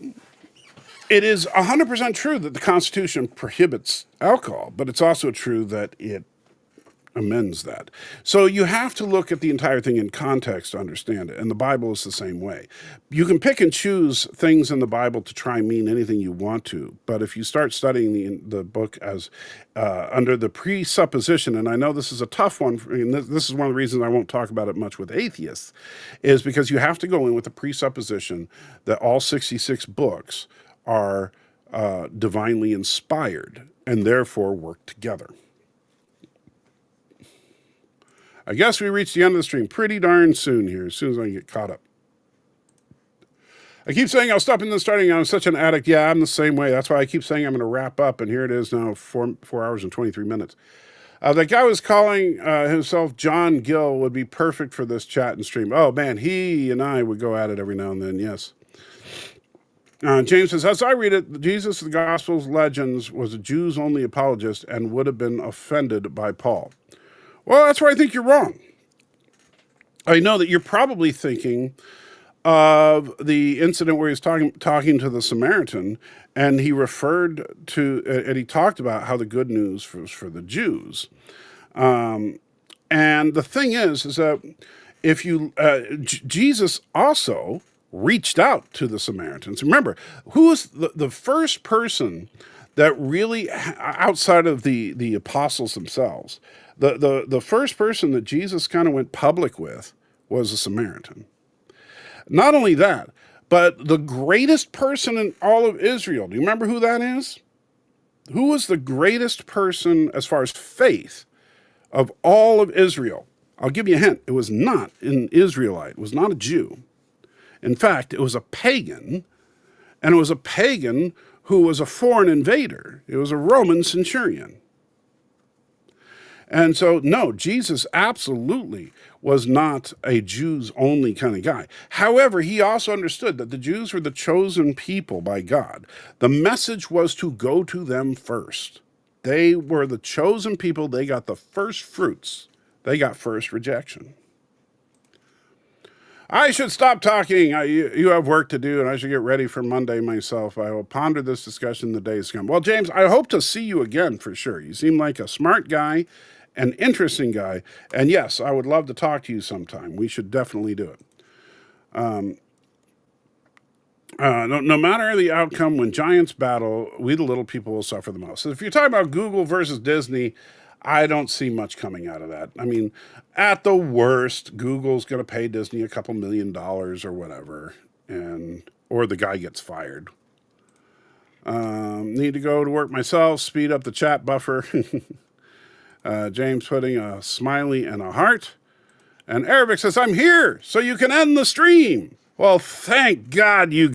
It is 100% true that the Constitution prohibits alcohol, but it's also true that it amends that. So you have to look at the entire thing in context to understand it, and the Bible is the same way. You can pick and choose things in the Bible to try and mean anything you want to, but if you start studying the book as under the presupposition, and I know this is a tough one, and this is one of the reasons I won't talk about it much with atheists, is because you have to go in with the presupposition that all 66 books are divinely inspired and therefore work together. I guess we reached the end of the stream pretty darn soon here, as soon as I can get caught up. I keep saying I'll stop in the starting. I'm such an addict. Yeah, I'm the same way. That's why I keep saying I'm going to wrap up, and here it is now, 4 hours and 23 minutes. That guy was calling himself John Gill would be perfect for this chat and stream. Oh, man, he and I would go at it every now and then, yes. James says, as I read it, Jesus of the Gospels legends was a Jews-only apologist and would have been offended by Paul. Well, that's where I think you're wrong. I know that you're probably thinking of the incident where he was talking to the Samaritan, and he referred to, and he talked about how the good news was for the Jews. And the thing is that if you, Jesus also reached out to the Samaritans. Remember, who was the first person that really, outside of the apostles themselves, the first person that Jesus kind of went public with was a Samaritan. Not only that, but the greatest person in all of Israel. Do you remember who that is? Who was the greatest person as far as faith of all of Israel? I'll give you a hint. It was not an Israelite. It was not a Jew. In fact, it was a pagan, and it was a pagan who was a foreign invader. It was a Roman centurion. And so, no, Jesus absolutely was not a Jews-only kind of guy. However, he also understood that the Jews were the chosen people by God. The message was to go to them first. They were the chosen people. They got the first fruits. They got first rejection. I should stop talking. You have work to do, and I should get ready for Monday myself. I will ponder this discussion in the days to come. Well, James, I hope to see you again for sure. You seem like a smart guy, an interesting guy, and yes, I would love to talk to you sometime. We should definitely do it. No matter the outcome, when giants battle, we the little people will suffer the most. So if you're talking about Google versus Disney, I don't see much coming out of that. I mean, at the worst, Google's going to pay Disney a couple $1 million or whatever, or the guy gets fired. Need to go to work myself, speed up the chat buffer. James putting a smiley and a heart. And Arabic says, I'm here, so you can end the stream. Well, thank God you